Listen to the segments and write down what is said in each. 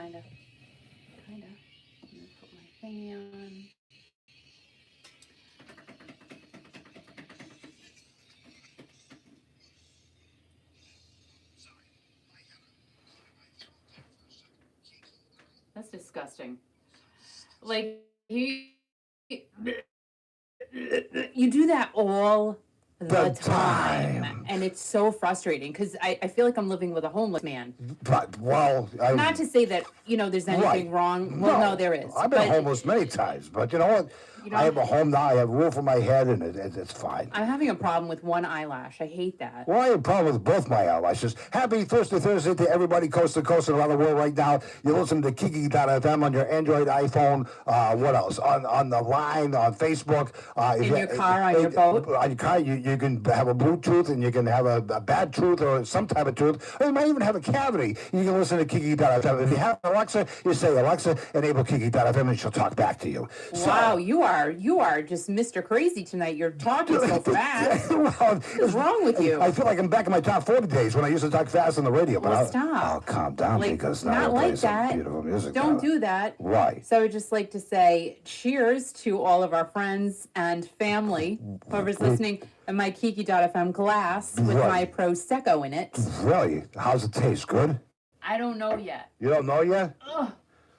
Kinda. Let me put my thingy on. That's disgusting. Like, you do that all the time. And it's so frustrating because I feel like I'm living with a homeless man. But, well, not to say that, there's anything wrong. Well, no, there is. I've been homeless many times, but you know what? I have a home now. I have a roof on my head, and it's fine. I'm having a problem with one eyelash. I hate that. Well, I have a problem with both my eyelashes. Happy Thursday to everybody coast to coast and around the world right now. You're listening to Kiki.fm on your Android, iPhone, what else? On the line, on Facebook. In your car, on your boat? On your car, you can have a Bluetooth, and you can have a bad tooth or some type of tooth. Or you might even have a cavity. You can listen to Kiki.fm. If you have Alexa, you say, Alexa, enable Kiki.fm, and she'll talk back to you. Wow, you are just Mr. Crazy tonight. You're talking so fast. What's wrong with you? I feel like I'm back in my top 40 days when I used to talk fast on the radio. Well, stop. I'll calm down because now not we're playing like some that. beautiful music. Don't do that. Why? So I would just like to say cheers to all of our friends and family, whoever's listening, and my Kiki.fm glass with my Prosecco in it. Really? How's it taste? Good? I don't know yet. You don't know yet? Ugh.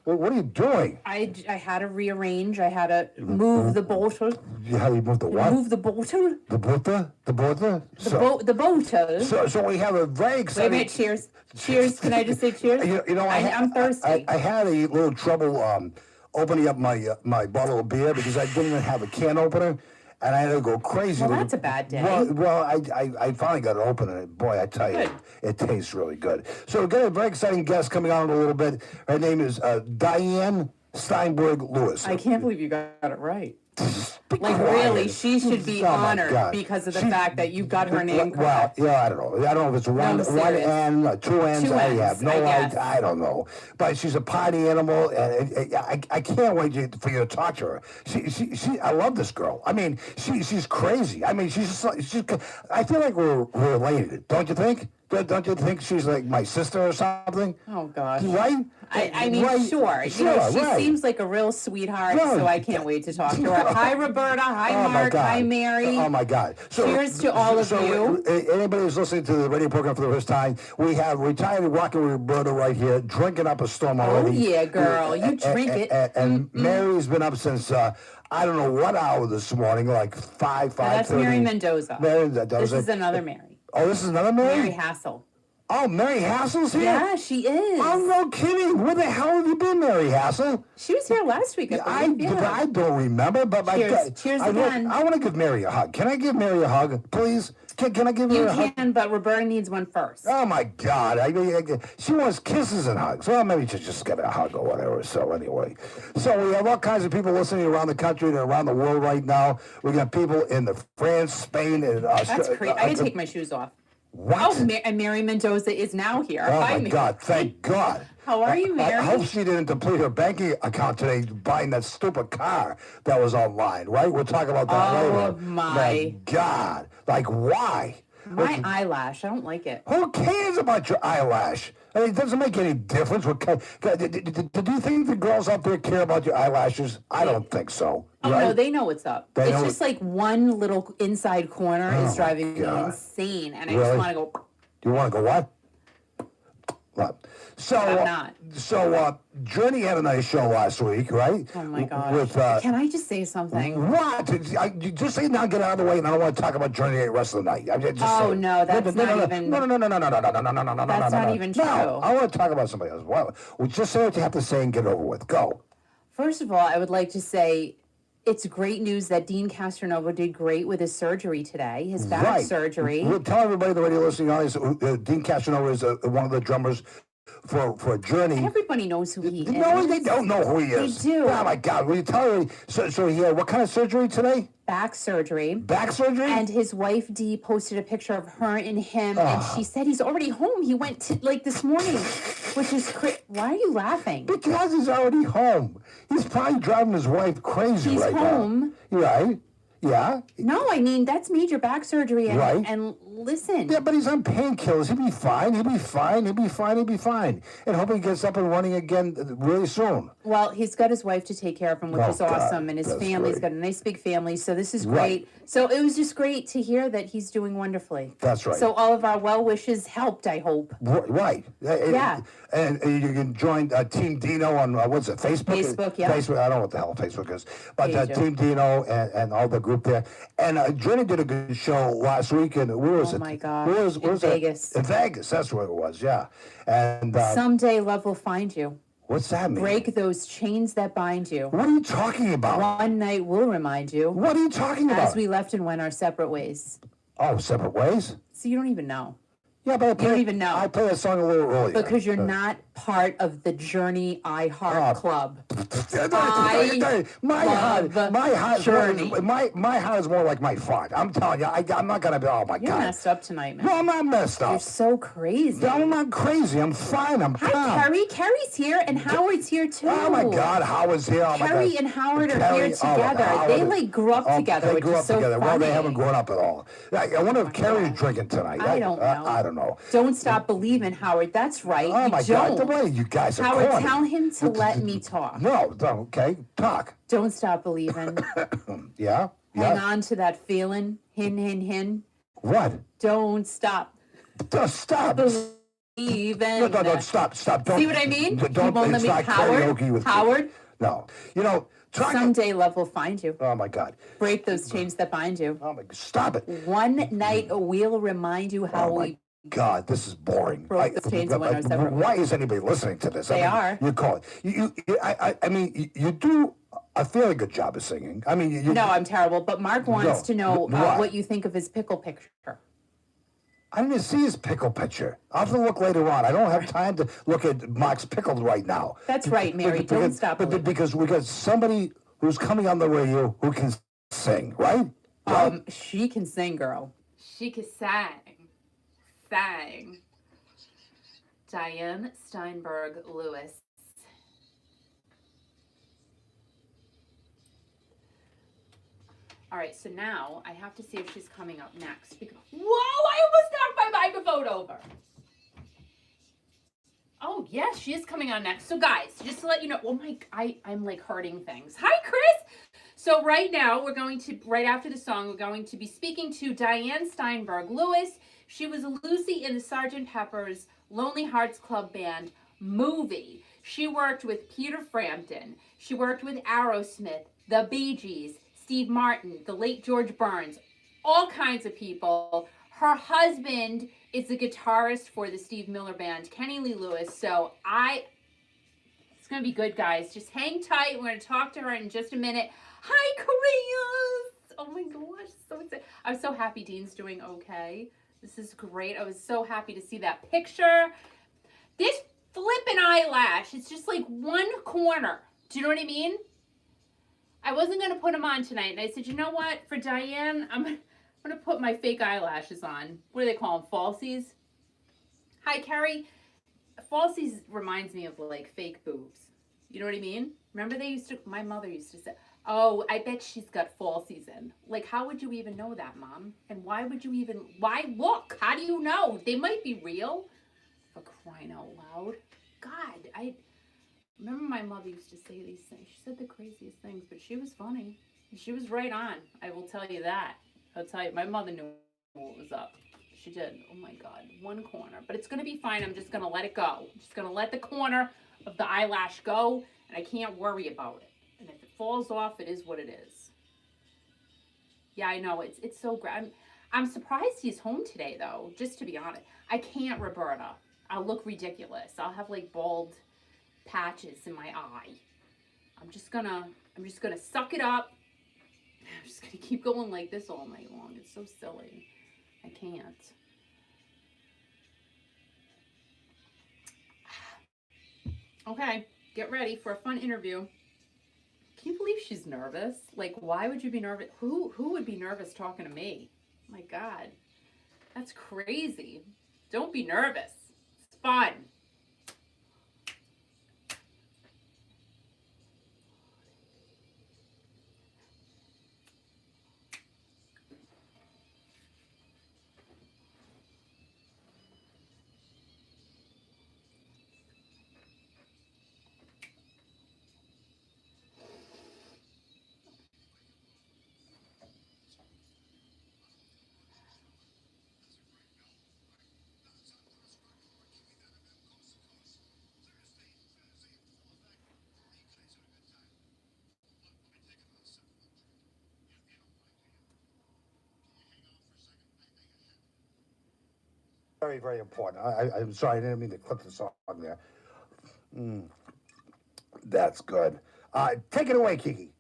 Well, what are you doing? I had to rearrange. I had to move the bottle. How do you move the what? Move the bottle. The bottle? The bottle? The bottle. So we have a very exciting... Wait a minute, cheers. Cheers. Can I just say cheers? I'm thirsty. I had a little trouble opening up my bottle of beer because I didn't have a can opener. And I had to go crazy. Well, that's a bad day. Well, I finally got it open, and boy, I tell you, it tastes really good. So we've got a very exciting guest coming on in a little bit. Her name is Dianne Steinberg Lewis. I can't believe you got it right. Like, really, she should be honored because of the fact that you got her name correct. Well, yeah, I don't know. I don't know if it's one N, two N's. I have no idea. I don't know. But she's a party animal, and I can't wait for you to talk to her. I love this girl. I mean, she's crazy. I mean, I feel like we're related. Don't you think? Don't you think she's like my sister or something? Oh, gosh. Right? I mean, right. Sure. She seems like a real sweetheart, so I can't wait to talk to her. Hi, Roberta. Hi, Mark. Hi, Mary. Oh, my God. Cheers to all of you. Anybody who's listening to the radio program for the first time, we have retired rocking Roberta right here, drinking up a storm already. Oh, yeah, girl. You drink it. And Mary's been up since... I don't know what hour this morning, like 5:30. That's Mary Mendoza. Mary Mendoza. This is another Mary. Oh, this is another Mary? Mary Hassel. Oh, Mary Hassel's here? Yeah, she is. Oh, no kidding. Where the hell have you been, Mary Hassel? She was here last week. I don't remember, but Cheers again. I want to give Mary a hug. Can I give Mary a hug, please? Can I give her a hug? You can, but Roberta needs one first. Oh, my God. She wants kisses and hugs. Well, maybe just give her a hug or whatever. So, anyway. So, we have all kinds of people listening around the country and around the world right now. We got people in France, Spain, and Australia. That's crazy. I can take my shoes off. What? Oh, and Mary Mendoza is now here. Oh, Hi, my God. Thank God. How are you, Mary? I hope she didn't deplete her banking account today buying that stupid car that was online, right? We'll talk about that later. Oh, my God. Like, why? My eyelash. I don't like it. Who cares about your eyelash? I mean, it doesn't make any difference. Do you think the girls out there care about your eyelashes? I don't think so. Oh, right? no, they know what's up. It's just like one little inside corner is driving me insane, and I just want to go... Do you want to go what? What? So, I'm not. So, Journey had a nice show last week, right? Oh, my gosh. Can I just say something? What? Just say now, get out of the way, and I don't want to talk about Journey the rest of the night. No, that's not even... No. That's not even true. No, I want to talk about somebody else. Well, just say what you have to say and get over with. Go. First of all, I would like to say it's great news that Dean Castronova did great with his surgery today, his back surgery. We'll tell everybody, the radio listening audience, Dean Castronova is one of the drummers for Journey. Everybody knows who he is. No, they don't know who he is. They do. Oh, my God. Will you tell her? So he had what kind of surgery today? Back surgery. Back surgery? And his wife, Dee, posted a picture of her and him, and she said he's already home. He went to, this morning, which is crazy. Why are you laughing? Because he's already home. He's probably driving his wife crazy right now. He's home. Right? Yeah. No, I mean, that's major back surgery. And, Right. and listen. Yeah, but he's on painkillers. He'll be fine. He'll be fine. He'll be fine. He'll be fine. And hope he gets up and running again really soon. Well, he's got his wife to take care of him, which is awesome. And his that's family's great. got a nice big family. So this is Right. great. So it was just great to hear that he's doing wonderfully. That's right. So all of our well wishes helped, I hope. Right. Yeah. And you can join Team Dino on, what's it, Facebook? Facebook, yeah. Facebook, I don't know what the hell Facebook is. But Page, yeah. Team Dino and all the group there. And Jenny did a good show last week. And where was it? Oh, my God. Where In was Vegas. In Vegas, that's where it was, yeah. And Someday love will find you. what's that mean? Break those chains that bind you. What are you talking about? One night will remind you. What are you talking about? As we left and went our separate ways. Oh, separate ways? So you don't even know. Yeah, but You don't even know. I played that song a little earlier. Because you're not part of the Journey I Heart Club. My heart Journey. my heart is more like my fart. I'm telling you, I'm not gonna be. Oh my You're God! messed up tonight, man. No, I'm not messed up. You're so crazy. I'm not crazy. I'm fine. I'm Hi, calm. Carrie. Carrie's here, and Howard's here too. Oh my God, Howard's here. Oh my Carrie God. and Howard are Carrie- here oh, together. Howard They is- like grew up together, They which grew is up so together. funny. Well, they haven't grown up at all. I wonder if Carrie's God. drinking tonight. I don't know. I don't know. Don't stop believing, Howard. That's right. Oh you my don't. God, the way you guys are Howard, corny. tell him to let me talk. No, okay, talk. Don't stop believing. Yeah. Hang Yeah. on to that feeling. Hin. What? Don't stop Stop. believing. No, stop. Don't. See what I mean? Don't. You won't let It's me. not Howard. karaoke with Howard. No. You know. Someday love will find you. Oh my God. Break those chains that bind you. Oh my. Stop it. One night we'll remind you how Oh my we God, this is boring. broke the chains and went our separate ways. Why is anybody listening to this? They are. You call it. I mean, you do a fairly good job of singing. I mean, you. No, I'm terrible. But Mark wants to know what? what you think of his pickle picture. I didn't see his pickle picture. I'll have to look later on. I don't have time to look at Mark's pickle right now. That's right, Mary. Don't stop believing. Because we got somebody who's coming on the radio who can sing, right? She can sing, girl. She can sang. Dianne Steinberg Lewis. All right, so now I have to see if she's coming up next. Whoa, I almost knocked my microphone over. Oh, yes, she is coming on next. So, guys, just to let you know, I'm like hurting things. Hi, Chris. So right now, right after the song, we're going to be speaking to Dianne Steinberg Lewis. She was Lucy in the Sgt. Pepper's Lonely Hearts Club Band movie. She worked with Peter Frampton. She worked with Aerosmith, the Bee Gees, Steve Martin, the late George Burns, all kinds of people. Her husband is the guitarist for the Steve Miller Band, Kenny Lee Lewis. So it's going to be good, guys. Just hang tight. We're going to talk to her in just a minute. Hi, Chris. Oh my gosh, so excited. I'm so happy Dean's doing okay. This is great. I was so happy to see that picture. This flippin' eyelash, it's just like one corner. Do you know what I mean? I wasn't going to put them on tonight, and I said, you know what? For Dianne, I'm going to put my fake eyelashes on. What do they call them? Falsies? Hi, Carrie. Falsies reminds me of like fake boobs. You know what I mean? Remember my mother used to say, oh, I bet she's got falsies in. Like, how would you even know that, Mom? And why look? How do you know? They might be real. For crying out loud. God, I remember my mother used to say these things. She said the craziest things, but she was funny. She was right on. I will tell you that. I'll tell you, my mother knew what was up. She did. Oh my God, one corner. But it's going to be fine. I'm just going to let it go. I'm just going to let the corner of the eyelash go, and I can't worry about it. And if it falls off, it is what it is. Yeah, I know. It's so great. I'm surprised he's home today, though, just to be honest. I can't, Roberta. I'll look ridiculous. I'll have like bald patches in my eye. I'm just gonna suck it up. I'm just gonna keep going like this all night long. It's so silly. I can't. Okay, get ready for a fun interview. Can you believe she's nervous? Like, why would you be nervous? Who would be nervous talking to me? My God, that's crazy. Don't be nervous. It's fun. Very, very important. I'm sorry, I didn't mean to clip the song there. Mm, that's good. Take it away, Kiki.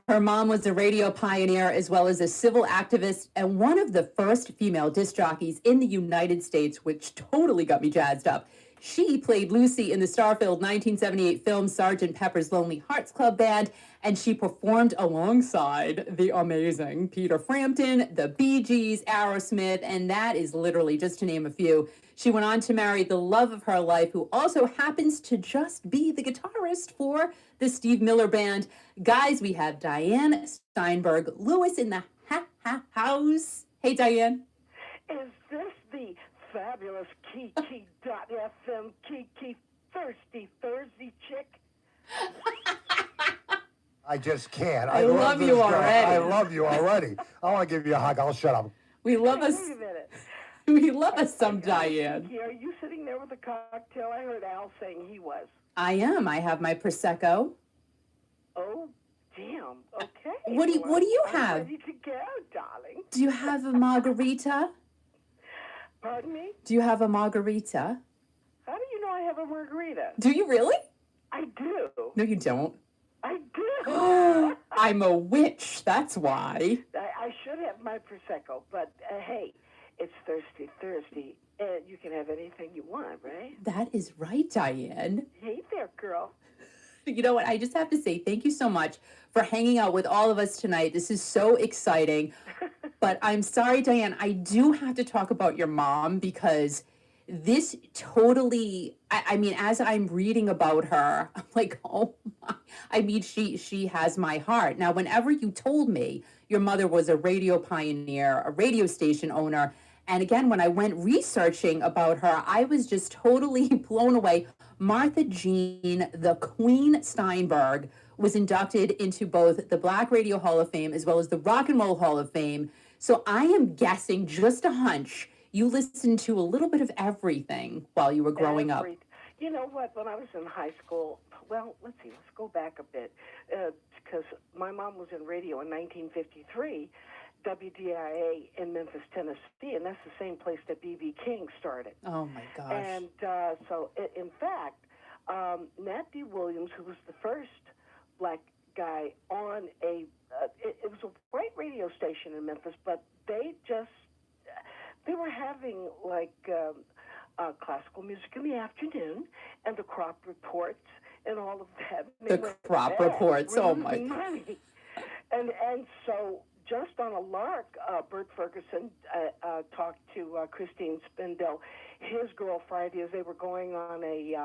Her mom was a radio pioneer as well as a civil activist and one of the first female disc jockeys in the United States, which totally got me jazzed up. She played Lucy in the star-filled 1978 film Sgt. Pepper's Lonely Hearts Club Band, and she performed alongside the amazing Peter Frampton, the Bee Gees, Aerosmith, and that is literally just to name a few. She went on to marry the love of her life, who also happens to just be the guitarist for the Steve Miller Band. Guys, we have Dianne Steinberg Lewis in the house. Hey, Dianne. Is this the fabulous Kiki.fm Kiki Thirsty Thursday chick? I just can't. I love you already. I love you already. I want to give you a hug. I'll shut up. We love us. Wait a minute. We love us some Dianne. Kiki, are you sitting there with a cocktail? I heard Al saying he was. I am. I have my Prosecco. Oh, damn. Okay. What do you have? I'm ready to go, darling. Do you have a margarita? Pardon me? Do you have a margarita? How do you know I have a margarita? Do you really? I do. No, you don't. I do. I'm a witch. That's why. I should have my Prosecco, but hey, it's Thirsty Thursday, and you can have anything you want, right? That is right, Dianne. Hey there, girl. You know what? I just have to say thank you so much for hanging out with all of us tonight. This is so exciting. But I'm sorry, Dianne, I do have to talk about your mom because this totally, I mean, as I'm reading about her, I'm like, oh my, I mean, she has my heart. Now, whenever you told me your mother was a radio pioneer, a radio station owner, and again, when I went researching about her, I was just totally blown away. Martha Jean, the Queen Steinberg, was inducted into both the Black Radio Hall of Fame as well as the Rock and Roll Hall of Fame. So I am guessing, just a hunch, you listened to a little bit of everything while you were growing up. You know what? When I was in high school, well, let's see, let's go back a bit, because my mom was in radio in 1953, WDIA in Memphis, Tennessee, and that's the same place that B.B. King started. Oh, my gosh. And so, in fact, Nat D. Williams, who was the first black guy on it was a white radio station in Memphis, but they were having like classical music in the afternoon and the crop reports and all of that. The crop reports, oh my. And so just on a lark, Bert Ferguson talked to Christine Spindell, his girl Friday, as they were going on a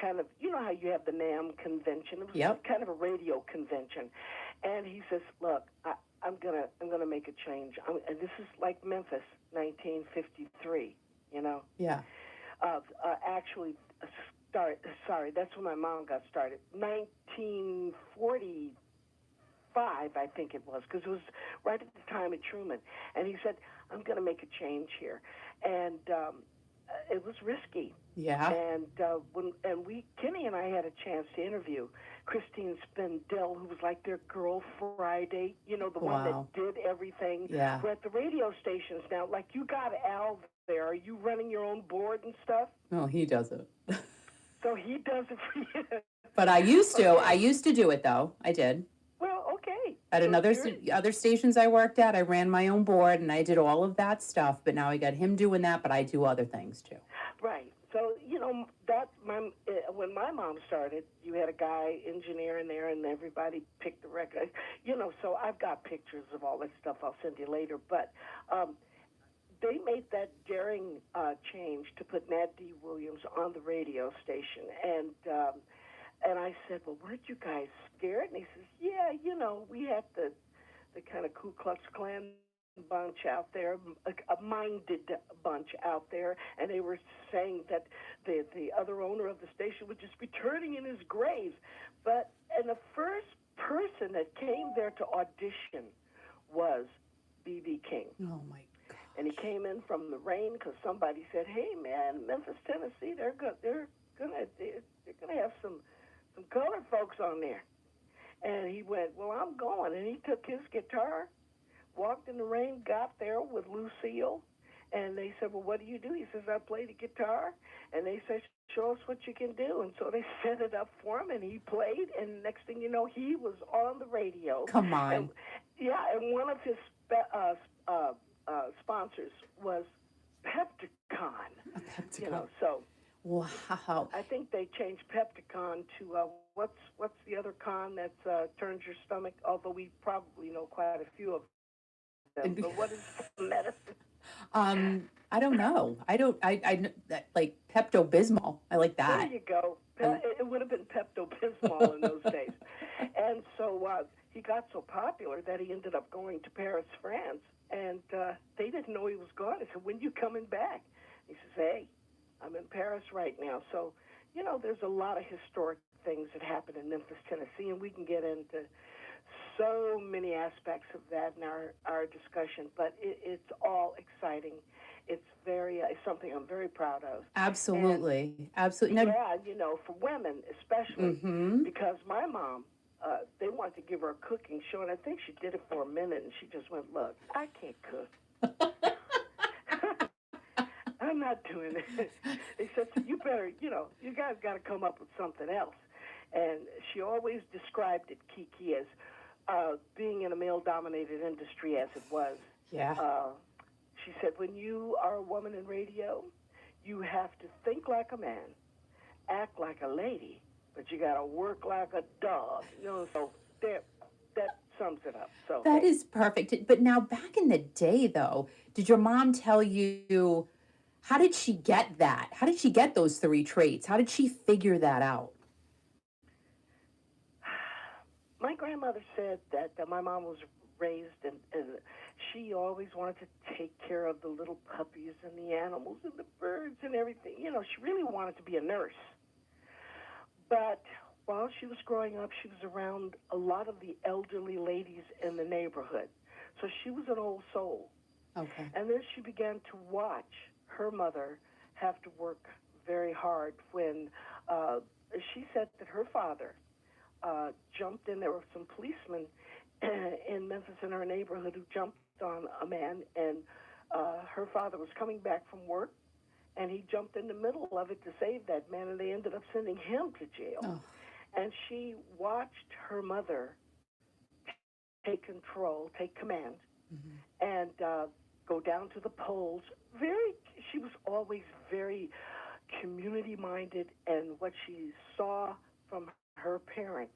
kind of, you know how you have the NAM convention? It was kind of a radio convention. And he says, look, I'm gonna make a change. And this is like Memphis, 1953, you know? Yeah. Actually, sorry, that's when my mom got started. 1945, I think it was, because it was right at the time of Truman. And he said, I'm going to make a change here. And it was risky. Yeah. And Kenny and I had a chance to interview Christine Spindell, who was like their girl Friday, you know, the one that did everything. Yeah. We're at the radio stations now. Like, you got Al there. Are you running your own board and stuff? No, he does it. So he does it for you. But I used to. Okay. I used to do it, though. I did. Well, okay. At other stations I worked at, I ran my own board, and I did all of that stuff. But now I got him doing that, but I do other things, too. Right. So, you know, when my mom started, you had a guy, engineer in there, and everybody picked the record. You know, so I've got pictures of all that stuff I'll send you later. But they made that daring change to put Nat D. Williams on the radio station. And I said, well, weren't you guys scared? And he says, yeah, you know, we had the kind of Ku Klux Klan bunch out there, a minded bunch out there, and they were saying that the other owner of the station would just be turning in his grave. And the first person that came there to audition was B.B. King. Oh, my God. And he came in from the rain because somebody said, hey, man, Memphis, Tennessee, they're gonna have some colored folks on there. And he went, well, I'm going. And he took his guitar, walked in the rain, got there with Lucille, And they said, well, what do you do? He says, I play the guitar. And they said, show us what you can do. And so they set it up for him, and he played. And next thing you know, he was on the radio. Come on. And, yeah, and one of his sponsors was Pepticon. Pepticon. You know, so Wow. I think they changed Pepticon to what's the other con that turns your stomach? Although we probably know quite a few of them. But what is medicine? I don't know. I like Pepto-Bismol. I like that. There you go. It would have been Pepto-Bismol in those days. And so he got so popular that he ended up going to Paris, France. And they didn't know he was gone. They said, when you coming back? He says, hey, I'm in Paris right now. So, you know, there's a lot of historic things that happen in Memphis, Tennessee, and we can get into so many aspects of that in our discussion. But it's all exciting. It's very something I'm very proud of. Absolutely. Absolutely. No, yeah, you know, for women especially, because my mom, they wanted to give her a cooking show, and I think she did it for a minute, and she just went, look, I can't cook. I'm not doing it. They said, so you better, you know, you guys got to come up with something else. And she always described it, Kiki, as being in a male-dominated industry as it was. Yeah. She said, when you are a woman in radio, you have to think like a man, act like a lady, but you got to work like a dog. You know, so that sums it up. So that is perfect. But now, back in the day, though, did your mom tell you, how did she get that? How did she get those 3 traits? How did she figure that out? My grandmother said that my mom was raised, and she always wanted to take care of the little puppies and the animals and the birds and everything. You know, she really wanted to be a nurse. But while she was growing up, she was around a lot of the elderly ladies in the neighborhood. So she was an old soul. Okay. And then she began to watch her mother have to work very hard when she said that her father jumped in. There were some policemen in Memphis in her neighborhood who jumped on a man, and her father was coming back from work, and he jumped in the middle of it to save that man, and they ended up sending him to jail. Oh. And she watched her mother take control, take command, and go down to the polls. She was always very community-minded, and what she saw from her parents,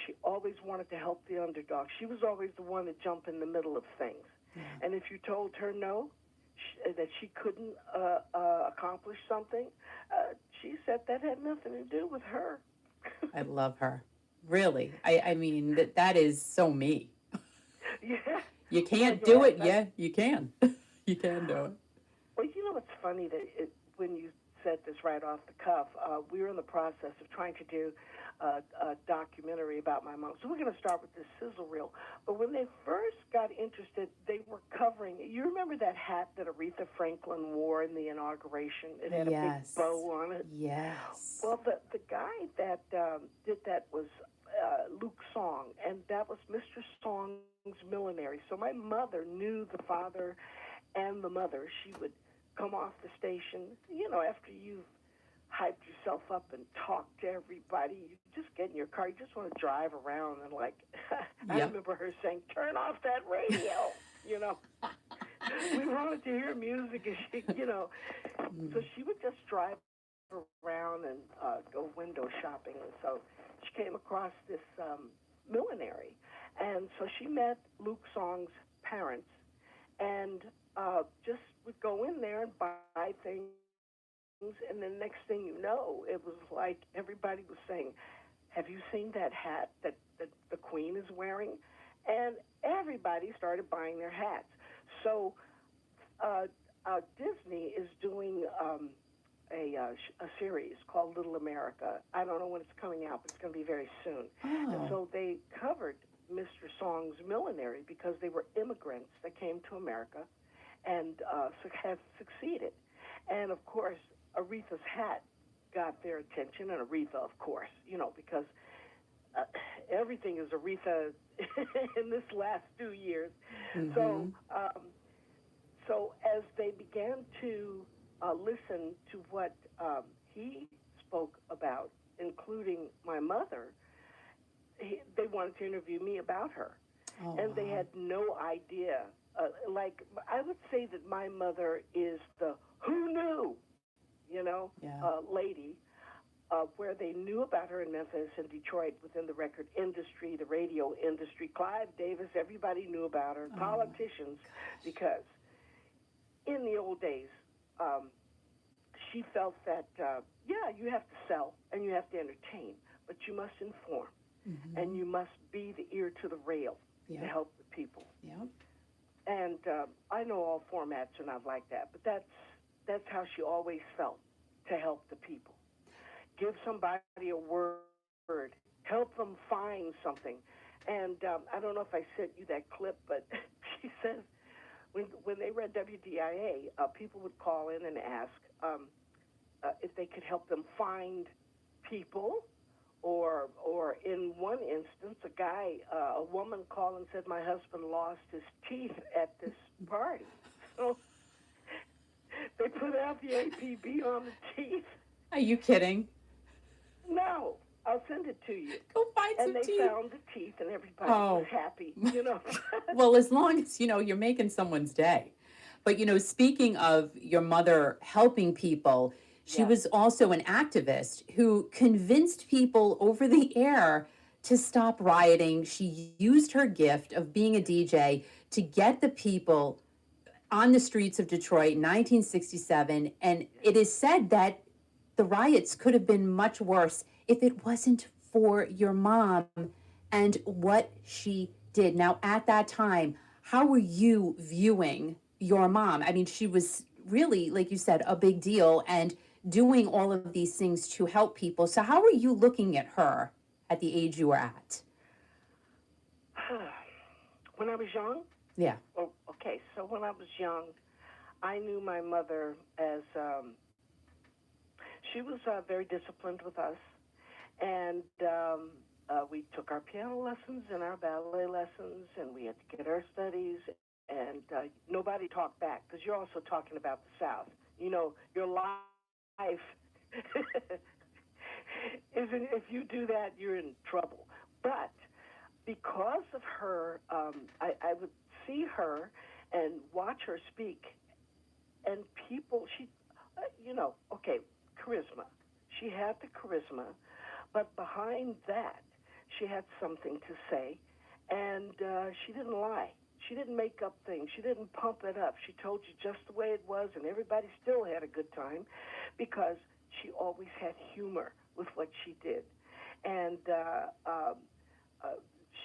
she always wanted to help the underdog. She was always the one to jump in the middle of things. Yeah. And if you told her no, that she couldn't accomplish something, she said that had nothing to do with her. I love her. Really. I mean, that is so me. Yeah. You can't do it. Yeah, you can. You can do it. Well, you know, it's funny that when you said this right off the cuff, we were in the process of trying to do a documentary about my mom. So we're going to start with this sizzle reel. But when they first got interested, they were covering. You remember that hat that Aretha Franklin wore in the inauguration? It had a big bow on it. Yes. Well, the guy that did that was Luke Song, and that was Mr. Song's millinery. So my mother knew the father and the mother. She would come off the station, you know, after you've hyped yourself up and talked to everybody, you just get in your car, you just want to drive around and like, I remember her saying, turn off that radio, you know. We wanted to hear music, and she, you know, so she would just drive around and go window shopping. And so she came across this millinery, and so she met Luke Song's parents, and just would go in there and buy things. And then next thing you know, it was like everybody was saying, have you seen that hat that the Queen is wearing? And everybody started buying their hats. So Disney is doing a series called Little America. I don't know when it's coming out, but it's going to be very soon. Oh. And so they covered Mr. Song's millinery because they were immigrants that came to America and have succeeded. And, of course, Aretha's hat got their attention, and Aretha, of course, you know, because everything is Aretha in this last 2 years. Mm-hmm. So as they began to listen to what he spoke about, including my mother, they wanted to interview me about her. Oh, And they wow. had no idea. Like, I would say that my mother is the who knew, Yeah. lady, where they knew about her in Memphis and Detroit within the record industry, the radio industry. Clive Davis, everybody knew about her. Politicians, because in the old days, she felt that, yeah, you have to sell and you have to entertain, but you must inform and you must be the ear to the rail to help the people. Yep. And I know all formats are not like that, but that's how she always felt, to help the people. Give somebody a word, help them find something. And I don't know if I sent you that clip, but she says when they read WDIA, people would call in and ask if they could help them find people, or in one instance, a woman called and said, my husband lost his teeth at this party. So they put out the APB on the teeth. Are you kidding? No, I'll send it to you. Go find And some they teeth. found the teeth, and everybody was happy, Well, as long as, you're making someone's day. But, speaking of your mother helping people, she was also an activist who convinced people over the air to stop rioting. She used her gift of being a DJ to get the people on the streets of Detroit in 1967. And it is said that the riots could have been much worse if it wasn't for your mom and what she did. Now, at that time, how were you viewing your mom? I mean, she was really, like you said, a big deal and doing all of these things to help people. So how were you looking at her at the age you were at? When I was young? Yeah. Oh, okay, so when I was young, I knew my mother as, she was very disciplined with us, and we took our piano lessons and our ballet lessons, and we had to get our studies, and nobody talked back, because you're also talking about the South. Your life isn't, if you do that, you're in trouble. But because of her, I would see her and watch her speak, and people, okay, charisma. She had the charisma, but behind that, she had something to say, and she didn't lie. She didn't make up things. She didn't pump it up. She told you just the way it was, and everybody still had a good time because she always had humor with what she did. And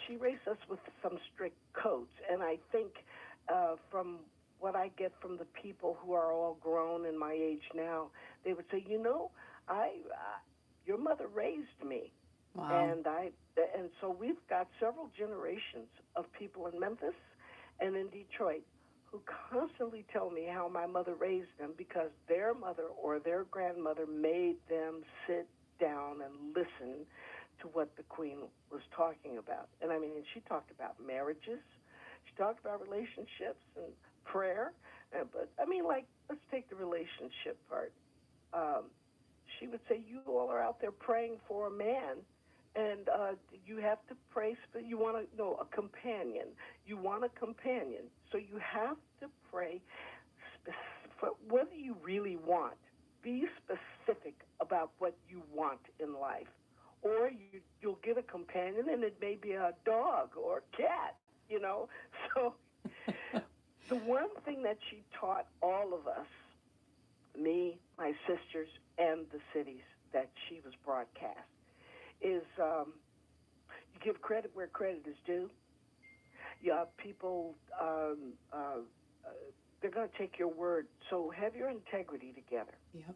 she raised us with some strict codes, and I think from what I get from the people who are all grown in my age now, they would say, your mother raised me. Wow. And so we've got several generations of people in Memphis and in Detroit who constantly tell me how my mother raised them because their mother or their grandmother made them sit down and listen to what the Queen was talking about. And and she talked about marriages, she talked about relationships and prayer, but let's take the relationship part. She would say, you all are out there praying for a man, and you have to pray, you want a companion. You want a companion. So you have to pray for whether you really want. Be specific about what you want in life. Or you'll get a companion, and it may be a dog or a cat, So the one thing that she taught all of us, me, my sisters, and the cities that she was broadcast, is you give credit where credit is due. People, they're going to take your word. So have your integrity together. Yep.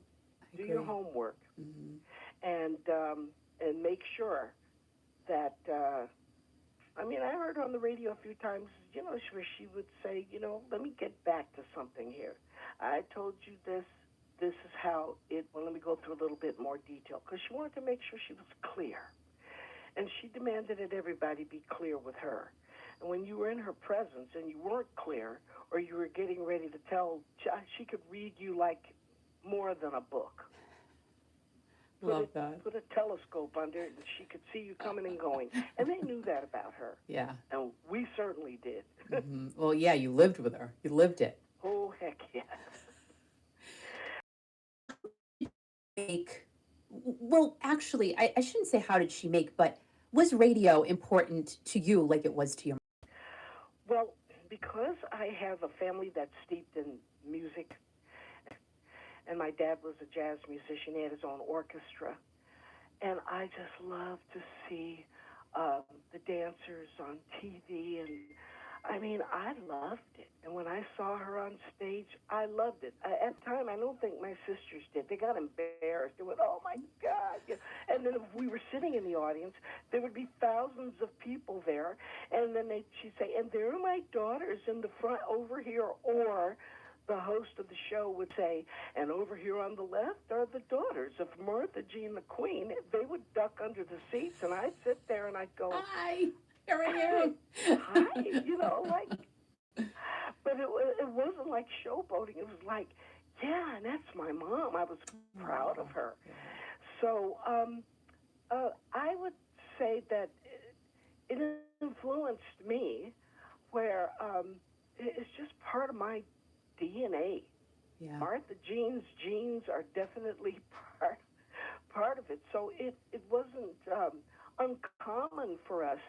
Do your homework. Mm-hmm. And make sure that, I heard on the radio a few times, where she would say, let me get back to something here. I told you this is how let me go through a little bit more detail, because she wanted to make sure she was clear. And she demanded that everybody be clear with her. And when you were in her presence and you weren't clear, or you were getting ready to tell, she could read you like more than a book. Love that. Put a telescope under it, and she could see you coming and going. And they knew that about her. Yeah. And we certainly did. Mm-hmm. Well, yeah, you lived with her. You lived it. Oh, heck yeah. Well, actually, I shouldn't say how did she make, but was radio important to you like it was to your mom? Well, because I have a family that's steeped in music, and my dad was a jazz musician, he had his own orchestra, and I just love to see the dancers on TV, and I mean, I loved it. And when I saw her on stage, I loved it. At the time, I don't think my sisters did. They got embarrassed. They went, oh, my God. And then if we were sitting in the audience, there would be thousands of people there. And then she'd say, and there are my daughters in the front over here. Or the host of the show would say, and over here on the left are the daughters of Martha Jean the Queen. They would duck under the seats, and I'd sit there and I'd go, Hi, here I am. hi, like, but it wasn't like showboating. It was like, yeah, and that's my mom. I was proud of her. So I would say that it influenced me where it's just part of my DNA. Yeah. Martha Jean's genes are definitely part of it. So it wasn't uncommon for us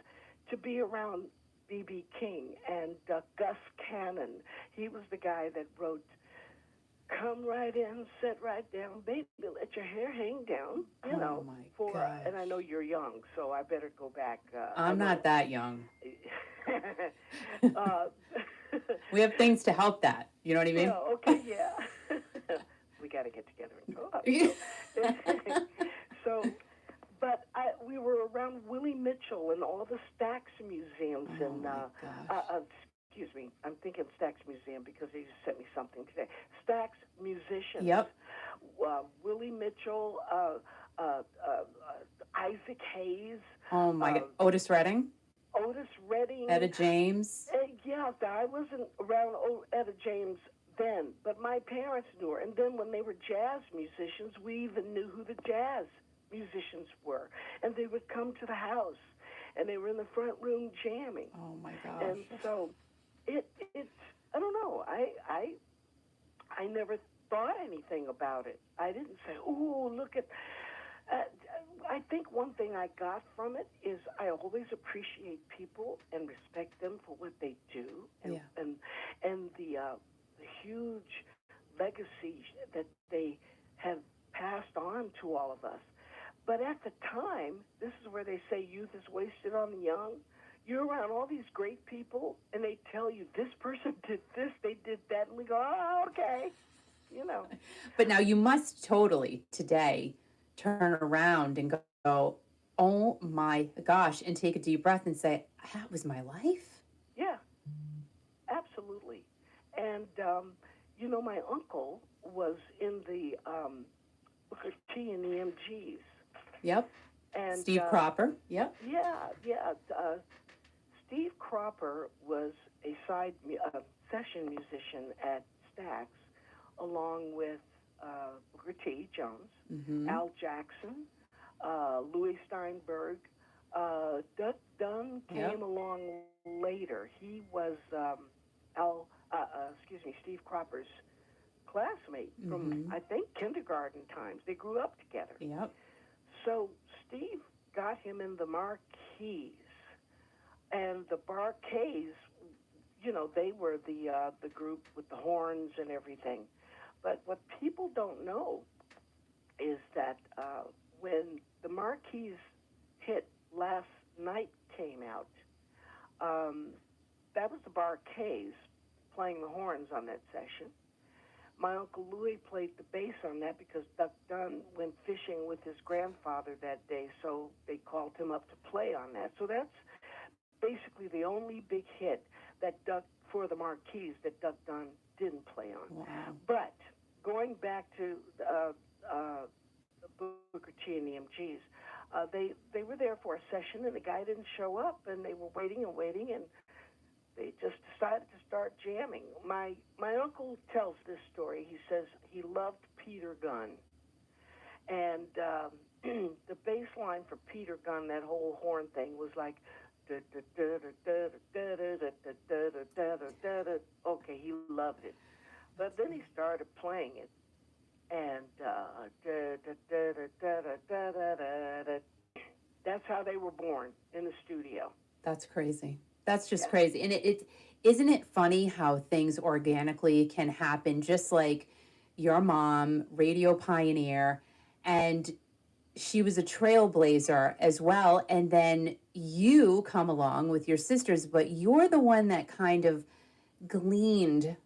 to be around B.B. King and Gus Cannon. He was the guy that wrote, come right in, sit right down, baby, let your hair hang down, My gosh. and I know you're young, so I better go back. I'm not that young. uh, We have things to help that. You know what I mean? Yeah, okay, yeah. We got to get together and talk. So, but we were around Willie Mitchell and all the Stax museums excuse me, I'm thinking Stax Museum because they just sent me something today. Stax musicians. Yep. Willie Mitchell, Isaac Hayes. Oh my God. Otis Redding. Otis Redding. Etta James. Yeah, I wasn't around Etta James then, but my parents knew her. And then when they were jazz musicians, we even knew who the jazz musicians were. And they would come to the house, and they were in the front room jamming. Oh my gosh. And so it's I don't know. I never thought anything about it. I didn't say, "Ooh, look at." I think one thing I got from it is I always appreciate people and respect them for what they do, and the huge legacy that they have passed on to all of us. But at the time, this is where they say youth is wasted on the young. You're around all these great people, and they tell you this person did this, they did that, and we go, oh, okay, But now you must totally today turn around and go, oh my gosh, and take a deep breath and say, that was my life? Yeah, absolutely. And, my uncle was in the Booker T and the MGs. Yep. And Steve Cropper. Yep. Yeah. Steve Cropper was a session musician at Stax, along with Booker T. Jones, Al Jackson, Louis Steinberg. Doug Dunn came along later. He was Steve Cropper's classmate from, I think, kindergarten times. They grew up together. Yep. So Steve got him in the Marquees, and the Marquees, they were the group with the horns and everything. But what people don't know is that when the Marquees hit Last Night came out, that was the Marquees playing the horns on that session. My Uncle Louis played the bass on that because Duck Dunn went fishing with his grandfather that day, so they called him up to play on that. So that's basically the only big hit for the Marquees that Duck Dunn didn't play on. Wow. But going back to Booker T and the MGs, they were there for a session, and the guy didn't show up, and they were waiting and waiting, and they just decided to start jamming. My uncle tells this story. He says he loved Peter Gunn, and the bass line for Peter Gunn, that whole horn thing, was like. Okay, he loved it, but then he started playing it, and that's how they were born in the studio. That's crazy. That's just crazy. And it isn't it funny how things organically can happen, just like your mom, radio pioneer, and she was a trailblazer as well. And then you come along with your sisters, but you're the one that kind of gleaned,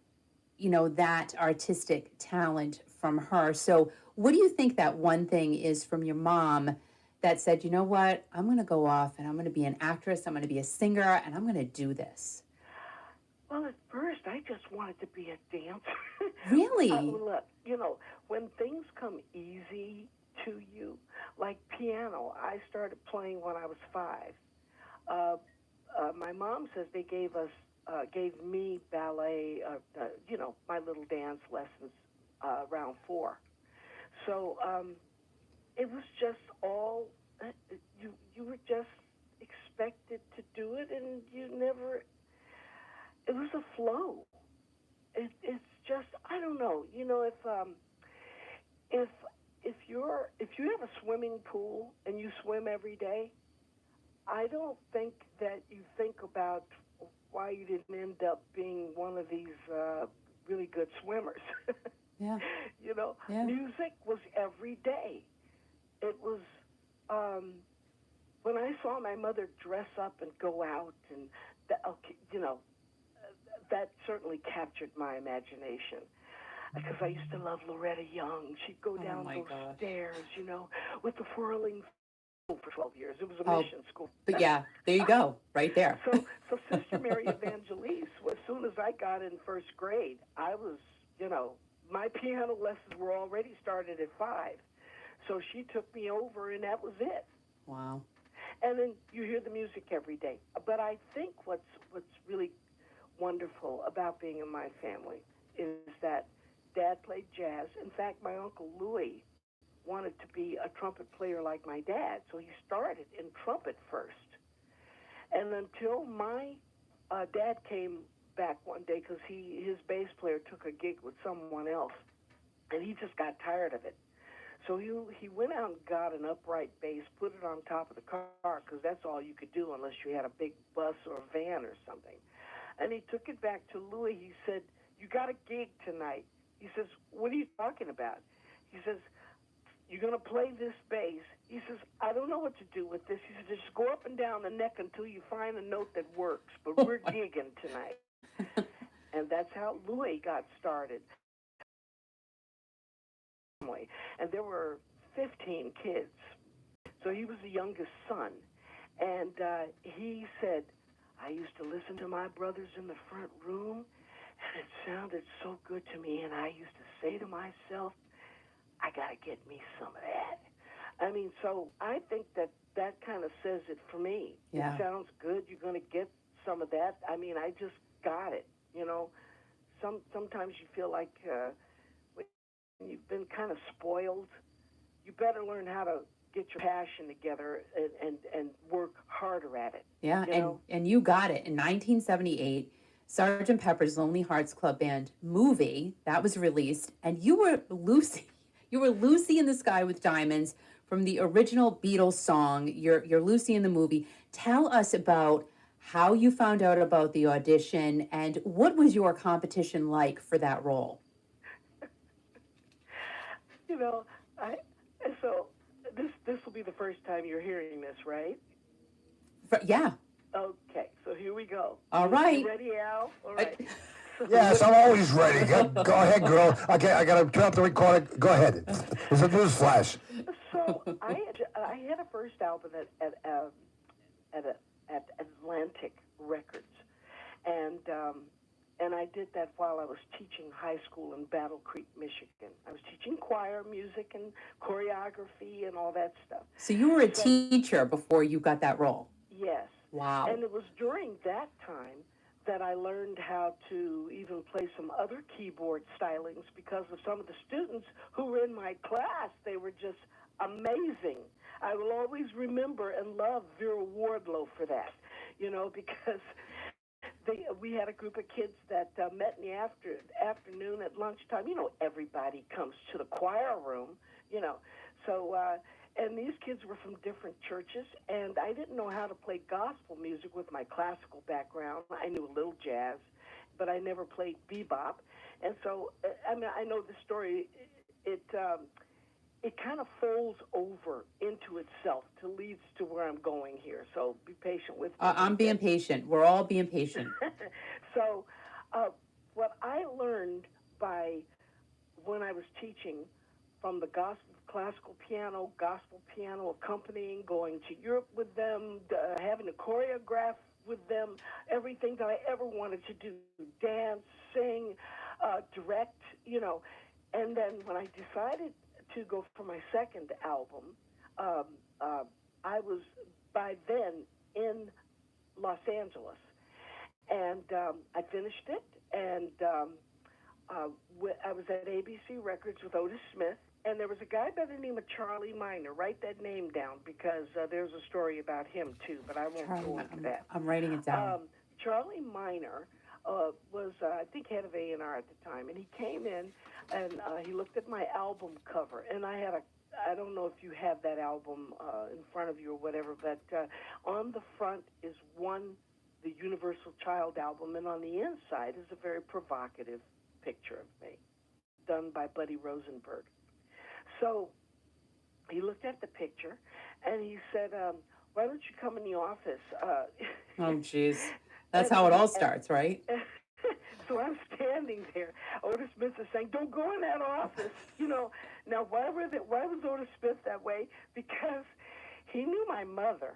that artistic talent from her. So what do you think that one thing is from your mom that said, you know what, I'm going to go off and I'm going to be an actress, I'm going to be a singer, and I'm going to do this? Well, at first, I just wanted to be a dancer. Really? Look, when things come easy to you, like piano, I started playing when I was 5. My mom says they gave me ballet, my little dance lessons around 4. So it was just all, you were just expected to do it, and you never, it was a flow. It's just, I don't know, if you have a swimming pool and you swim every day, I don't think that you think about why you didn't end up being one of these really good swimmers. Yeah. Yeah. Music was every day. It was, when I saw my mother dress up and go out, and that certainly captured my imagination. Because I used to love Loretta Young. She'd go down those stairs, with the whirling for 12 years. It was a mission school. But yeah, there you go, right there. So Sister Mary Evangelise, as soon as I got in first grade, I was, my piano lessons were already started at 5. So she took me over, and that was it. Wow. And then you hear the music every day. But I think what's really wonderful about being in my family is that Dad played jazz. In fact, my Uncle Louis wanted to be a trumpet player like my dad, so he started in trumpet first. And until my dad came back one day, because his bass player took a gig with someone else, and he just got tired of it. So he went out and got an upright bass, put it on top of the car, because that's all you could do unless you had a big bus or a van or something. And he took it back to Louis. He said, "You got a gig tonight." He says, "What are you talking about?" He says, "You're going to play this bass." He says, "I don't know what to do with this." He says, "Just go up and down the neck until you find a note that works, but we're gigging tonight." And that's how Louis got started. And there were 15 kids. So he was the youngest son. And he said, "I used to listen to my brothers in the front room, and it sounded so good to me, and I used to say to myself, I got to get me some of that." I mean, so I think that kind of says it for me. Yeah. It sounds good. You're going to get some of that. I mean, I just got it, Sometimes you feel like when you've been kind of spoiled, you better learn how to get your passion together and work harder at it. Yeah, and you got it. In 1978, Sgt. Pepper's Lonely Hearts Club Band movie, that was released, and you were Lucy. You were Lucy in the Sky with Diamonds from the original Beatles song. You're Lucy in the movie. Tell us about how you found out about the audition, and what was your competition like for that role? So this will be the first time you're hearing this, right? Yeah. Okay, so here we go. All right. You ready, Al? All right. Yes, I'm always ready. Go ahead, girl. Okay, I got to turn up the recorder. Go ahead. It's a news flash. So I had a first album at Atlantic Records, and And I did that while I was teaching high school in Battle Creek, Michigan. I was teaching choir, music, and choreography and all that stuff. So you were a teacher before you got that role? Yes. Wow. And it was during that time that I learned how to even play some other keyboard stylings because of some of the students who were in my class. They were just amazing. I will always remember and love Vera Wardlow for that, because we had a group of kids that met in the afternoon at lunchtime. Everybody comes to the choir room, So, and these kids were from different churches, and I didn't know how to play gospel music with my classical background. I knew a little jazz, but I never played bebop. And so, I know the story. It kind of folds over into itself to leads to where I'm going here. So be patient with me. I'm being patient. We're all being patient. So what I learned when I was teaching from the classical piano, gospel piano accompanying, going to Europe with them, having to choreograph with them, everything that I ever wanted to do, dance, sing, direct, And then when I decided to go for my second album, I was by then in Los Angeles, and I finished it, and I was at ABC Records with Otis Smith, and there was a guy by the name of Charlie Minor. Write that name down because there's a story about him too, but I won't go into that. I'm writing it down. Charlie Minor was, I think, head of A&R at the time, and he came in and he looked at my album cover, and I don't know if you have that album in front of you or whatever, but on the front is the Universal Child album, and on the inside is a very provocative picture of me, done by Buddy Rosenberg. So he looked at the picture, and he said, why don't you come in the office? Oh, jeez. That's how it all starts, right? So I'm standing there. Otis Smith is saying, don't go in that office. Now, why was Otis Smith that way? Because he knew my mother,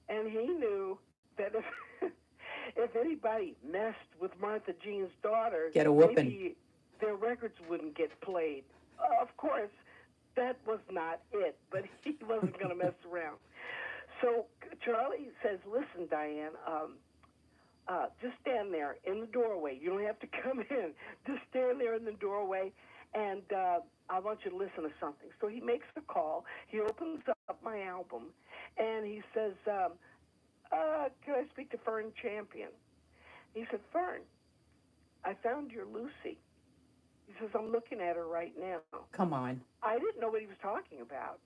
and he knew that if anybody messed with Martha Jean's daughter, get a whooping. Maybe their records wouldn't get played. Of course, that was not it, but he wasn't going to mess around. So Charlie says, listen, Dianne, just stand there in the doorway. You don't have to come in. Just stand there in the doorway, and I want you to listen to something. So he makes the call. He opens up my album, and he says, can I speak to Fern Champion? He said, Fern, I found your Lucy. He says, I'm looking at her right now. Come on. I didn't know what he was talking about.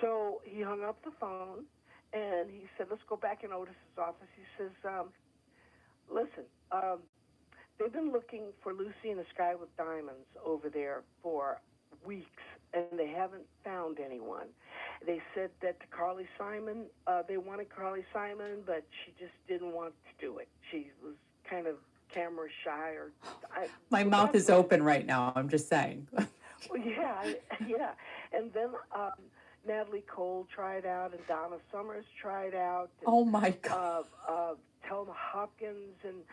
So he hung up the phone, and he said, let's go back in Otis's office. He says, listen, they've been looking for Lucy in the Sky with Diamonds over there for weeks, and they haven't found anyone. They said that Carly Simon, they wanted Carly Simon, but she just didn't want to do it. She was kind of camera shy. My mouth is open right now, I'm just saying. Well, yeah. And then Natalie Cole tried out, and Donna Summers tried out. And, oh, my God. Thelma Hopkins, and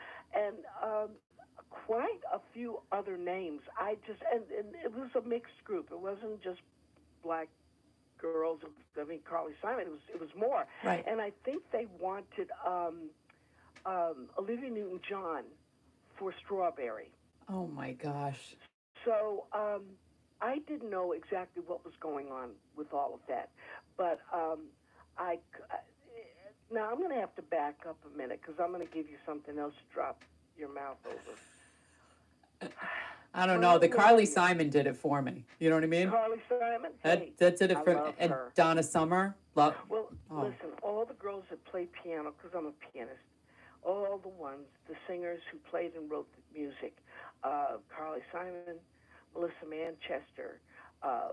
quite a few other names. And it was a mixed group. It wasn't just black girls. Carly Simon. It was more. Right. And I think they wanted Olivia Newton-John for Strawberry. Oh my gosh. So I didn't know exactly what was going on with all of that, but now I'm going to have to back up a minute because I'm going to give you something else to drop your mouth over. I don't know. The Carly Simon did it for me. You know what I mean? Carly Simon? That did it for me. And Donna Summer? Well, listen, all the girls that play piano, because I'm a pianist, all the ones, the singers who played and wrote the music, Carly Simon, Melissa Manchester,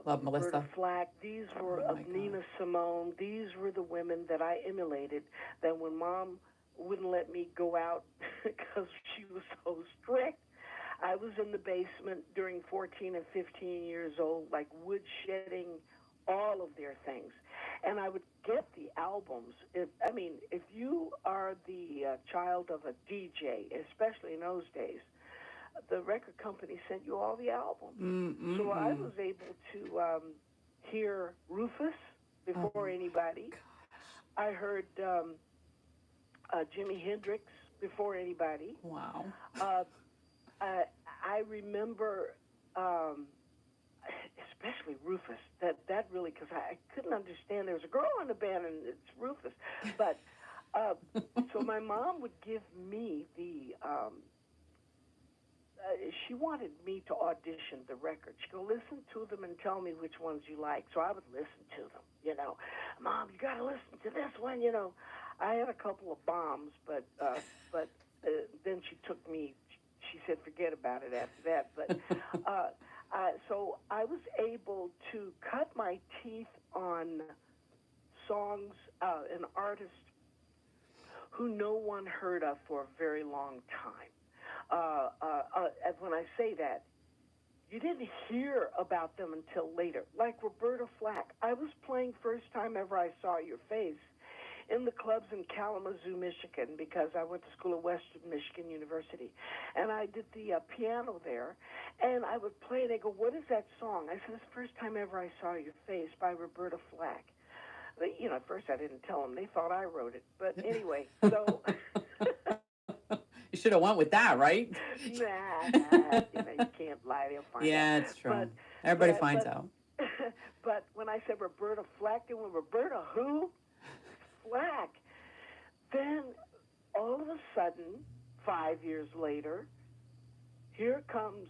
Love Melissa. Roberta Flack, these were Nina Simone. These were the women that I emulated. That when Mom wouldn't let me go out because she was so strict, I was in the basement during 14 and 15 years old, like wood shedding all of their things. And I would get the albums. If you are the child of a DJ, especially in those days, the record company sent you all the albums. So I was able to hear Rufus before anybody. I heard Jimi Hendrix before anybody. Wow. I remember, especially Rufus. That really, because I couldn't understand. There was a girl in the band, and it's Rufus. But so my mom would give me the. She wanted me to audition the records. She'd go, listen to them and tell me which ones you like. So I would listen to them, Mom, you got to listen to this one, I had a couple of bombs, but then she took me, she said, forget about it after that. But so I was able to cut my teeth on songs, an artist who no one heard of for a very long time. When I say that, you didn't hear about them until later. Like Roberta Flack. I was playing first time ever I saw your face in the clubs in Kalamazoo, Michigan, because I went to school at Western Michigan University. And I did the piano there, and I would play, and they go, what is that song? I said, it's the first time ever I saw your face by Roberta Flack. At first I didn't tell them. They thought I wrote it. But anyway, so... You should have went with that, right? Nah, you can't lie. They'll find out. Yeah, it's true. Everybody finds out. But when I said Roberta Flack, they went, Roberta who? Flack. Then, all of a sudden, 5 years later, here comes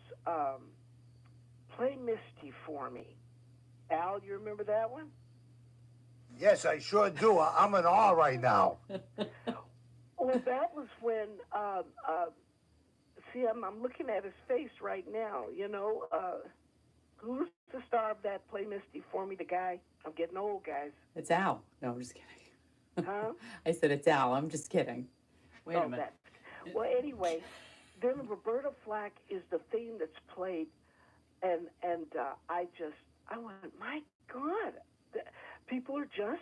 Play Misty for Me. Al, you remember that one? Yes, I sure do. I'm in awe right now. Well, that was when, see, I'm looking at his face right now, who's the star of that Play Misty for Me, the guy? I'm getting old, guys. It's Al. No, I'm just kidding. Huh? I said it's Al. I'm just kidding. Wait a minute. Well, anyway, then Roberta Flack is the theme that's played, and I went, my God, people are just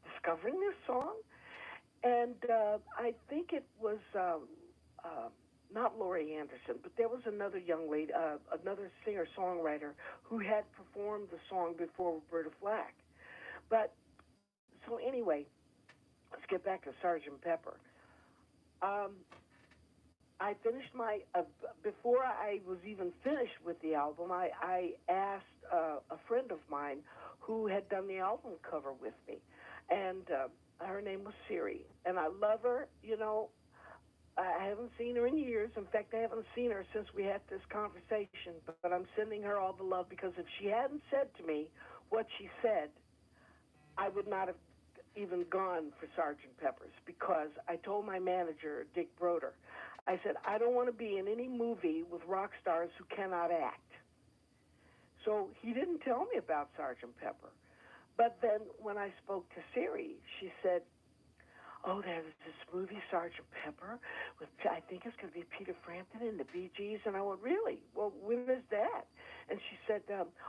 discovering this song. And I think it was not Laurie Anderson, but there was another young lady, another singer-songwriter who had performed the song before Roberta Flack. But, so anyway, let's get back to Sgt. Pepper. I finished before I was even finished with the album, I asked a friend of mine who had done the album cover with me. And her name was Siri, and I love her. I haven't seen her in years. In fact, I haven't seen her since we had this conversation, but I'm sending her all the love, because if she hadn't said to me what she said, I would not have even gone for Sgt. Pepper's, because I told my manager, Dick Broder, I said, I don't want to be in any movie with rock stars who cannot act. So he didn't tell me about Sgt. Pepper. But then when I spoke to Siri, she said, oh, there's this movie, Sgt. Pepper, with, I think it's going to be Peter Frampton and the Bee Gees. And I went, really? Well, when is that? And she said,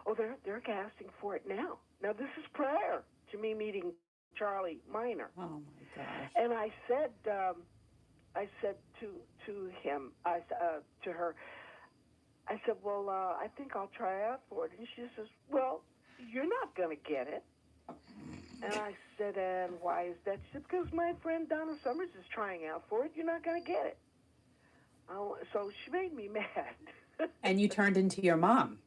oh, they're casting for it now. Now, this is prior to me meeting Charlie Miner. Oh, my gosh. And I said to him, to her, I said, well, I think I'll try out for it. And she says, well, you're not going to get it. And I said, and why is that? She said, because my friend Donna Summers is trying out for it. You're not going to get it. So she made me mad. And you turned into your mom.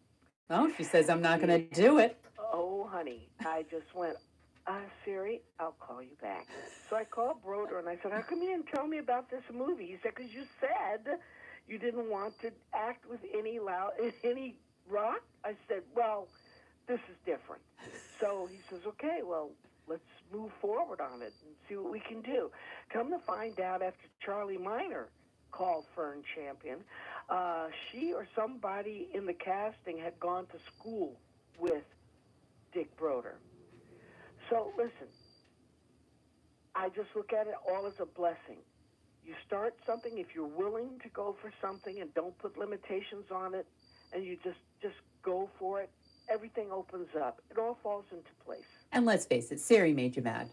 Well, she says, I'm not going to do it. Oh, honey, I just went, Siri, I'll call you back. So I called Broder, and I said, how come you didn't tell me about this movie? He said, because you said you didn't want to act with any rock. I said, well, this is different. So he says, okay, well, let's move forward on it and see what we can do. Come to find out, after Charlie Miner called Fern Champion, she or somebody in the casting had gone to school with Dick Broder. So listen, I just look at it all as a blessing. You start something, if you're willing to go for something and don't put limitations on it, and you just go for it, everything opens up. It all falls into place. And let's face it, Siri made you mad.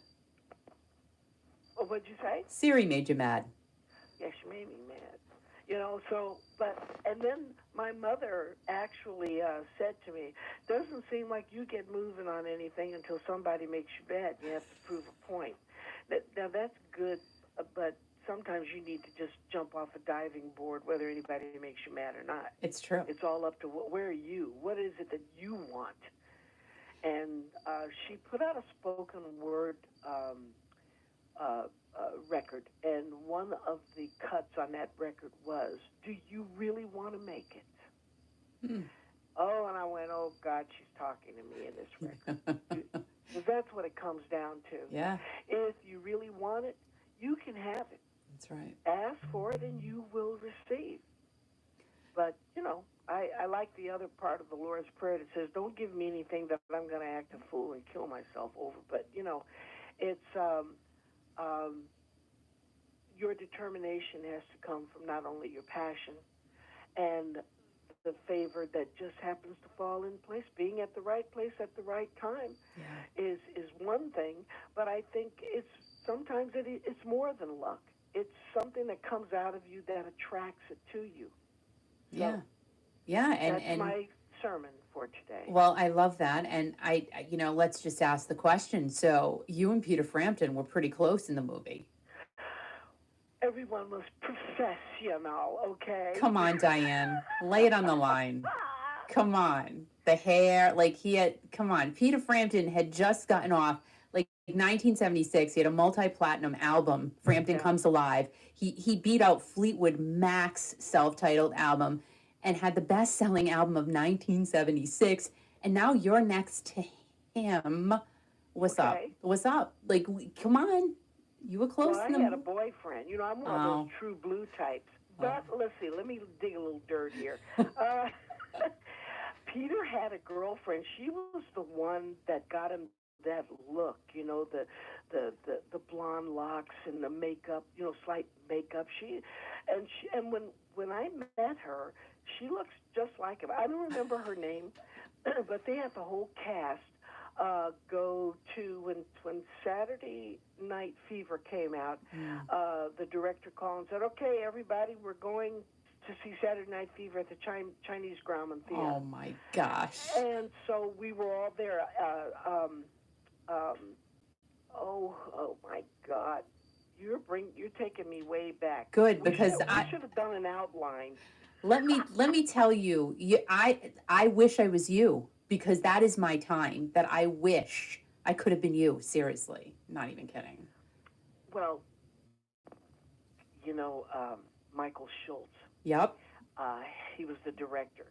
Oh, what'd you say? Siri made you mad. Yeah, she made me mad. And then my mother actually said to me, doesn't seem like you get moving on anything until somebody makes you mad. You have to prove a point. Now, that's good, but sometimes you need to just jump off a diving board, whether anybody makes you mad or not. It's true. It's all up to where are you? What is it that you want? And she put out a spoken word record, and one of the cuts on that record was, do you really want to make it? Oh, and I went, oh, God, she's talking to me in this record. Because that's what it comes down to. Yeah. If you really want it, you can have it. That's right. Ask for it and you will receive. But, I like the other part of the Lord's Prayer that says, don't give me anything that I'm going to act a fool and kill myself over. But, it's your determination has to come from not only your passion and the favor that just happens to fall in place. Being at the right place at the right time is one thing, but I think sometimes it's more than luck. It's something that comes out of you that attracts it to you. Yeah. So And that's my sermon for today. Well, I love that. And I let's just ask the question. So you and Peter Frampton were pretty close in the movie. Everyone was professional, okay? Come on, Dianne. Lay it on the line. Come on. The hair, come on. Peter Frampton had just gotten off, 1976. He had a multi-platinum album, Frampton Comes Alive. He beat out Fleetwood Mac's self-titled album and had the best-selling album of 1976. And now you're next to him. What's up? What's up? Come on. You were close. Well, I had a boyfriend. I'm one of those true blue types. But let's see. Let me dig a little dirt here. Peter had a girlfriend. She was the one that got him that look. The blonde locks and the makeup. Slight makeup. And when I met her, she looks just like him. I don't remember her name, but they had the whole cast go to when Saturday Night Fever came out. The director called and said, "Okay, everybody, we're going to see Saturday Night Fever at the Chinese Grauman Theater." Oh my gosh! And so we were all there. Oh my God! You're taking me way back. Good, because we should have done an outline. Let me tell you, I wish I was you. Because that is my time that I wish I could have been you. Seriously, not even kidding. Well, Michael Schultz. Yep. He was the director.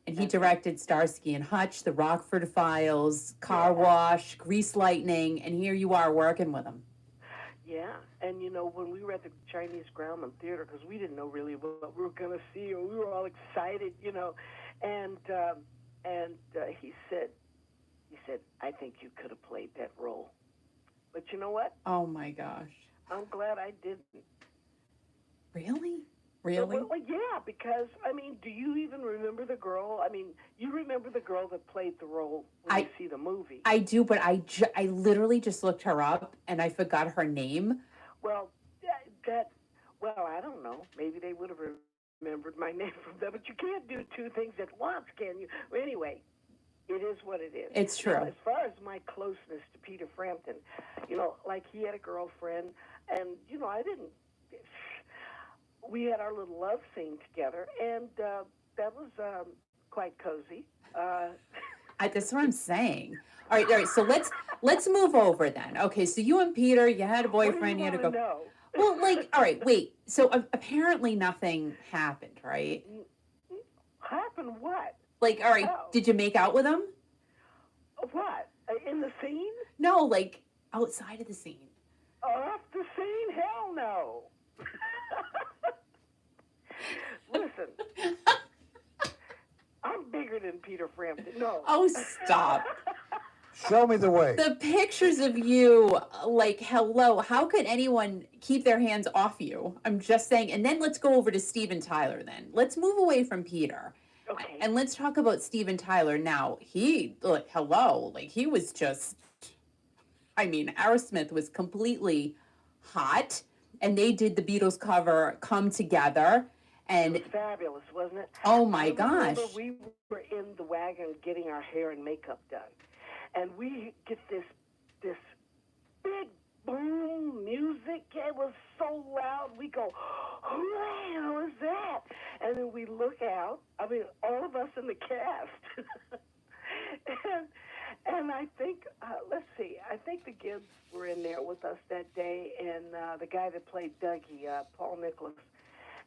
And he directed Starsky and Hutch, The Rockford Files, Car Wash, Grease Lightning, and here you are working with him. Yeah, and when we were at the Chinese Grauman Theater, because we didn't know really what we were going to see, or we were all excited, and he said, I think you could have played that role. But you know what? Oh my gosh. I'm glad I didn't. Really? Well, yeah, because, do you even remember the girl? You remember the girl that played the role when you see the movie. I do, but I literally just looked her up and I forgot her name. Well, I don't know. Maybe they would have remembered my name from that, but you can't do two things at once, can you? Well, anyway, it is what it is. It's true. As far as my closeness to Peter Frampton, he had a girlfriend, and, I didn't. We had our little love scene together, and that was quite cozy. That's what I'm saying. All right. So let's move over then. Okay, so you and Peter, you had a boyfriend, you had to go. Know? Well, all right, wait. So apparently nothing happened, right? Happened what? All right, Did you make out with him? What? In the scene? No, outside of the scene. Off the scene? Hell no. Listen, I'm bigger than Peter Frampton. No. Oh, stop. Show me the way. The pictures of you, hello, how could anyone keep their hands off you? I'm just saying. And then let's go over to Steven Tyler then. Let's move away from Peter. Okay. And let's talk about Steven Tyler now. He, like, hello, like, he was just, I mean, Aerosmith was completely hot, and they did the Beatles cover Come Together. And it was fabulous, wasn't it? oh my I remember gosh. we were in the wagon getting our hair and makeup done, and we get this big boom music. It was so loud. We go, who the hell is that? And then we look out. I mean, all of us in the cast. and I think, let's see, I think the Gibbs were in there with us that day, and the guy that played Dougie, Paul Nicholas.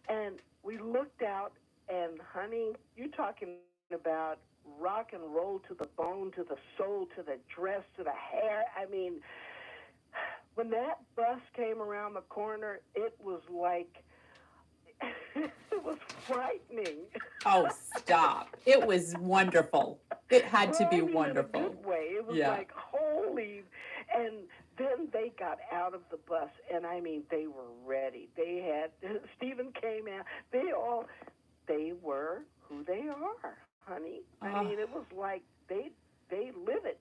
And we looked out, and honey, you're talking about rock and roll to the bone, to the soul, to the dress, to the hair. I mean, when that bus came around the corner, it was like, it was frightening. Oh, stop. It was wonderful. It had to be wonderful. In a good way. It was like, holy. And then they got out of the bus, and I mean, they were ready. They had, Stephen came out. They were who they are, honey. I mean, it was like they live it.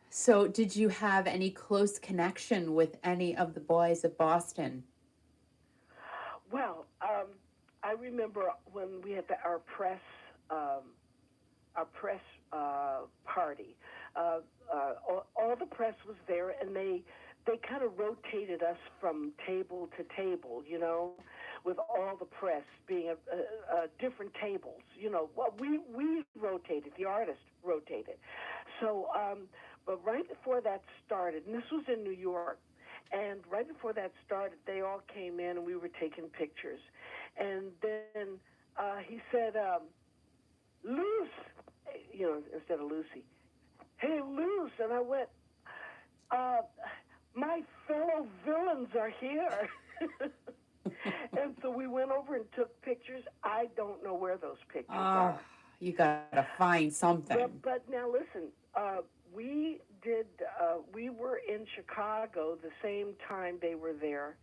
So did you have any close connection with any of the boys of Boston? Well, I remember when we had our press party. All the press was there, and they kind of rotated us from table to table, you know, with all the press being different tables. You know, well, we rotated, the artist rotated. So, but right before that started, and this was in New York, and right before that started, they all came in, and we were taking pictures. And then he said, Luce, you know, instead of Lucy. Hey, Luce. And I went, my fellow villains are here. And so we went over and took pictures. I don't know where those pictures are. You got to find something. But now listen, we were in Chicago the same time they were there,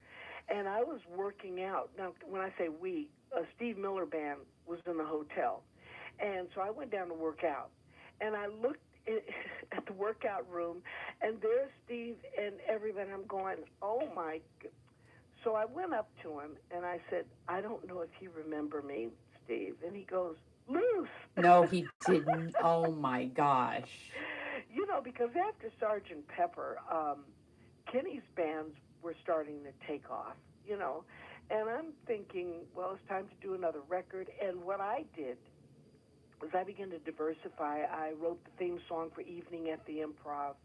and I was working out. Now, when I say we, Steve Miller Band was in the hotel, and so I went down to work out, and I looked at the workout room, and there's Steve and everybody. I'm going, oh my God. So I went up to him, and I said, I don't know if you remember me, Steve. And he goes, Luce. No, he didn't. Oh my gosh. You know, because after Sgt. Pepper, Kenny's bands were starting to take off, you know. And I'm thinking, well, it's time to do another record. And what I did was I began to diversify. I wrote the theme song for Evening at the Improv.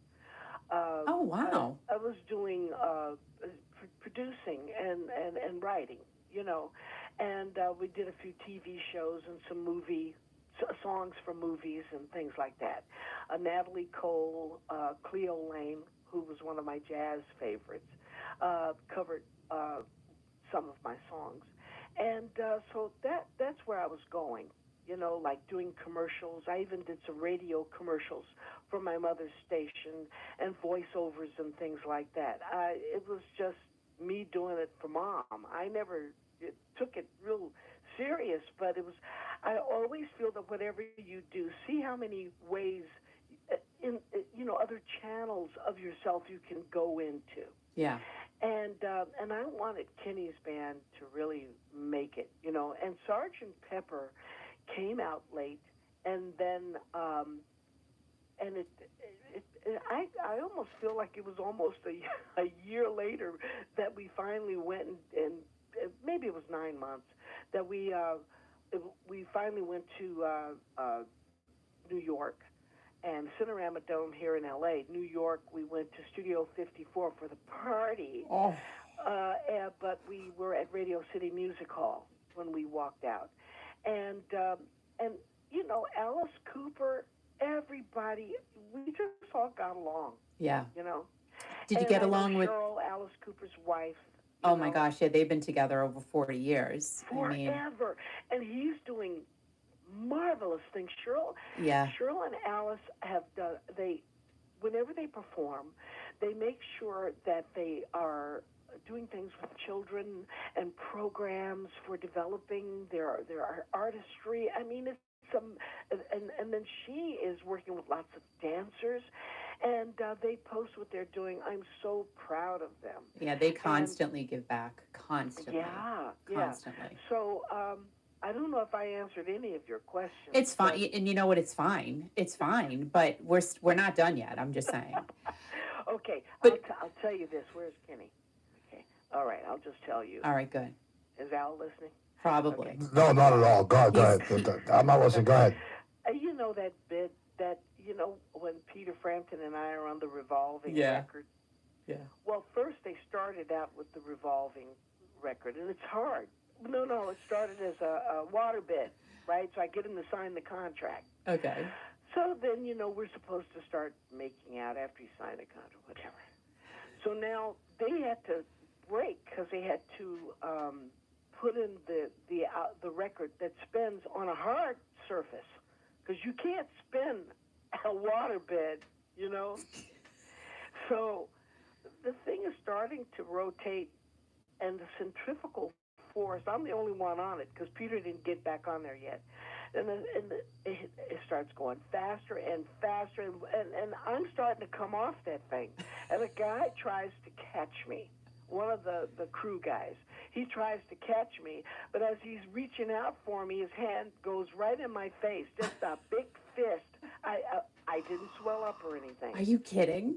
Oh, wow. I was doing producing and writing, you know. And we did a few TV shows and some songs for movies and things like that. Natalie Cole, Cleo Lane, who was one of my jazz favorites, covered some of my songs. And so that's where I was going, you know, like doing commercials. I even did some radio commercials for my mother's station and voiceovers and things like that. It was just me doing it for Mom. I never took it real serious, but it was. I always feel that whatever you do, see how many ways, other channels of yourself you can go into. Yeah. And I wanted Kenny's band to really make it, you know. And Sgt. Pepper came out late, and then I almost feel like it was almost a year later that we finally went and maybe it was 9 months that we finally went to New York and Cinerama Dome here in L.A. New York, we went to Studio 54 for the party. Oh. But we were at Radio City Music Hall when we walked out. And you know, Alice Cooper, everybody, we just all got along. Yeah. You know. Did you get along with Cheryl, Alice Cooper's wife? Oh my gosh, yeah, they've been together over 40 years. Forever. And he's doing marvelous things. Cheryl and Alice have done, whenever they perform, they make sure that they are doing things with children and programs for developing their artistry. I mean, it's and then she is working with lots of dancers, and they post what they're doing. I'm so proud of them. Yeah, they constantly give back. Constantly. Yeah. Constantly. So I don't know if I answered any of your questions. It's fine, and you know what? It's fine. It's fine, but we're not done yet. I'm just saying. Okay, But I'll tell you this. Where's Kenny? Okay, all right. I'll just tell you. all right, good. Is Al listening? Probably. Okay. No, not at all. Go ahead. I'm not listening. Go ahead. You know that bit that when Peter Frampton and I are on the revolving Yeah. record. Yeah. Well, first they started out with the revolving record, and it's hard. No, it started as a waterbed, right? So I get him to sign the contract. Okay. So then, we're supposed to start making out after you sign the contract, whatever. So now they had to break because they had to put in the record that spins on a hard surface, because you can't spin a waterbed, So the thing is starting to rotate, and the centrifugal force, I'm the only one on it because Peter didn't get back on there yet. And it starts going faster and faster, and I'm starting to come off that thing. And a guy tries to catch me, one of the crew guys. He tries to catch me, but as he's reaching out for me, his hand goes right in my face, just a big fist. I didn't swell up or anything. Are you kidding?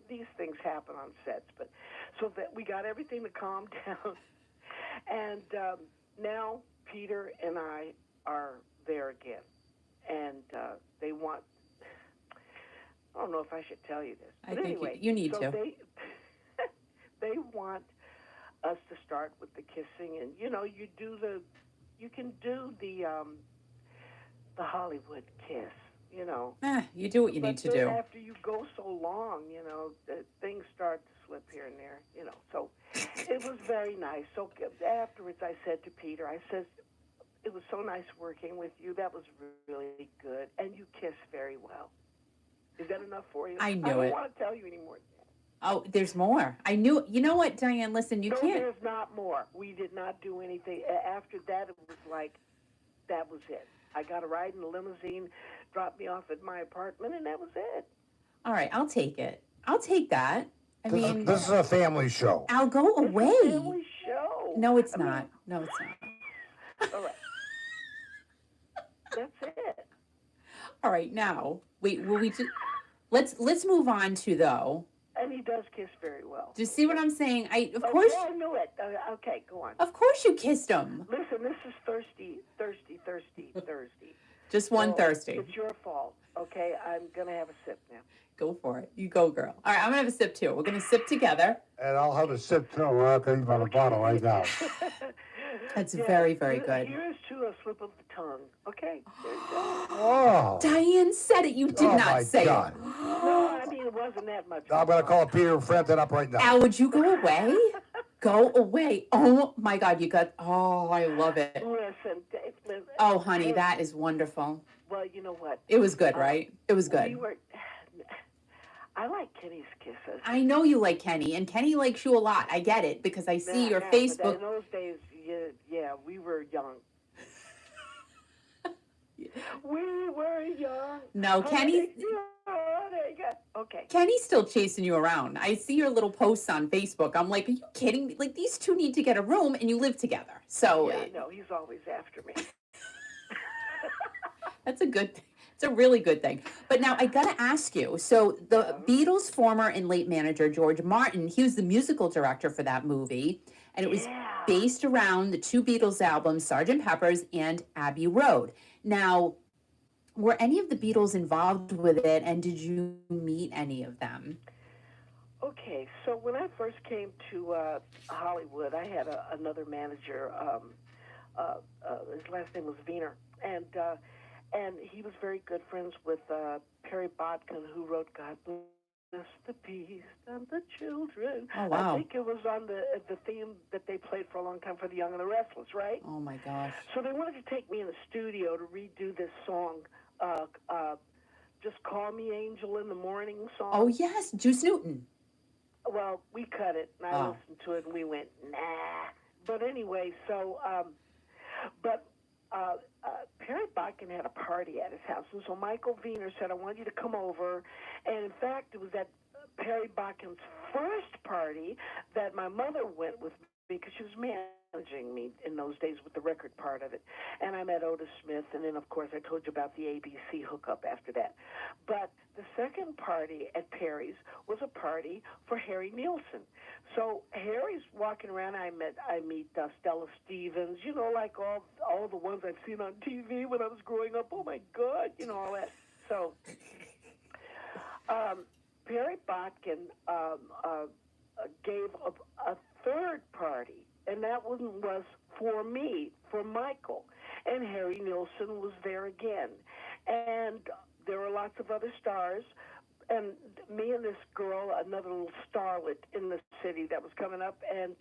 These things happen on sets, but so that we got everything to calm down, and now Peter and I are there again, and they want. I don't know if I should tell you this, but I think anyway, you need to. They want us to start with the kissing, and you can do the Hollywood kiss. You do what you need to do. After you go so long, things start to slip here and there, So it was very nice. So afterwards, I said to Peter, it was so nice working with you. That was really good. And you kiss very well. Is that enough for you? I knew I don't it. want to tell you anymore. Oh, there's more. I knew. You know what, Dianne? Listen, you can't. There's not more. We did not do anything. After that, it was like, that was it. I got a ride in the limousine, dropped me off at my apartment, and that was it. All right, I'll take it. I'll take that. This is a family show. I'll go away. It's a family show. No, it's not. No, it's not. All right. That's it. All right, now wait. Will we just let's move on to though. And he does kiss very well. Do you see what I'm saying? Of course. I knew it. Okay, go on. Of course you kissed him. Listen, this is thirsty. Just one So, thirsty. It's your fault. Okay, I'm gonna have a sip now. Go for it. You go, girl. All right, I'm gonna have a sip too. We're gonna sip together. And I'll have a sip too. I'll tell you about a bottle right now. That's very, very good. Here's to a slip of the tongue. Okay. There you go. Oh. Dianne said it. You did Oh, not my say God. it. No, I mean it wasn't that much. I'm going to call Peter Frampton up right now. Al, would you go away? Go away. Oh my God, you got. Oh, I love it. Listen. Oh, honey, that is wonderful. Well, you know what? It was good, right? It was good. I like Kenny's kisses. I know you like Kenny, and Kenny likes you a lot. I get it because I see your But Facebook. in those days, yeah, we were young. We were young. No, Kenny's okay. Kenny's still chasing you around. I see your little posts on Facebook. I'm like, are you kidding me? Like, these two need to get a room and you live together. So Yeah, no, he's always after me. that's a good thing. It's a really good thing. But now I got to ask you. So the Beatles' former and late manager, George Martin, he was the musical director for that movie. And it was based around the two Beatles albums, Sgt. Pepper's and Abbey Road. Now, were any of the Beatles involved with it, and did you meet any of them? Okay, so when I first came to Hollywood, I had another manager. His last name was Wiener, and he was very good friends with Perry Botkin, who wrote "God Bless the Beast and the Children." Oh, wow. I think it was on the theme that they played for a long time for The Young and the Restless, right? Oh, my gosh. So they wanted to take me in the studio to redo this song, Just Call Me Angel in the Morning song. Oh, yes, Juice Newton. Well, we cut it, and I listened to it, and we went, nah. But anyway, so, but Perry Botkin had a party at his house, and so Michael Wiener said, "I want you to come over." And in fact, it was at Perry Botkin's first party that my mother went with me because she was managing me in those days with the record part of it. And I met Otis Smith, and then, of course, I told you about the ABC hookup after that. But the second party at Perry's was a party for Harry Nilsson. So Harry's walking around. I meet Stella Stevens, like all the ones I've seen on TV when I was growing up. Oh, my God, all that. So Perry Botkin gave a third party, and that one was for me, for Michael. And Harry Nilsson was there again. And there were lots of other stars. And me and this girl, another little starlet in the city that was coming up, and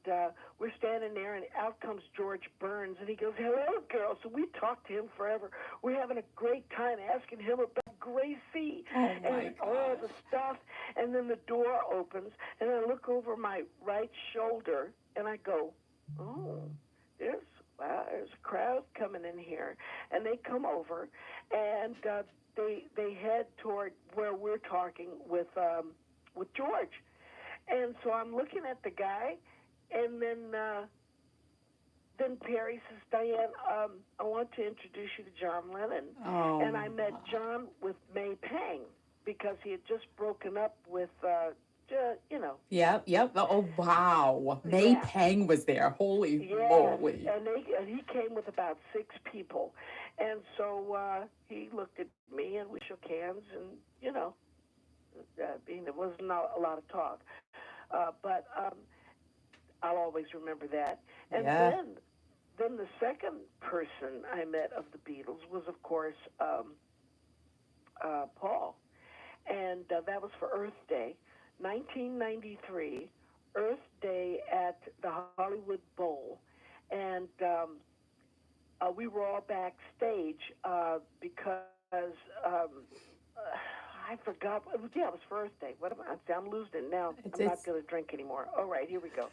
we're standing there, and out comes George Burns, and he goes, "Hello, girl." So we talked to him forever. We're having a great time asking him about Gracie and all the stuff. And then the door opens, and I look over my right shoulder, and I go, "Oh, there's a crowd coming in here." And they come over, and they head toward where we're talking with George. And so I'm looking at the guy, and then Perry says, "Dianne, I want to introduce you to John Lennon." Oh. And I met John with May Pang because he had just broken up with, Yep. Oh, wow. May Pang was there. Holy moly. And he came with about 6 people. And so he looked at me, and we shook hands, and, there wasn't a lot of talk. But I'll always remember that. And then the second person I met of the Beatles was, of course, Paul. And that was for Earth Day. 1993, Earth Day at the Hollywood Bowl, and we were all backstage because I forgot. It was for Earth Day. What am I? I'm losing it now. I'm not going to drink anymore. All right, here we go.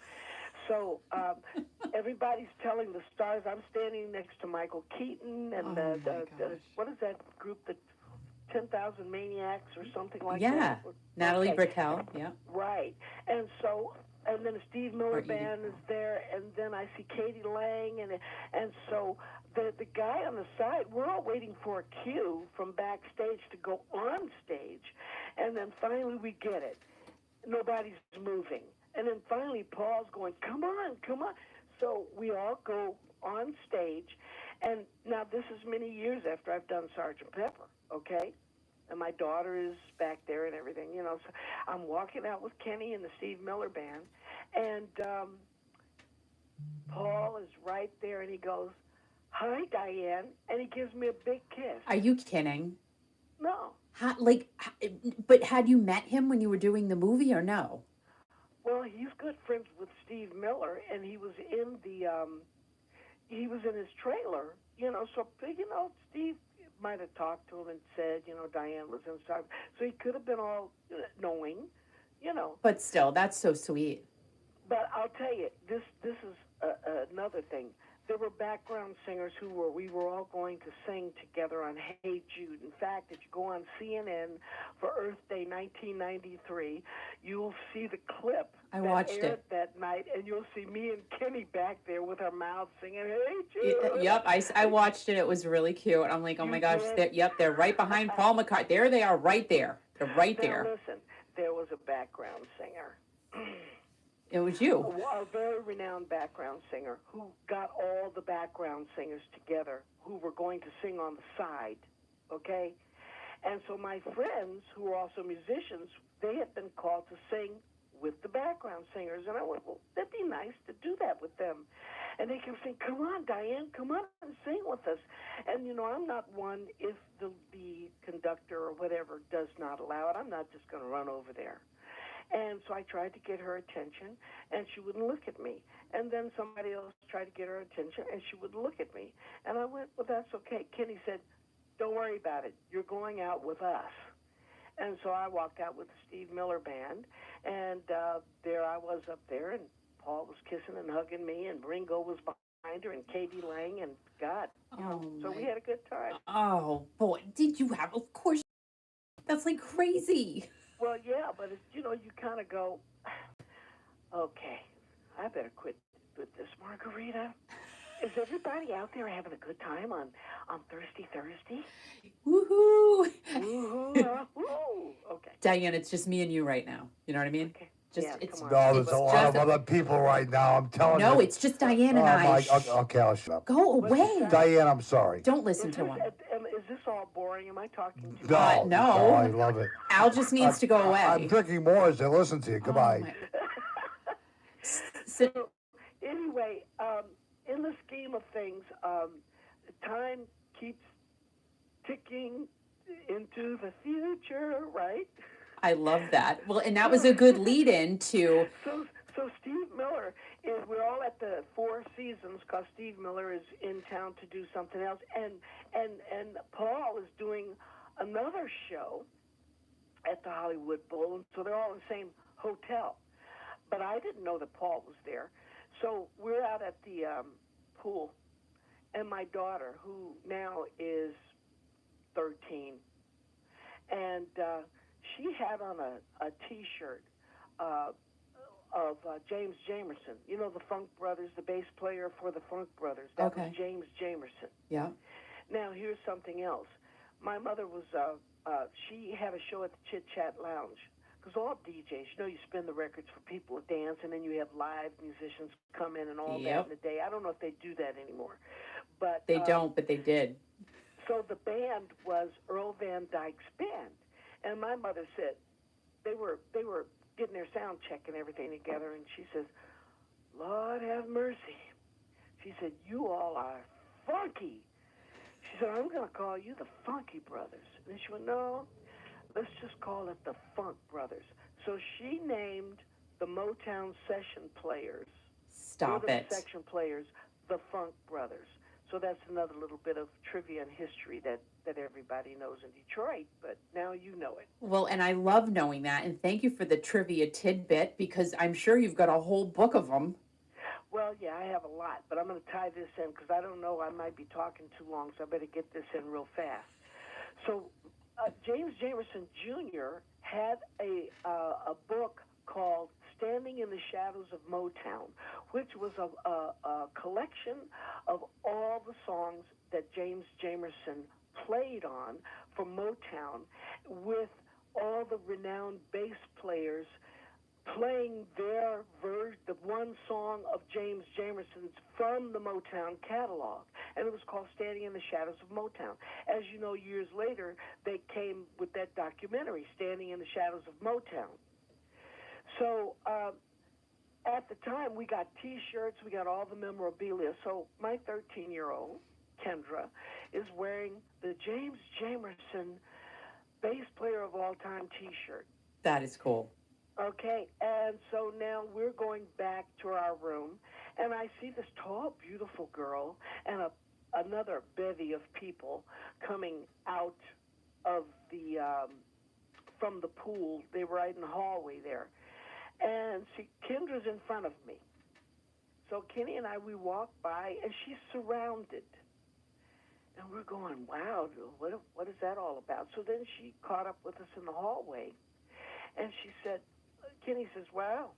So everybody's telling the stars. I'm standing next to Michael Keaton and what is that group that? 10,000 Maniacs or something like that. Yeah, Natalie Brickell, yeah. Right. And so, and then the Steve Miller Band is there, and then I see Katie Lang, and so the guy on the side, we're all waiting for a cue from backstage to go on stage, and then finally we get it. Nobody's moving. And then finally Paul's going, come on. So we all go on stage, and now this is many years after I've done Sgt. Pepper. Okay, and my daughter is back there and everything, So I'm walking out with Kenny and the Steve Miller Band, and Paul is right there, and he goes, "Hi, Dianne," and he gives me a big kiss. Are you kidding? No. But had you met him when you were doing the movie, or no? Well, he's good friends with Steve Miller, and he was in his trailer, So Steve might have talked to him and said, Dianne was inside. So he could have been all knowing, But still, that's so sweet. But I'll tell you, this is another thing. There were background singers we were all going to sing together on Hey Jude. In fact, if you go on CNN for Earth Day 1993, you'll see the clip I watched aired it that night, and you'll see me and Kenny back there with our mouths singing Hey Jude. Yep, I watched it. It was really cute. I'm like, oh my gosh, they're right behind Paul McCartney. There they are, right there. They're right there. Now listen, there was a background singer. It was you. A very renowned background singer who got all the background singers together who were going to sing on the side, okay? And so my friends, who were also musicians, they had been called to sing with the background singers. And I went, well, that'd be nice to do that with them. And they kept saying, come on, Dianne, come on and sing with us. And, I'm not one, if the conductor or whatever does not allow it, I'm not just going to run over there. And so I tried to get her attention, and she wouldn't look at me. And then somebody else tried to get her attention, and she wouldn't look at me. And I went, well, that's okay. Kenny said, don't worry about it. You're going out with us. And so I walked out with the Steve Miller Band, and there I was up there, and Paul was kissing and hugging me, and Ringo was Grinder and Katie Lang and God. So we my, had a good time. oh boy, did you have? Of course, that's like crazy. Well, yeah, but it's, you kind of go, okay, I better quit with this margarita. Is everybody out there having a good time on Thirsty Thursday? Woohoo! Woohoo! Woo! Okay. Diane, it's just me and you right now. You know what I mean? Okay. Just Yeah, it's come on. No, there's it's a lot of just other people right now. I'm telling you. no, it's just Diane and I. My, okay, I'll shut up. Go What'd you away. say? Diane, I'm sorry. Don't listen to him. Is this all boring? Am I talking too No, much? No. no, I love it. Al just needs to go away. I'm drinking more as I listen to you. Goodbye. my- So, anyway, in the scheme of things, time keeps ticking into the future, right? I love that. Well, and that was a good lead-in to. So Steve Miller we're all at the Four Seasons because Steve Miller is in town to do something else, and Paul is doing another show at the Hollywood Bowl, and so they're all in the same hotel. But I didn't know that Paul was there, so we're out at the pool, and my daughter, who now is 13, and she had on a T-shirt of James Jamerson. You know, the Funk Brothers, the bass player for the Funk Brothers. That was James Jamerson. Yeah. Now, here's something else. My mother was, she had a show at the Chit Chat Lounge. Because all DJs, you spin the records for people to dance, and then you have live musicians come in and all that in the day. I don't know if they do that anymore. But They don't, but they did. So the band was Earl Van Dyke's band. And my mother said, they were getting their sound check and everything together, and she says, Lord have mercy. She said, you all are funky. She said, I'm going to call you the Funky Brothers. And she went, no, let's just call it the Funk Brothers. So she named the Motown session players, Stop it. section players, the Funk Brothers. So that's another little bit of trivia and history that everybody knows in Detroit, but now you know it. Well, and I love knowing that, and thank you for the trivia tidbit, because I'm sure you've got a whole book of them. Well, yeah, I have a lot, but I'm going to tie this in because I don't know, I might be talking too long, so I better get this in real fast. So James Jamerson Jr. had a book called Standing in the Shadows of Motown, which was a collection of all the songs that James Jamerson played on for Motown, with all the renowned bass players playing their version, the one song of James Jamerson's from the Motown catalog, and it was called Standing in the Shadows of Motown. As you know, years later, they came with that documentary, Standing in the Shadows of Motown. So at the time, we got T-shirts, we got all the memorabilia. So my 13-year-old, Kendra, is wearing the James Jamerson bass player of all time T-shirt. That is cool. Okay, and so now we're going back to our room, and I see this tall, beautiful girl and another bevy of people coming out of the from the pool. They were right in the hallway there, and Kendra's in front of me. So Kenny and I, we walk by, and she's surrounded. And we're going, wow, what is that all about? So then she caught up with us in the hallway, and she said, Kenny says, wow,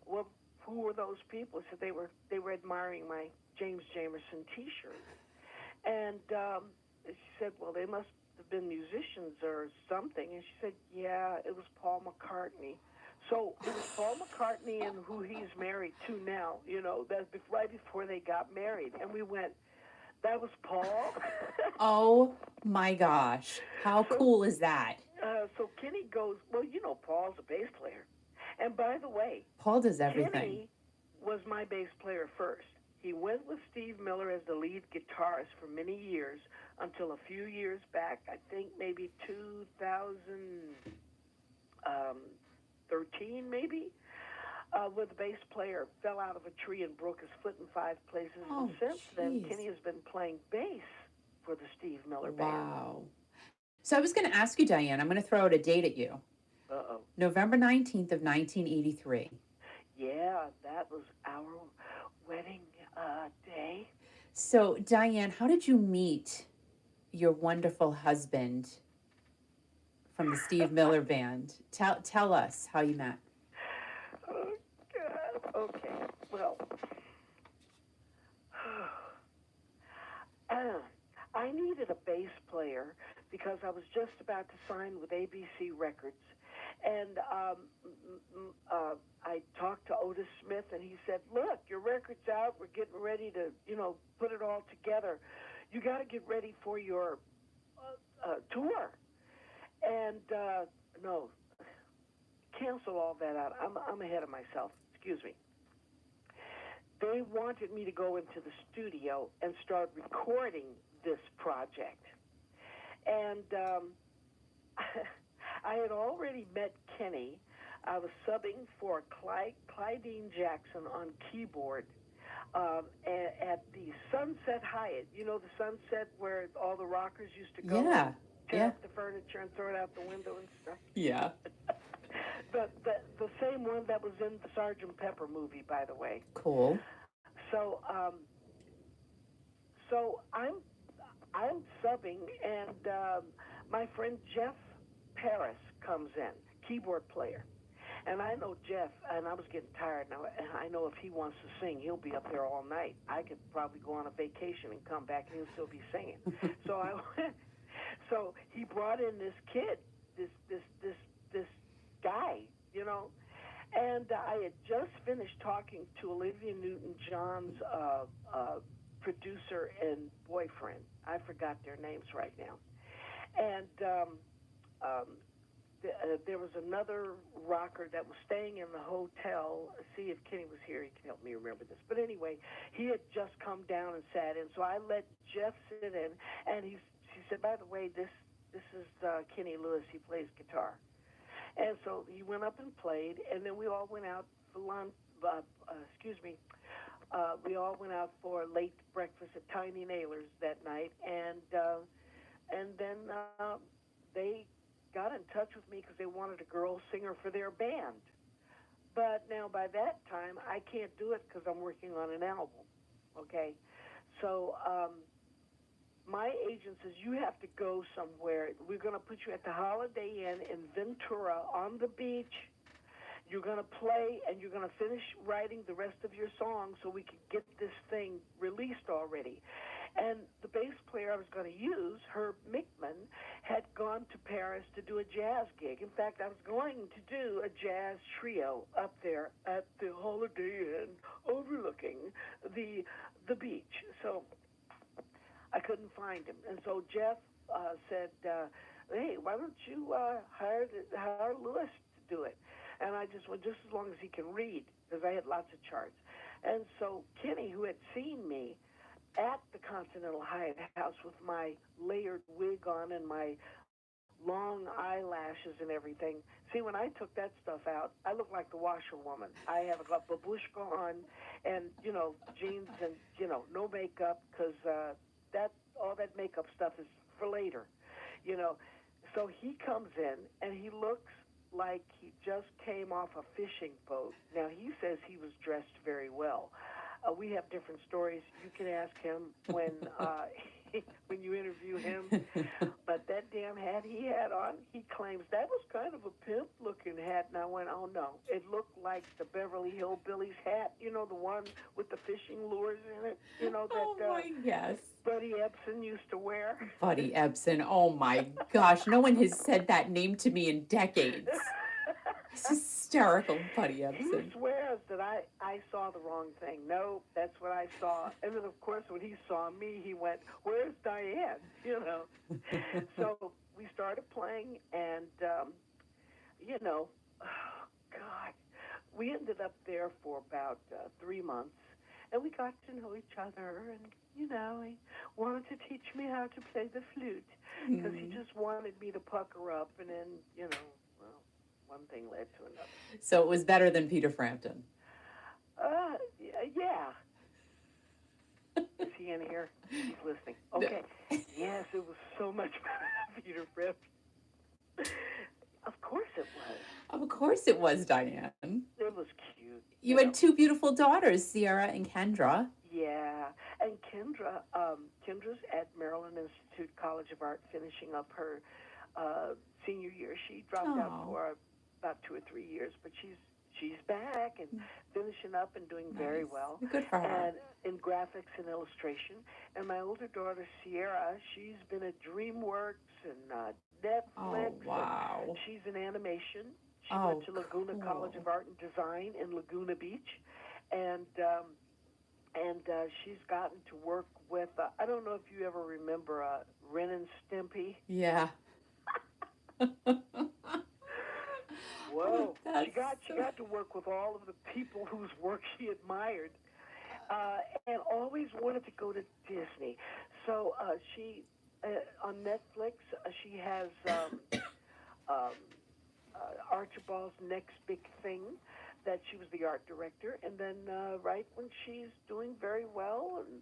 well, who were those people? So they were admiring my James Jamerson T-shirt. And she said, well, they must have been musicians or something. And she said, yeah, it was Paul McCartney. So it was Paul McCartney and who he's married to now, that's right before they got married. And we went, that was Paul? Oh, my gosh. How cool is that? So Kenny goes, well, Paul's a bass player. And by the way, Paul does everything. Kenny was my bass player first. He went with Steve Miller as the lead guitarist for many years until a few years back, I think maybe 2013 maybe, where the bass player fell out of a tree and broke his foot in 5 places. Oh, and since then, geez. Kenny has been playing bass for the Steve Miller Band. Wow. So I was going to ask you, Diane, I'm going to throw out a date at you. Uh-oh. November 19th of 1983. Yeah, that was our wedding Day. So, Dianne, how did you meet your wonderful husband from the Steve Miller Band? Tell us how you met. Oh, God. Okay. Well, I needed a bass player because I was just about to sign with ABC Records. And I talked to Otis Smith, and he said, look, your record's out. We're getting ready to, put it all together. You got to get ready for your tour. And no, cancel all that out. I'm ahead of myself. Excuse me. They wanted me to go into the studio and start recording this project. And I had already met Kenny. I was subbing for Clydeen Jackson on keyboard at the Sunset Hyatt. You know, the Sunset where all the rockers used to go and tear up the furniture and throw it out the window and stuff. Yeah. The same one that was in the Sgt. Pepper movie, by the way. Cool. So I'm subbing, and my friend Jeff Paris comes in, keyboard player. And I know Jeff, and I was getting tired now, and I know if he wants to sing, he'll be up there all night. I could probably go on a vacation and come back, and he'll still be singing. So he brought in this kid, this guy, and I had just finished talking to Olivia Newton-John's producer and boyfriend. I forgot their names right now. And there was another rocker that was staying in the hotel. See if Kenny was here, he can help me remember this. But anyway, he had just come down and sat in, so I let Jeff sit in, and she said, by the way, this is Kenny Lewis. He plays guitar. And so he went up and played, and then we all went out for lunch. We all went out for late breakfast at Tiny Naylor's that night, and then they got in touch with me because they wanted a girl singer for their band. But now by that time, I can't do it because I'm working on an album, okay? So my agent says, you have to go somewhere. We're going to put you at the Holiday Inn in Ventura on the beach. You're going to play, and you're going to finish writing the rest of your songs so we can get this thing released already. And the bass player I was going to use, Herb Mickman, had gone to Paris to do a jazz gig. In fact, I was going to do a jazz trio up there at the Holiday Inn overlooking the beach. So I couldn't find him. And so Jeff said, hey, why don't you hire Lewis to do it? And I just went, just as long as he can read, because I had lots of charts. And so Kenny, who had seen me at the Continental Hyatt House with my layered wig on and my long eyelashes and everything. See, when I took that stuff out, I look like the washerwoman. I have a babushka on and, jeans and, no makeup, because all that makeup stuff is for later, So he comes in, and he looks like he just came off a fishing boat. Now, he says he was dressed very well. We have different stories. You can ask him when when you interview him. But that damn hat he had on, he claims that was kind of a pimp-looking hat. And I went, oh, no. It looked like the Beverly Hillbillies hat, the one with the fishing lures in it, Yes. Buddy Ebsen used to wear. Buddy Ebsen. Oh, my gosh. No one has said that name to me in decades. It's hysterical, Buddy Ebsen. He swears that I saw the wrong thing. No, that's what I saw. And then, of course, when he saw me, he went, where's Dianne? So we started playing, and, oh, God, we ended up there for about 3 months, and we got to know each other, and, he wanted to teach me how to play the flute, because he just wanted me to pucker up, and then, one thing led to another. So it was better than Peter Frampton. Yeah. Is he in here? He's listening. Okay. Yes, it was so much better than Peter Frampton. Of course it was. Of course it was, Dianne. It was cute. You had two beautiful daughters, Sierra and Kendra. Yes. Kendra's at Maryland Institute College of Art, finishing up her senior year. She dropped out for about 2 or 3 years, but she's back and finishing up and doing very well. Good for her. And in graphics and illustration. And my older daughter, Sierra, she's been at DreamWorks and Netflix. Oh, wow. And she's in animation. She went to Laguna College of Art and Design in Laguna Beach. And she's gotten to work with, I don't know if you ever remember Ren and Stimpy. Yeah. Whoa. She got to work with all of the people whose work she admired, and always wanted to go to Disney. So she, on Netflix, she has Archibald's Next Big Thing, that she was the art director. And then right when she's doing very well, and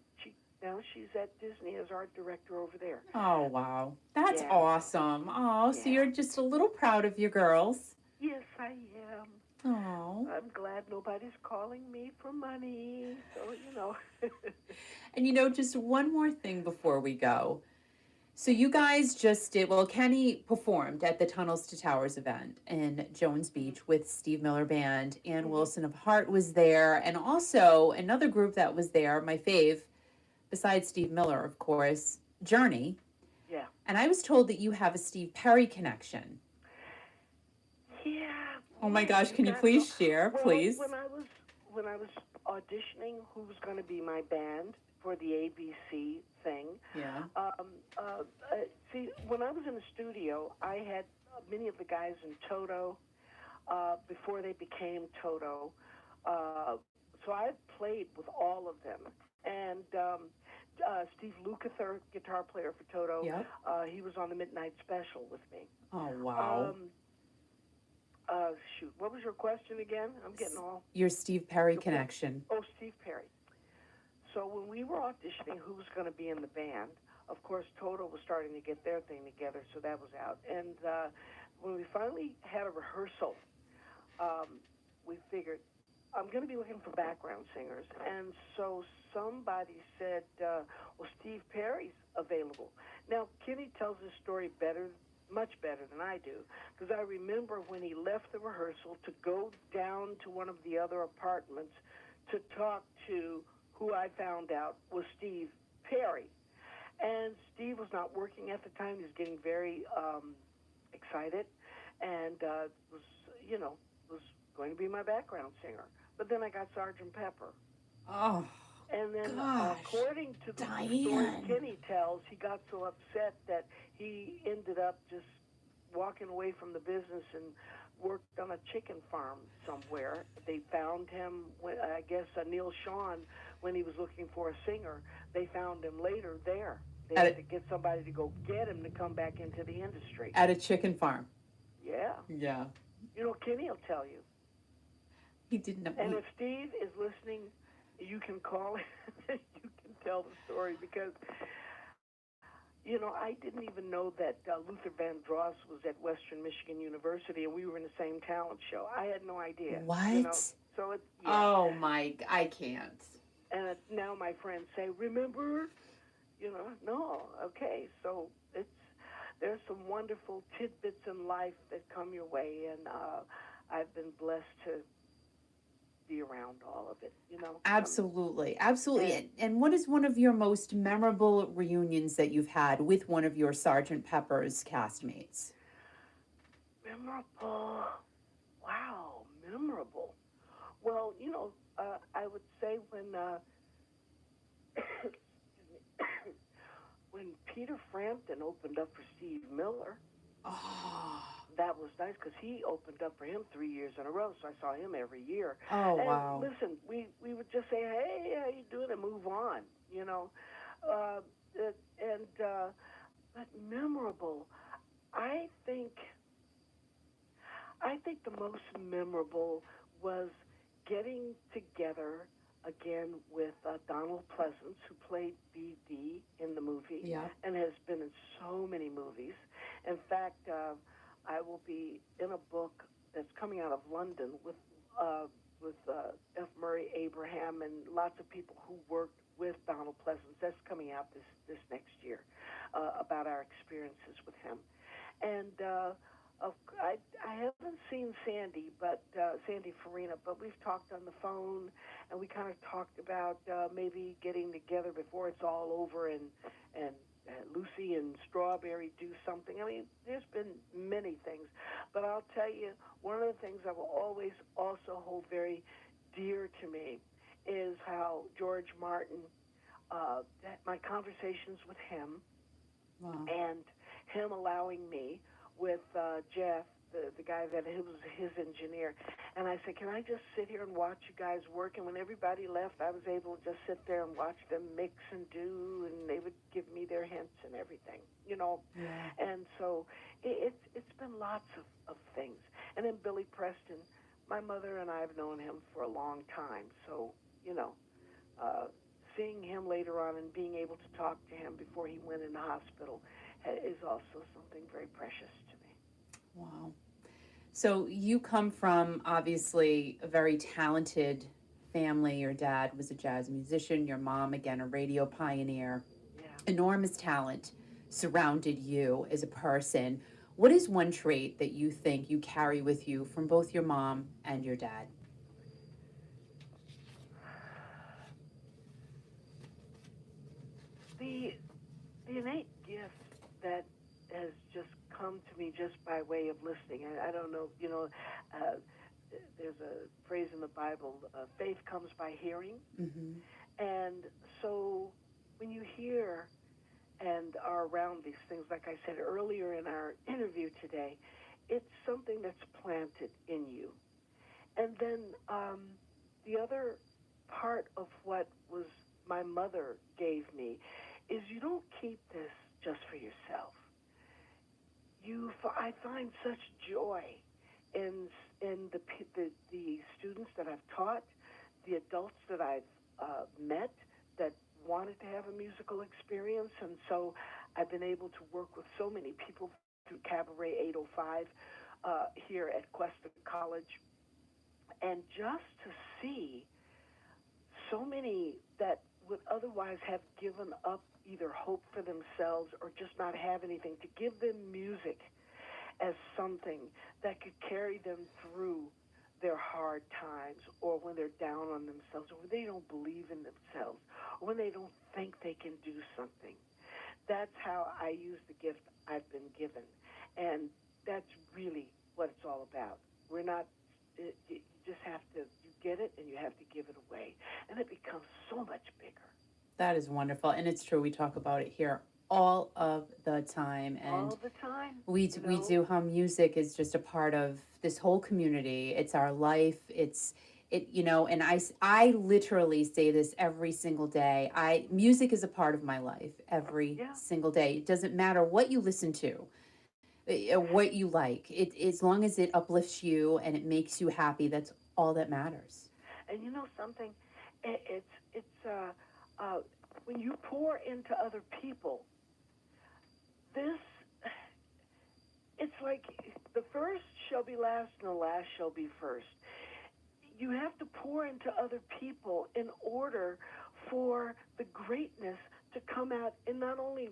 now she's at Disney as art director over there. Oh, wow. That's awesome. Oh, so you're just a little proud of your girls. Yes, I am. Oh. I'm glad nobody's calling me for money, so, And, just one more thing before we go. So you guys just did, Kenny performed at the Tunnels to Towers event in Jones Beach with Steve Miller Band. Ann Wilson of Heart was there. And also another group that was there, my fave, besides Steve Miller, of course, Journey. Yeah. And I was told that you have a Steve Perry connection. Yeah. Oh my gosh, can you please share, please? When I was auditioning who was going to be my band for the ABC thing. Yeah. See, when I was in the studio, I had many of the guys in Toto before they became Toto. So I played with all of them. And Steve Lukather, guitar player for Toto, he was on the Midnight Special with me. Oh, wow. Shoot, what was your question again? I'm getting all... Your Steve Perry connection. Oh, Steve Perry. So when we were auditioning who was going to be in the band, of course, Toto was starting to get their thing together, so that was out. And when we finally had a rehearsal, we figured, I'm going to be looking for background singers. And so somebody said, well, Steve Perry's available. Now, Kenny tells this story much better than I do, because I remember when he left the rehearsal to go down to one of the other apartments to talk to who I found out was Steve Perry. And Steve was not working at the time. He was getting very excited and was going to be my background singer. But then I got Sergeant Pepper. Oh, and then, according to the Dianne. story Kenny tells, he got so upset that he ended up just walking away from the business and worked on a chicken farm somewhere. They found him, I guess, Neil Sean, when he was looking for a singer. They found him later there. They had to get somebody to go get him to come back into the industry. At a chicken farm. Yeah. Yeah. Kenny will tell you. He didn't know. And if Steve is listening, you can call him and you can tell the story, because, I didn't even know that Luther Vandross was at Western Michigan University and we were in the same talent show. I had no idea. What? So it's... Oh, my... I can't. And now my friends say, remember? No. Okay, so there's some wonderful tidbits in life that come your way, and I've been blessed to be around all of it, Absolutely. And what is one of your most memorable reunions that you've had with one of your Sergeant Pepper's castmates? Memorable. Wow, memorable. Well, I would say when when Peter Frampton opened up for Steve Miller, that was nice, because he opened up for him 3 years in a row, so I saw him every year. Oh, and wow. Listen, we would just say, hey, how you doing, and move on, but memorable, I think the most memorable was getting together again with Donald Pleasance, who played BD in the movie and has been in so many movies. In fact, I will be in a book that's coming out of London with F. Murray Abraham and lots of people who worked with Donald Pleasance. That's coming out this next year, about our experiences with him. And I haven't seen Sandy, Sandy Farina, but we've talked on the phone, and we kind of talked about maybe getting together before it's all over, and Lucy and Strawberry do something. I mean, there's been many things, but I'll tell you, one of the things I will always also hold very dear to me is how George Martin, my conversations with him, Wow. and him allowing me with Jeff, the guy that was his engineer, and I said, can I just sit here and watch you guys work? And when everybody left, I was able to just sit there and watch them mix and do, and they would give me their hints and everything, you know. Yeah. And so it's been lots of things. And then Billy Preston, my mother and I have known him for a long time, so, you know, seeing him later on and being able to talk to him before he went in the hospital is also something very precious to me. Wow. So you come from obviously a very talented family. Your dad was a jazz musician, your mom, again, a radio pioneer. Yeah. Enormous talent surrounded you as a person. What is one trait that you think you carry with you from both your mom and your dad? The innate gift that has just come to me just by way of listening. I don't know, you know, there's a phrase in the Bible, faith comes by hearing. Mm-hmm. And so when you hear and are around these things, like I said earlier in our interview today, it's something that's planted in you. And then the other part of what was my mother gave me is you don't keep this just for yourself. I find such joy in the students that I've taught, the adults that I've met that wanted to have a musical experience, and so I've been able to work with so many people through Cabaret 805 here at Cuesta College, and just to see so many that would otherwise have given up either hope for themselves or just not have anything, to give them music as something that could carry them through their hard times, or when they're down on themselves, or when they don't believe in themselves, or when they don't think they can do something. That's how I use the gift I've been given. And that's really what it's all about. We're not, you just have to, you get it and you have to give it away. And it becomes so much bigger. That is wonderful. And it's true. We talk about it here all of the time. And all the time. we do how music is just a part of this whole community. It's our life. And I literally say this every single day. Music is a part of my life every single day. It doesn't matter what you listen to, what you like. As long as it uplifts you and it makes you happy, that's all that matters. And you know something? It's when you pour into other people, it's like the first shall be last and the last shall be first. You have to pour into other people in order for the greatness to come out in not only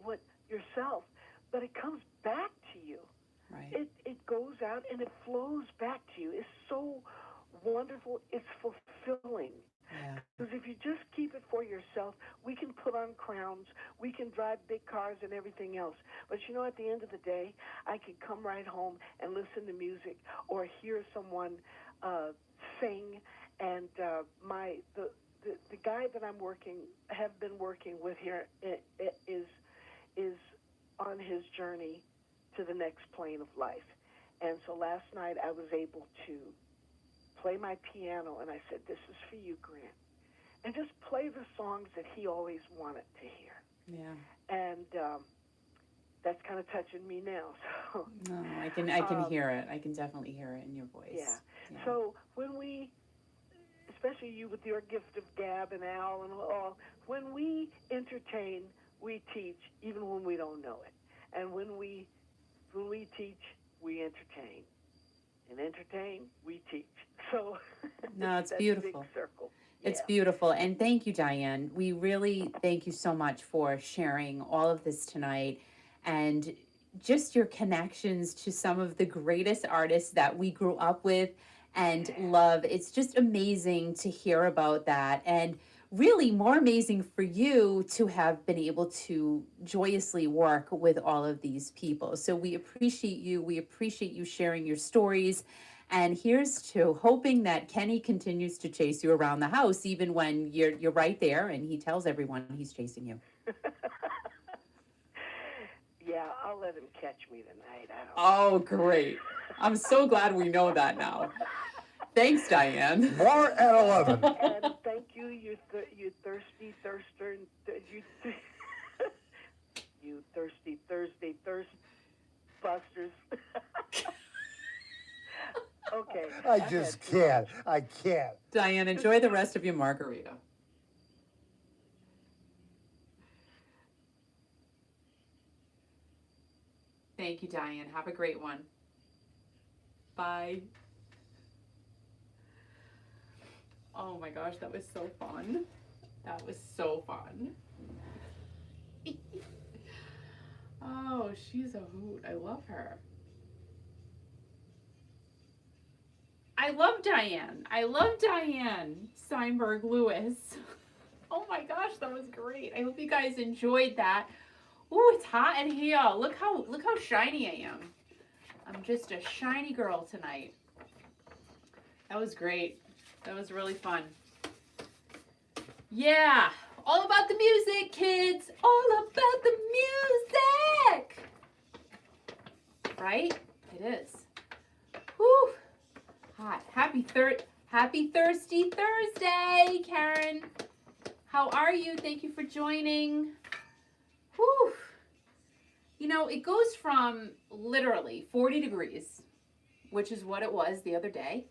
yourself, but it comes back to you. Right. It goes out and it flows back to you. It's so wonderful. It's fulfilling. Yeah. Because if you just keep it for yourself, we can put on crowns, we can drive big cars and everything else. But you know, at the end of the day, I could come right home and listen to music or hear someone sing. And the guy that have been working with here is on his journey to the next plane of life. And so last night I was able to play my piano, and I said, this is for you, Grant. And just play the songs that he always wanted to hear. Yeah. And that's kind of touching me now. So no, I can hear it. I can definitely hear it in your voice. Yeah. So when we, especially you with your gift of gab and Al and all, when we entertain, we teach, even when we don't know it. And when we teach, we entertain. And entertain, we teach. So no, it's that's beautiful. a big circle. It's beautiful. And thank you, Dianne. We really thank you so much for sharing all of this tonight and just your connections to some of the greatest artists that we grew up with and love. It's just amazing to hear about that. And really more amazing for you to have been able to joyously work with all of these people. So we appreciate you. We appreciate you sharing your stories. And here's to hoping that Kenny continues to chase you around the house, even when you're right there and he tells everyone he's chasing you. Yeah, I'll let him catch me tonight. Oh, great. I'm so glad we know that now. Thanks, Dianne. More at 11. And thank you, you thirsty thirster, you thirsty Thursday thirst busters. Okay. I just can't. I can't. Dianne, enjoy the rest of your margarita. Thank you, Dianne. Have a great one. Bye. Oh my gosh, that was so fun. That was so fun. Oh, she's a hoot. I love her. I love Dianne. I love Dianne Steinberg Lewis. Oh my gosh, that was great. I hope you guys enjoyed that. Ooh, it's hot in here. Look how shiny I am. I'm just a shiny girl tonight. That was great. That was really fun. Yeah, all about the music, kids. All about the music. Right? It is. Whew. Hot. Happy Thirsty Thursday, Karen. How are you? Thank you for joining. Whew. You know, it goes from literally 40 degrees, which is what it was the other day,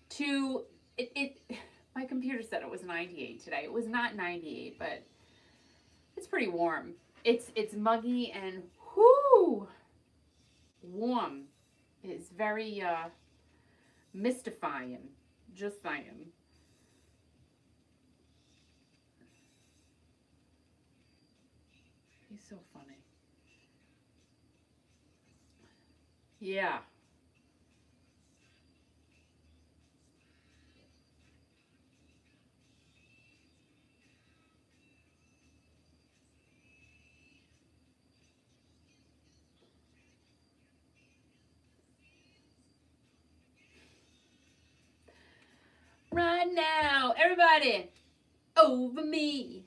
to my computer said it was 98 today. It was not 98, but it's pretty warm. It's muggy and warm. It's very mystifying. Just saying. He's so funny. Yeah. Right now, everybody, over me.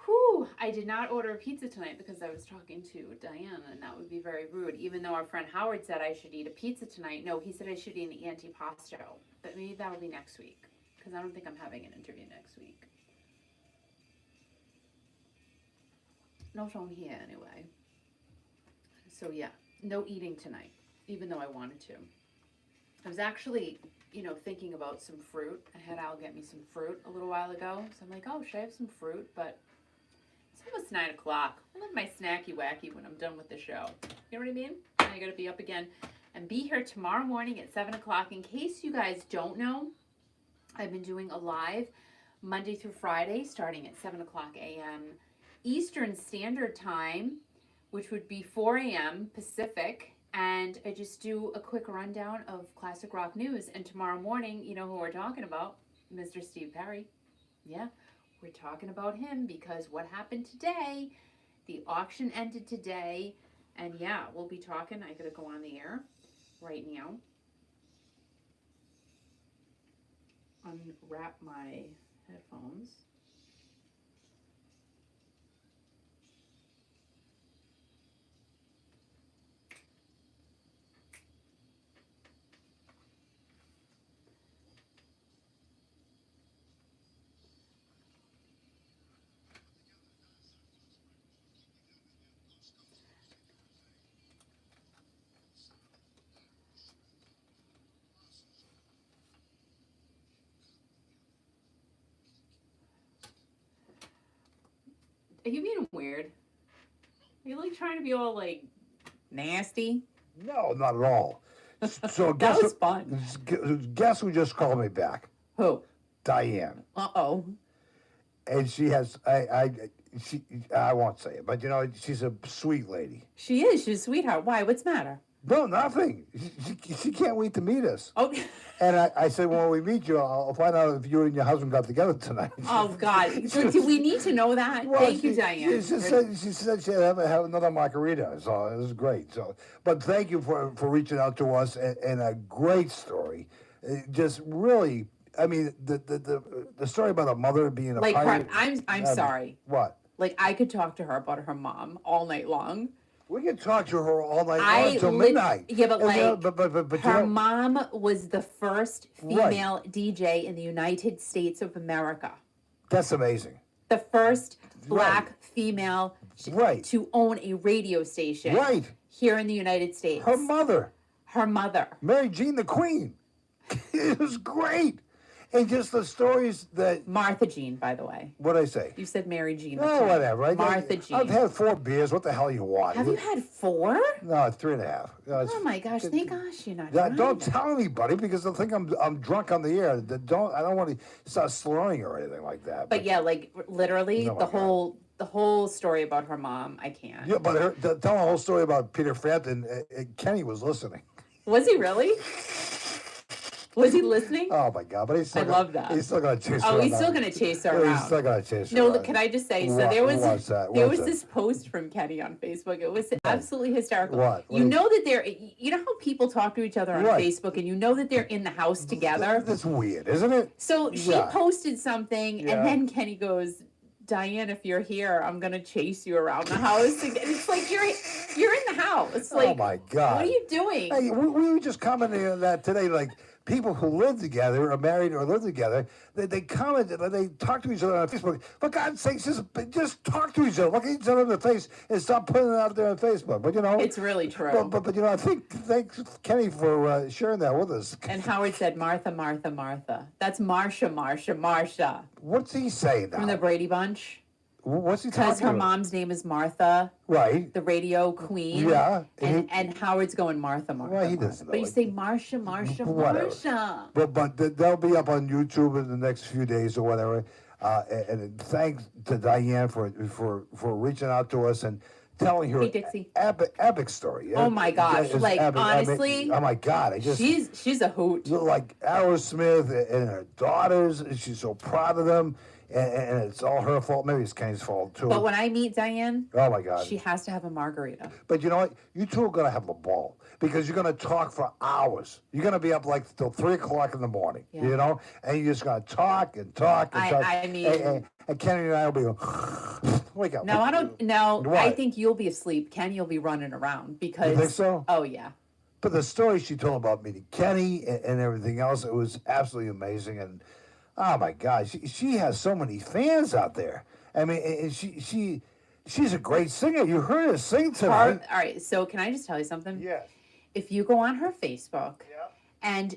Whew, I did not order a pizza tonight because I was talking to Dianne, and that would be very rude. Even though our friend Howard said I should eat a pizza tonight. No, he said I should eat an antipasto. But maybe that'll be next week, because I don't think I'm having an interview next week. Not on here, anyway. So, yeah, no eating tonight, even though I wanted to. I was actually, thinking about some fruit. I had Al get me some fruit a little while ago. So I'm like, oh, should I have some fruit? But it's almost 9 o'clock. I love my snacky wacky when I'm done with the show. You know what I mean? And I gotta be up again and be here tomorrow morning at 7 o'clock. In case you guys don't know, I've been doing a live Monday through Friday starting at 7 o'clock a.m. Eastern Standard Time, which would be 4 a.m. Pacific. And I just do a quick rundown of classic rock news. And tomorrow morning, you know who we're talking about? Mr. Steve Perry. Yeah, we're talking about him because what happened today, the auction ended today. And yeah, we'll be talking. I gotta go on the air right now. Unwrap my headphones. Are you being weird? Are you like trying to be all like nasty? No, not at all. So That was fun. Guess who just called me back? Who? Dianne. Uh-oh. And she has, I won't say it, but she's a sweet lady. She is. She's a sweetheart. Why? What's the matter? No, nothing. She can't wait to meet us. Oh. And I said, when we meet you, I'll find out if you and your husband got together tonight. Oh, God. Do we need to know that? Well, Thank you, Diane. She said she'd have another margarita, so it was great. So, but thank you for reaching out to us, and a great story. Just really, I mean, the story about a mother being a like pirate. I'm sorry. What? Like, I could talk to her about her mom all night long. We could talk to her all night long until midnight. Yeah, but but her mom was the first female DJ in the United States of America. That's amazing. The first black female to own a radio station here in the United States. Her mother. Mary Jean the Queen. It was great. And just the stories that... Martha Jean, by the way. What'd I say? You said Mary Jean. Oh, whatever. Martha Jean. I've had 4 beers. What the hell you want? Have you had 4? No, 3.5. Oh, my gosh. Thank gosh you're not drunk. Don't tell anybody because they'll think I'm drunk on the air. I don't want to start slurring or anything like that. But yeah, like, literally, the whole story about her mom, I can't. Yeah, but tell the whole story about Peter Frampton. Kenny was listening. Was he really? Was he listening? Oh my God! But I love that. He's still gonna chase her. Oh, he's still gonna chase her around. He's still gonna chase her. No, around. can I just say? So there was this post from Kenny on Facebook. It was absolutely hysterical. What? You know that they're. You know how people talk to each other on Facebook, and you know that they're in the house together. That's weird, isn't it? So she posted something, and then Kenny goes, Diane, if you're here, I'm gonna chase you around the house. And it's like you're in the house. Like, oh my God! What are you doing? Hey, we were just commenting on that today. Like, people who live together, are married or live together, they comment, they talk to each other on Facebook. For God's sakes, just talk to each other. Look at each other in the face and stop putting it out there on Facebook. But it's really true. But I think thanks Kenny for sharing that with us. And Howard said, Martha, Martha, Martha. That's Marsha. What's he saying now? From the Brady Bunch. What's he talking about? Because her mom's name is Martha. Right. The radio queen. Yeah. And Howard's going Martha. Well, he doesn't know. But you say Marsha. But they'll be up on YouTube in the next few days or whatever. And thanks to Diane for reaching out to us and telling her epic story. Oh my gosh! Like honestly, oh my God! She's a hoot. Like Aerosmith and her daughters, she's so proud of them. And it's all her fault. Maybe it's Kenny's fault, too. But when I meet Diane, oh my God, she has to have a margarita. But you know what? You two are going to have a ball because you're going to talk for hours. You're going to be up like till 3 o'clock in the morning, and you're just going to talk and talk and talk. I mean... And Kenny and I will be going, wake up. No, I don't. No, I think you'll be asleep. Kenny will be running around because... You think so? Oh, yeah. But the story she told about meeting Kenny and everything else, it was absolutely amazing. And oh my God, she has so many fans out there. I mean, and she's a great singer. You heard her sing tonight. All right, so can I just tell you something? Yes. If you go on her Facebook, and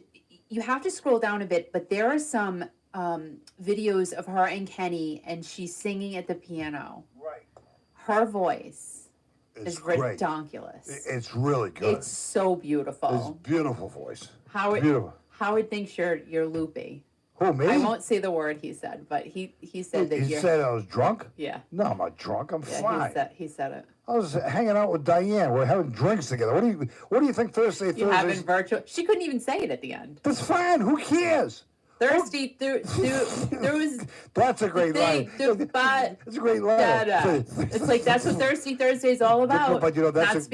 you have to scroll down a bit, but there are some videos of her and Kenny, and she's singing at the piano. Right. Her voice is great. Ridiculous. It's really good. It's so beautiful. It's a beautiful voice. Howard thinks you're loopy. Who, me? I won't say the word he said, but he said that He said I was drunk? Yeah. No, I'm not drunk. I'm fine. He said it. I was hanging out with Diane. We're having drinks together. What do you think Thursday? You having virtual? She couldn't even say it at the end. That's fine. Who cares? Thirsty, there was. That's a great line. That's a great line. It's like that's what Thirsty Thursday is all about. But you know that's a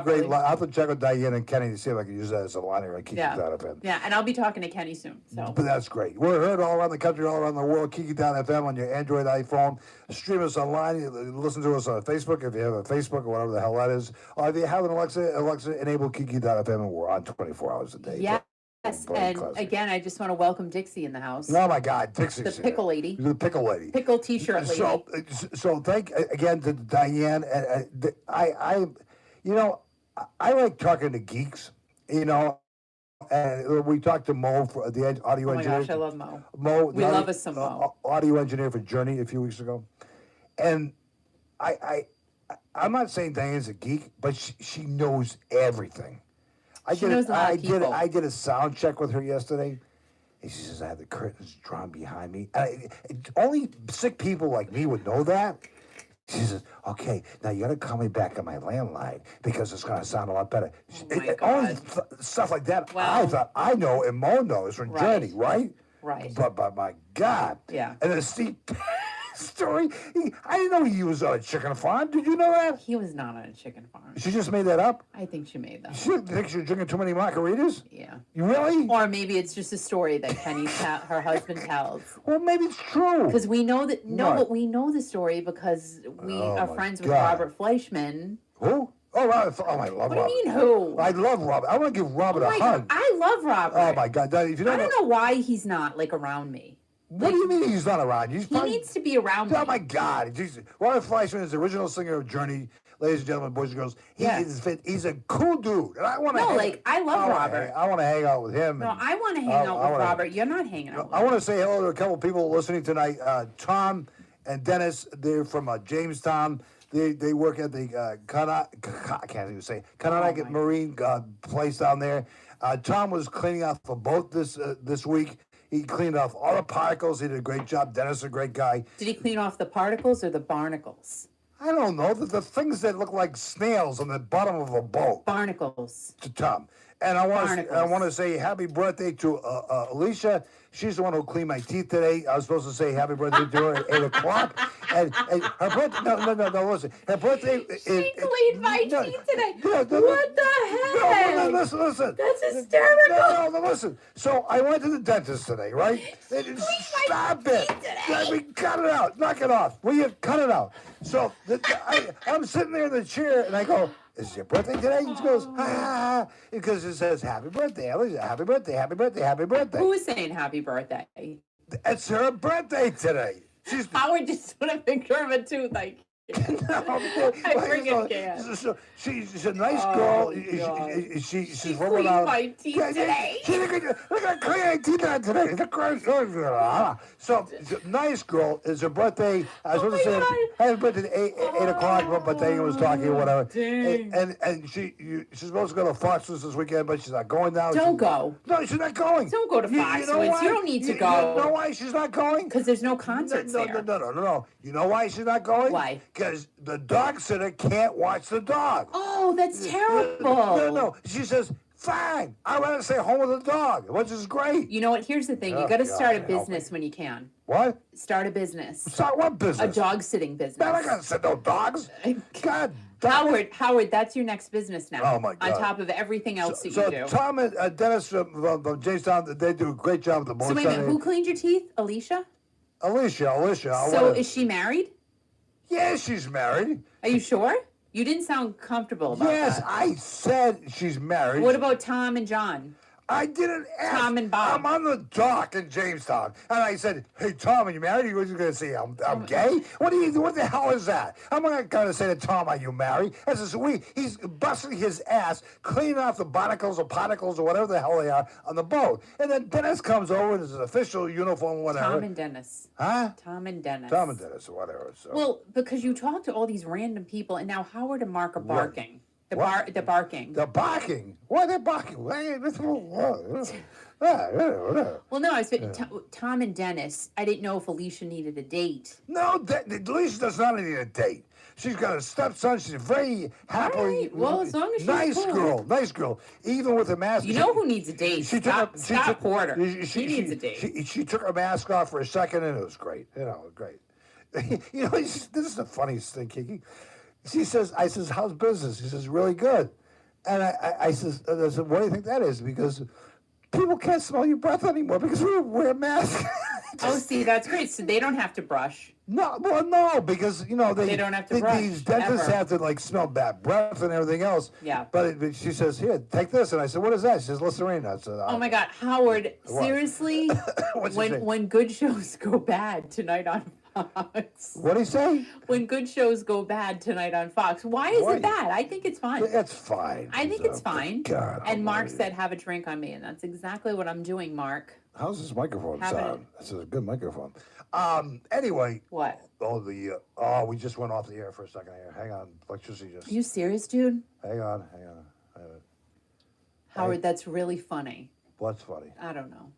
great line. I'll have to check with Diane and Kenny to see if I can use that as a line or Kiki FM. Yeah, and I'll be talking to Kenny soon. So. But that's great. We're heard all around the country, all around the world. Kiki FM on your Android iPhone. Stream us online. Listen to us on Facebook if you have a Facebook or whatever the hell that is. Or if you have an Alexa enable Kiki FM, and we're on 24 hours a day. Yeah. Yes, and again, I just want to welcome Dixie in the house. Oh my God, Dixie, the pickle lady, the pickle lady, pickle T-shirt lady. So thank again to Diane. I like talking to geeks. And we talked to Mo for the audio engineer. Oh my gosh, I love Mo. We love us some Mo. Audio engineer for Journey a few weeks ago, and I'm not saying Diane's a geek, but she knows everything. I did a sound check with her yesterday, And she says, I have the curtains drawn behind me. Only sick people like me would know that. She says, okay, now you got to call me back on my landline because it's going to sound a lot better. Oh my Only God. stuff like that. Well, I thought, I know, and Mo knows from Journey, right? Right. But my God. Yeah. And the Steve story, I didn't know he was on a chicken farm. Did you know that? He was not on a chicken farm. She just made that up? I think she made that. She thinks you're drinking too many margaritas? Yeah. You really? Or maybe it's just a story that her husband tells. Well, maybe it's true. Because we know that What? but we know the story because we Oh, are my friends with God. Robert Fleischman. Who? Oh, Robert. Oh, I love What do Robert. you mean who? I love Robert. I want to give Robert Oh a my hug. God, I love Robert. Oh my God! If you I don't know why he's not like around me. What do you mean he's not around? He's He needs to be around Oh me. my God! Robert Fleischman is the original singer of Journey, ladies and gentlemen, boys and girls. He's a cool dude, and I want to. No, I love Robert. I want to hang out with him. No, I want to hang out with Robert. You're not hanging out with I want to say hello to a couple people listening tonight. Tom and Dennis. They're from Jamestown. They work at the I can't even say Connecticut Marine place down there. Tom was cleaning off a boat this week. He cleaned off all the particles. He did a great job. Dennis is a great guy. Did he clean off the particles or the barnacles? I don't know. The things that look like snails on the bottom of a boat. Barnacles. To Tom. And I want to say happy birthday to Alicia. She's the one who cleaned my teeth today. I was supposed to say happy birthday to her at 8 o'clock. And her birthday, no, listen. Her birthday She cleaned my teeth today. What the heck? No, listen. That's hysterical. No, listen. So I went to the dentist today, right? Stop it. Cut it out. Knock it off. Will you cut it out? So I'm sitting there in the chair, and I go, is it your birthday today? She goes, because it says happy birthday, Alicia. Happy birthday, happy birthday, happy birthday. Who is saying happy birthday? It's her birthday today. Howard just put a picture of a tooth. I freaking can't. So she's a nice girl. She's She rolling cleaned out. my teeth today. Look at clean my teeth out today. It's a great So nice girl. It's her birthday. I was supposed to say happy birthday at 8 o'clock, but they was talking or whatever. Dang. And she's supposed to go to Foxwoods this weekend, but she's not going now. Don't go. No, she's not going. Don't go to Foxwoods. You don't need to go. You know why she's not going? Because there's no concerts there. No. You know why she's not going? Why? Because the dog sitter can't watch the dog. Oh, that's terrible. No. She says, fine. I'd rather stay home with the dog, which is great. You know what? Here's the thing. You got to start a business when you can. What? Start a business. Start what business? A dog sitting business. Man, I gotta sit no dogs. God. Howard, that's your next business now. Oh, my God. On top of everything else that you do. So Tom and Dennis from Jamestown, they do a great job with the So wait a minute, who cleaned your teeth? Alicia? Alicia. So is she married? Yeah, she's married. Are you sure? You didn't sound comfortable about that. Yes, I said she's married. What about Tom and John? I didn't ask. Tom and Bob. I'm on the dock in Jamestown, and I said, "Hey, Tom, are you married?" He was going to say, "I'm gay." What the hell is that? I'm not going to say to Tom, "Are you married?" I says, he's busting his ass, cleaning off the barnacles or particles or whatever the hell they are on the boat, and then Dennis comes over in his official uniform, or whatever. Tom and Dennis. Huh? Tom and Dennis. Tom and Dennis, or whatever. So. Well, because you talk to all these random people, and now Howard and Mark are barking. The barking. The barking? Why they're barking? Well, no, I said Tom and Dennis. I didn't know if Alicia needed a date. No, Alicia does not need a date. She's got a stepson. She's very happily. Right. Well, as long as she's cool. Nice girl. Even with a mask. You know who needs a date? Scott Porter. She needs a date. She took her mask off for a second, and it was great. Great. This is the funniest thing, Kiki. She says, I says, how's business? She says, really good. And I said, what do you think that is? Because people can't smell your breath anymore because we wear masks. Oh, see, that's great. So they don't have to brush. No, because they don't have to brush. These dentists have to smell bad breath and everything else. Yeah. But she says, here, take this, and I said, what is that? She says, Listerine. I said, oh my God, Howard! What? Seriously, when good shows go bad tonight on Fox. What do you say? When good shows go bad tonight on Fox. Why is it bad? I think it's fine. It's fine. I think it's fine. God, and Mark said, have a drink on me, and that's exactly what I'm doing, Mark. How's this microphone sound? This is a good microphone. Anyway. What? We just went off the air for a second here. Hang on. Electricity just. Are you serious, dude? Hang on. Howard, that's really funny. What's funny? I don't know.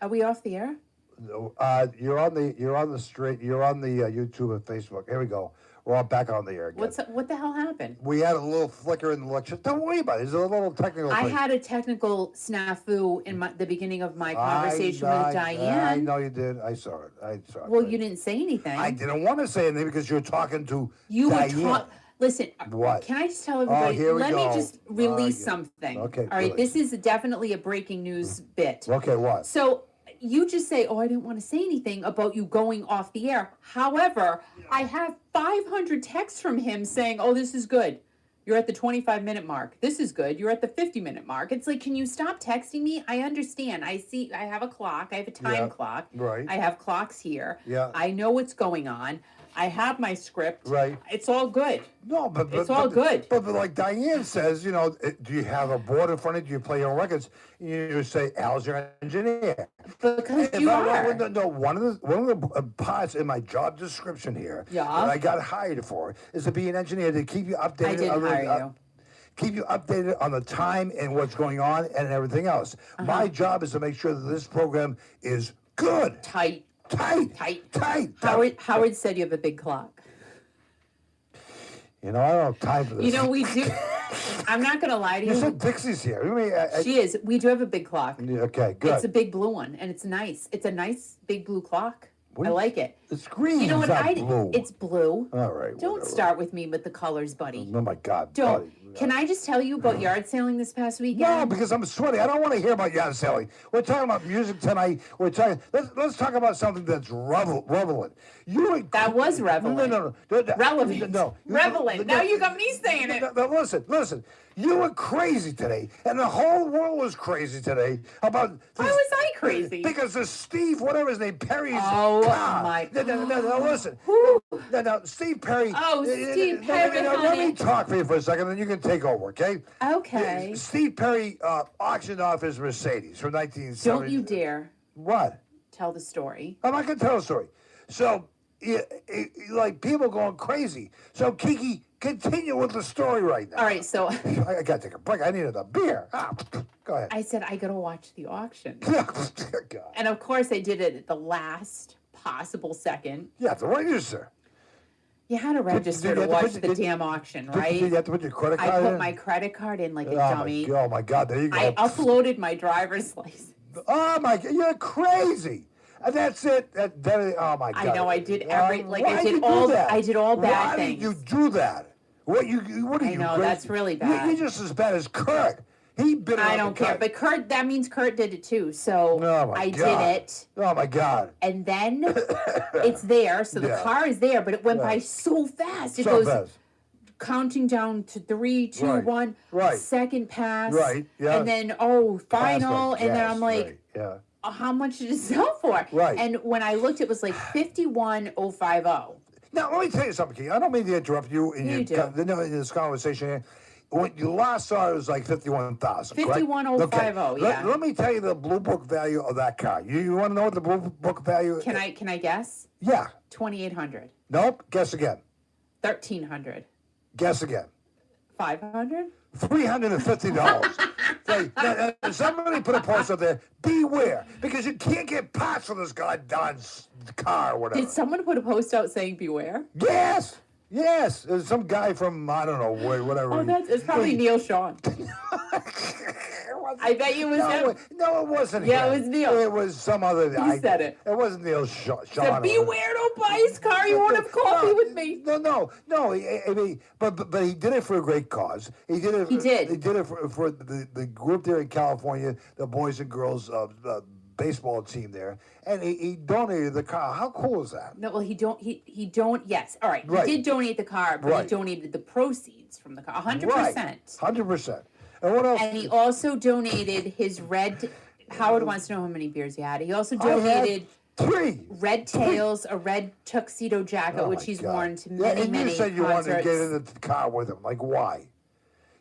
Are we off the air? No, you're on the YouTube and Facebook. Here we go. We're all back on the air again. What the hell happened? We had a little flicker in the lecture. Don't worry about it. It's a little technical I thing. had a technical snafu in the beginning of my conversation with Dianne. I know you did. I saw it. Well, you didn't say anything. I didn't want to say anything because you were talking to You were Dianne. talking. Listen, What? Can I just tell everybody? here we Let go. me just release something. Okay, All right, good. this is definitely a breaking news bit. Okay, what? So you just say, "Oh, I didn't want to say anything about you going off the air." However, I have 500 texts from him saying, "Oh, this is good. You're at the 25-minute mark. This is good. You're at the 50-minute mark." It's like, can you stop texting me? I understand. I see. I have a clock. I have a time clock. Right. I have clocks here. Yeah. I know what's going on. I have my script. Right. It's all good. No, but It's all good. But like Dianne says, do you have a board in front of you? Do you play your own records? You say, "Al's your engineer." Because you are. No, one of the parts in my job description here Yeah. that I got hired for is to be an engineer to keep you updated. I didn't hire you. Keep you updated on the time and what's going on and everything else. My job is to make sure that this program is good. Tight. Tight. Howard said you have a big clock. I don't have time for this. We do. I'm not going to lie to You you. said Dixie's here. She is. We do have a big clock. Okay, good. It's a big blue one, and it's nice. It's a nice big blue clock. I like it. It's green. You know it's what? not blue. It's blue. All right. Don't whatever. start with me with the colors, buddy. Oh my God. Don't. buddy. Can I just tell you about yard sailing this past weekend? No, because I'm sweaty. I don't want to hear about yard selling. We're talking about music tonight. Let's talk about something that's relevant. That was relevant. No. Relevant. No. Relevant. Now you got me saying it. No, listen. You were crazy today, and the whole world was crazy today about. Why was I crazy? Because of Steve, whatever his name, Perry's Oh, car. my- No, listen. No, Steve Perry. Oh, Steve Perry, Let honey. me talk for you for a second, then you can take over, okay? Okay. Steve Perry auctioned off his Mercedes from 1970. Don't you dare What? tell the story. I'm not going to tell a story. So, like, people going crazy. So, Kiki, continue with the story right now. All right, so I got to take a break. I needed a beer. Go ahead. I said I got to watch the auction. God. And of course, I did it at the last possible second. Yeah, the register. You had to register you to have to watch put the your- damn auction, Did right? you have to put your credit I card in? put my credit card in like a Oh dummy. my God, there you go. I uploaded my driver's license. Oh my God, you're crazy. And that's it. Oh my God. I know I did every Why I did did you do all that? I did all bad Why things. did you do that? What are you? I know, crazy? that's really bad. You're just as bad as Kurt. He bit it I on don't the care, cut. but that means Kurt did it too. So Oh my I God. did it. Oh my God. And then it's there, so the Yeah. car is there, but it went Yeah. by so fast. It So goes fast. counting down to 3, 2, Right. 1, Right. second pass. Right, yeah. And then final, Fast, and then yes, I'm like, right, yeah. how much did it sell for? Right. And when I looked, it was like 51,050. Now, let me tell you something, Kiki. I don't mean to interrupt you in, You do. in this conversation here. When you last saw it, it was like 51,000. 51,050, yeah. Let me tell you the blue book value of that car. You want to know what the blue book value is? Can I guess? Yeah. 2,800. Nope. Guess again. 1,300. Guess again. 500. $350. Somebody put a post up there. Beware, because you can't get parts for this goddamn car or whatever. Did someone put a post out saying beware? Yes. There's some guy from I don't know whatever. Oh, it's probably Neil Sean. I bet you it was him. No, it wasn't. Yeah, him. it was Neil. It was some other. He said it. It wasn't Neil Sean. Said, beware, don't buy his car. You won't have coffee with me. No. I mean, but he did it for a great cause. He did it. He did. He did it for the group there in California, the Boys and Girls baseball team there, and he donated the car. How cool is that? No, well, he don't. Yes, all right. Right. He did donate the car, but Right. he donated the proceeds from the car, 100%. 100%. And what else? And he also donated his red. Howard wants to know how many beers he had. He also I had donated 3. red tails, a red tuxedo jacket, Oh which my he's God. worn to Yeah, many, and many you said you wanted to concerts. get in the car with him. Like, why?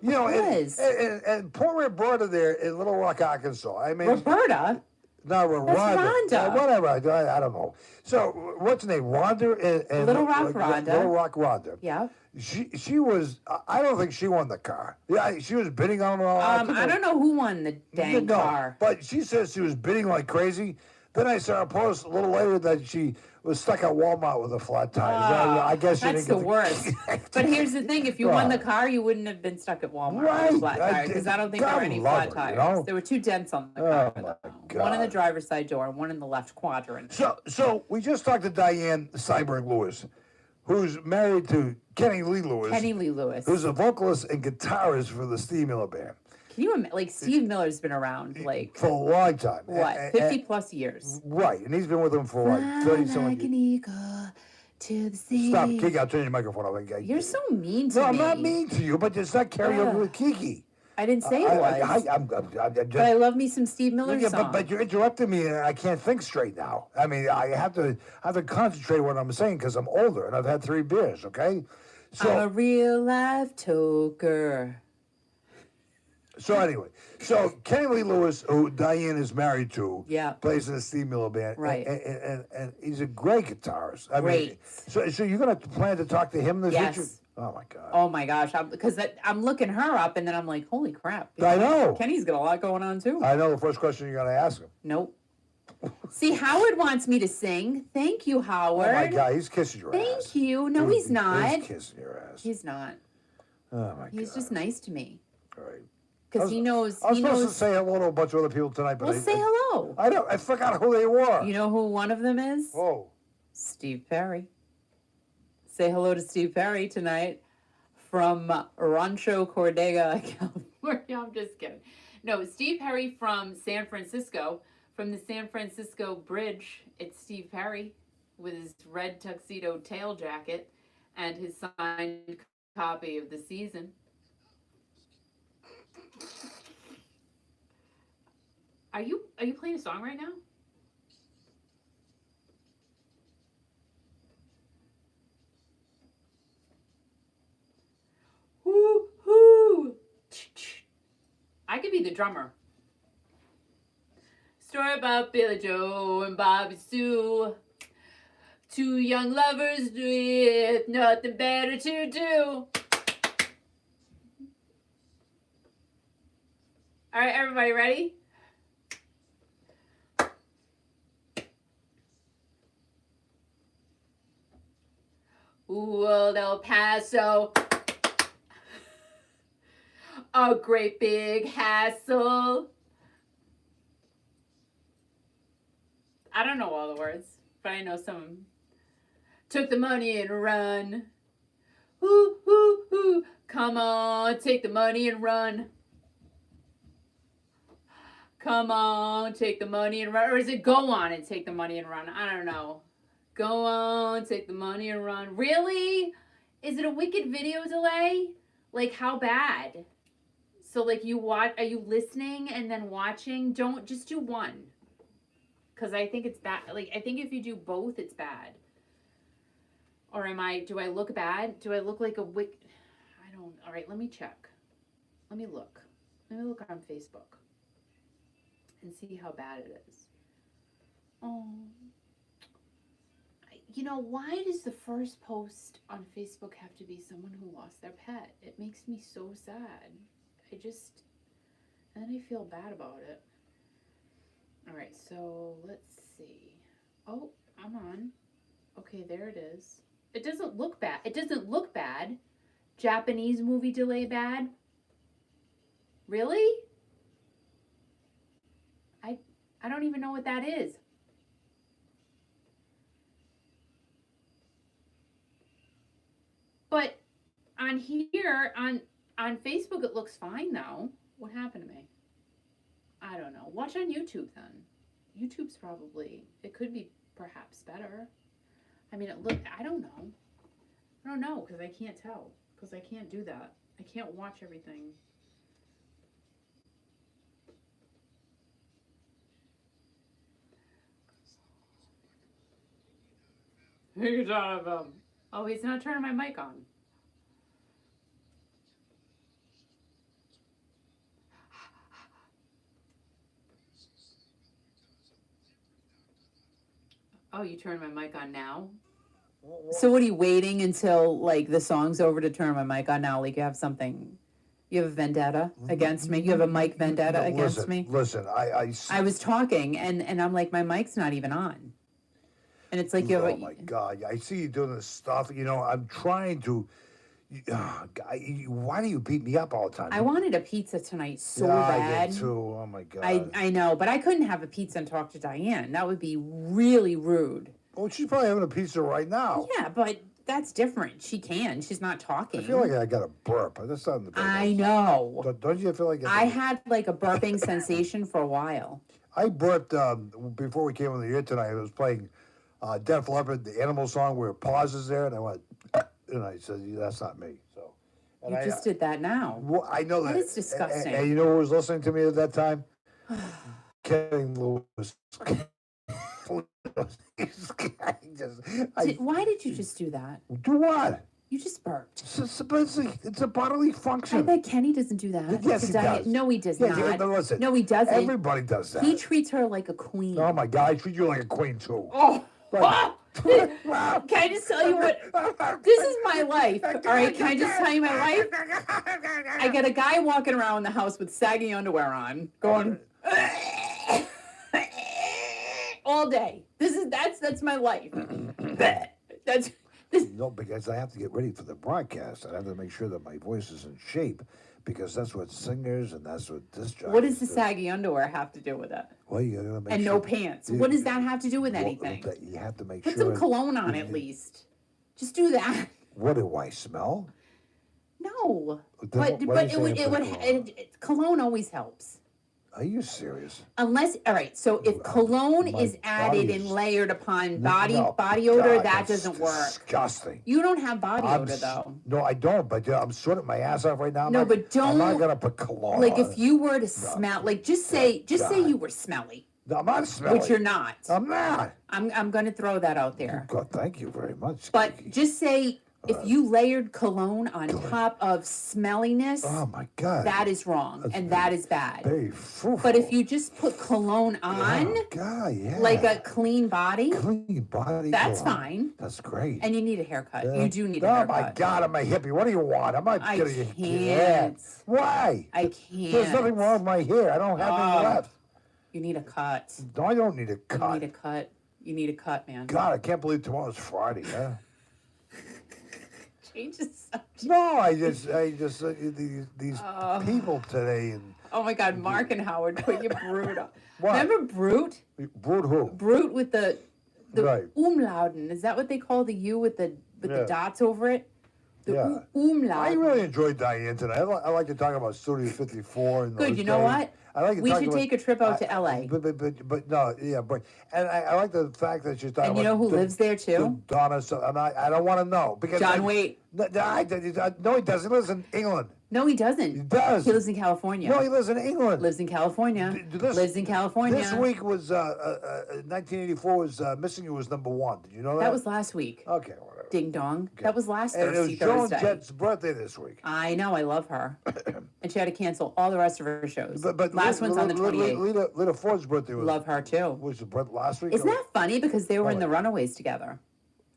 Because. And poor Roberta there in Little Rock, Arkansas. I mean, Roberta. No, Rhonda. Rhonda. Whatever. I don't know. So, what's her name? Rhonda and Little Rock Rhonda. Little Rock Rhonda. Yeah. She was. I don't think she won the car. Yeah, she was bidding on it all. I don't know who won the dang car. But she says she was bidding like crazy. Then I saw a post a little later that she was stuck at Walmart with a flat tire. I guess she that's didn't the worst. But here's the thing: if you won the car, you wouldn't have been stuck at Walmart with a flat tire, because I don't think there were any flat tires. You know? There were 2 dents on the car. One in the driver's side door, and one in the left quadrant. So we just talked to Dianne Steinberg Lewis, who's married to Kenny Lee Lewis. Kenny Lee Lewis, who's a vocalist and guitarist for the Steve Miller Band. Can you imagine? Like, Steve Miller's been around for a long time. What, 50 plus years? Right, and he's been with them for like 30 some like years. An eagle to the sea. Stop, Kiki! I'll turn your microphone off. You're so mean to me. No, I'm not mean to you, but it's not karaoke with Kiki. I didn't say it was. But I love me some Steve Miller songs. But you're interrupting me, and I can't think straight now. I mean, I have to concentrate on what I'm saying because I'm older and I've had 3 beers. Okay, so I'm a real life toker. So anyway, Kenny Lee Lewis, who Dianne is married to, plays in the Steve Miller Band, right? And he's a great guitarist. I mean, so you're gonna plan to talk to him in the future? Oh my God! Oh my gosh! Because I'm looking her up, and then I'm like, holy crap! I know Kenny's got a lot going on too. I know the first question you're gonna ask him. Nope. See, Howard wants me to sing. Thank you, Howard. Oh my God, he's kissing your ass. Thank you. No, he's not. He's kissing your ass. He's not. Oh my God. He's just nice to me. All right. Because he knows. I was supposed to say hello to a bunch of other people tonight, but say hello. I forgot who they were. You know who one of them is? Oh. Steve Perry. Say hello to Steve Perry tonight from Rancho Cordega, California. I'm just kidding. No, Steve Perry from San Francisco. From the San Francisco Bridge, it's Steve Perry with his red tuxedo tail jacket and his signed copy of The Season. Are you playing a song right now? Hoo hoo! I could be the drummer. Story about Billy Joe and Bobby Sue. 2 young lovers with nothing better to do. All right, everybody ready? Ooh, old El Paso. A great big hassle. I don't know all the words, but I know some of them. Took the money and run. Hoo, hoo, hoo. Come on, take the money and run. Come on, take the money and run. Or is it go on and take the money and run? I don't know. Go on, take the money and run. Really? Is it a wicked video delay? Like, how bad? So, like, are you listening and then watching? Don't, just do one. Because I think it's bad. Like, I think if you do both, it's bad. Or do I look bad? Do I look like a all right, let me check. Let me look. Let me look on Facebook and see how bad it is. Oh. Why does the first post on Facebook have to be someone who lost their pet? It makes me so sad. And then I feel bad about it. All right, so let's see. Oh, I'm on. Okay, there it is. It doesn't look bad. It doesn't look bad. Japanese movie delay bad? Really? I don't even know what that is. But on here, on Facebook, it looks fine though. What happened to me? I don't know. Watch on YouTube then. YouTube's it could be perhaps better. I mean, I don't know. I don't know because I can't tell. Because I can't do that. I can't watch everything. Who are you talking about? Oh, he's not turning my mic on. Oh, you turned my mic on now? So what are you waiting until like the song's over to turn my mic on now? Like you have something, you have a vendetta against me? You have a mic vendetta against me? Listen, I was talking and I'm like, my mic's not even on. And it's like you have oh my God, I see you doing this stuff. You know, I'm trying to. Why do you beat me up all the time? I wanted a pizza tonight so yeah, bad. I did too. Oh my God. I know, but I couldn't have a pizza and talk to Diane. That would be really rude. Well, she's probably having a pizza right now. Yeah, but that's different. She can. She's not talking. I feel like I got a burp. That's not in the business. I know. Don't you feel like I had like a burping sensation for a while. I burped before we came on the air tonight. I was playing Def Leppard, the Animal song, where it pauses there, and I went, and I said, that's not me. So, and You just did that now. Well, I know that. That is disgusting. And you know who was listening to me at that time? Ken Lewis. Why did you just do that? Do what? You just burped. It's a bodily function. I bet Kenny doesn't do that. Yes, he does. No, he does Yeah, not. no, listen, no, he doesn't. Everybody does that. He treats her like a queen. Oh my God, I treat you like a queen too. Oh. Right. Can I just tell you what? This is my life. All right, can I just tell you my life? I got a guy walking around the house with saggy underwear on, going all day. That's my life. That's No, because I have to get ready for the broadcast. I have to make sure that my voice is in shape, because that's what singers and that's what disc jockeys What does the do. saggy underwear have to do with it? Well, you gotta make And sure. no pants. What does that have to do with Well, anything? you have to make Put sure. some cologne on you- at least. Just do that. What do I smell? No. Then But why it do you would say it put would cologne? cologne always helps. Are you serious? Unless, all right, so if cologne my is added body and is- layered upon No, body odor, God, that that's doesn't work. Disgusting. You don't have body I'm odor s- though. No, I don't. But I'm sweating my ass off right now. No, but I'm not don't- gonna put cologne. Like on. if you were to smell, like just say God. you were smelly, No, I'm not smelling. which you're not. I'm not. I'm going to throw that out there. God, thank you very much. But Kiki. just say if you layered cologne on top of smelliness, Oh my God. that is wrong That's and very- that is bad. Very fruitful. But if you just put cologne on, Oh, God, yeah. like a clean body, clean body. that's cologne. fine. That's great. And you need a haircut. Yeah. You do need a Oh haircut. my God, I'm a hippie. What do you want? I'm not I getting a can't. Why? I can't. There's nothing wrong with my hair. I don't have any Oh. left. You need a cut. No, I don't need a You cut. need a cut. You need a cut, man. God, I can't believe tomorrow's Friday. Huh? Change the subject. No, I just these people today and Oh my God, Mark and Howard put your Brute on. What? Remember Brute? Brood who? Brute with the Right. umlauten. Is that what they call the U with the Yeah. dots over it? The Yeah. umlauten. I really enjoyed Diane tonight. I like to talk about Studio 54 and Good. those You know days. what? I like to We talk should about- take a trip out to LA. But no, yeah, but and I like the fact that she's talking And you about know who lives there too? Donna. So I don't want to know because John Waite. No, he doesn't. He lives in England. No, he doesn't. He does. He lives in California. No, he lives in England. lives in California. This- lives in California. This week was 1984 was Missing You was number 1. Did you know that? That was last week. Okay, whatever. Ding dong. That was last And it was Joan Thursday. Jett's birthday this week. I know. I love her. And she had to cancel all the rest of her shows. But last one's on the 28th. Lita Ford's birthday was Love her too. was the last week. Isn't or- that funny? Because they were in the Runaways together.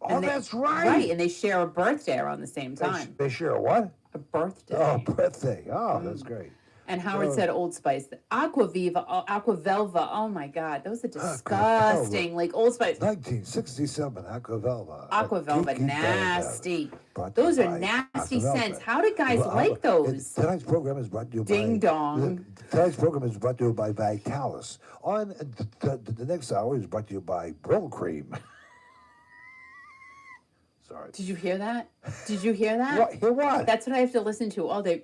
Oh, and they- that's right. Right, and they share a birthday around the same They, time. they share a what? A birthday. Oh, birthday. Oh, that's great. And Howard Oh. said Old Spice. Aquaviva, Aquavelva. Oh my God, those are disgusting. Like Old Spice. 1967, Aquavelva. Aquavelva, Kiki nasty. Brought to Those you are by nasty Aquavelva. scents. How did guys Well, like those? Tonight's program is brought to you by... Ding dong. Tonight's program is brought to you by Vitalis. On the next hour is brought to you by Brill Cream. Sorry. Did you hear that? Did you hear that? What? Hear what? That's what I have to listen to all day.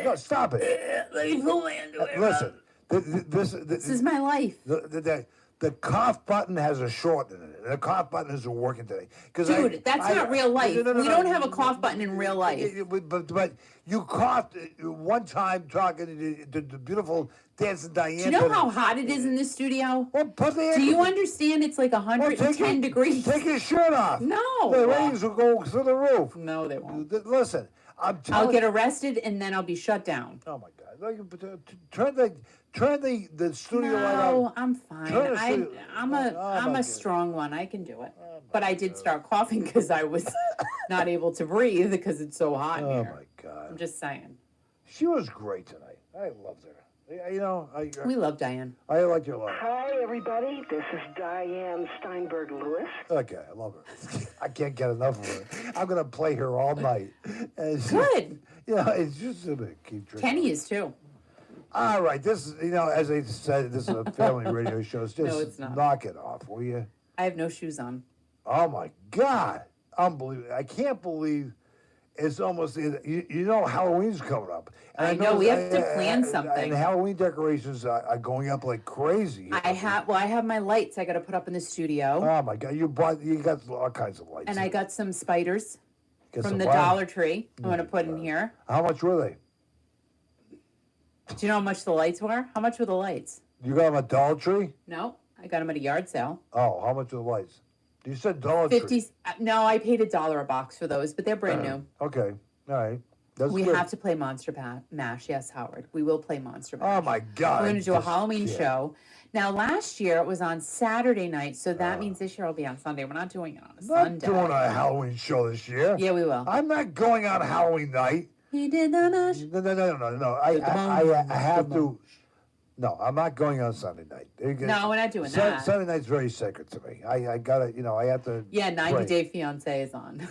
No, stop it. Let me pull my underwear Listen, This is my life. the cough button has a short in it. The cough button isn't working today. Dude, that's not real life. No, We don't have a cough button in real life. But you coughed one time talking to the beautiful dancing Diane. Do you know how hot it is in this studio? Well, put the Do you understand it's like Well, 110 degrees? Take your shirt off. No. The ratings will go through the roof. No, they won't. Listen, I'm telling I'll get arrested and then I'll be shut down. Oh my God! Turn the studio light on. No, I'm fine. Turn the studio- I'm Oh, a my strong one. I can do it. Oh, my But I did God. start coughing because I was not able to breathe because it's so hot in Oh here. my God. I'm just saying. She was great tonight. I loved her. You know, We love Diane. I like your love. Hi, everybody. This is Dianne Steinberg Lewis. Okay, I love her. I can't get enough of her. I'm gonna play her all night. Good. Yeah, it's just a bit keep drinking. Kenny is too. All right, this is as I said, this is a family radio show. Just No, it's not. knock it off, will you? I have no shoes on. Oh my God, unbelievable! I can't believe it's almost you know Halloween's coming up. And I know, we have to plan And something. Halloween decorations are going up like crazy. I have my lights I got to put up in the studio. Oh my God, you got all kinds of lights. And I got some spiders Get from some the what? Dollar Tree. I'm going to put in here. How much were they? Do you know how much the lights were? How much were the lights? You got them at Dollar Tree? No, I got them at a yard sale. Oh, how much are the lights? You said Dollar Tree. 50. No, I paid $1 a box for those, but they're brand new. Okay, all right. That's We good. have to play Monster Mash. Yes, Howard. We will play Monster Mash. Oh my God! We're going to do a Just Halloween can't. show. Now, last year it was on Saturday night, so that means this year it'll be on Sunday. We're not doing it on a I'm not Sunday. doing a Halloween show this year. Yeah, we will. I'm not going on Halloween night. He did the mash. No. I have to. No, I'm not going on Sunday night. No, we're not doing that. Sunday night's very sacred to me. I gotta, I have to. Yeah, 90 pray. Day Fiance is on.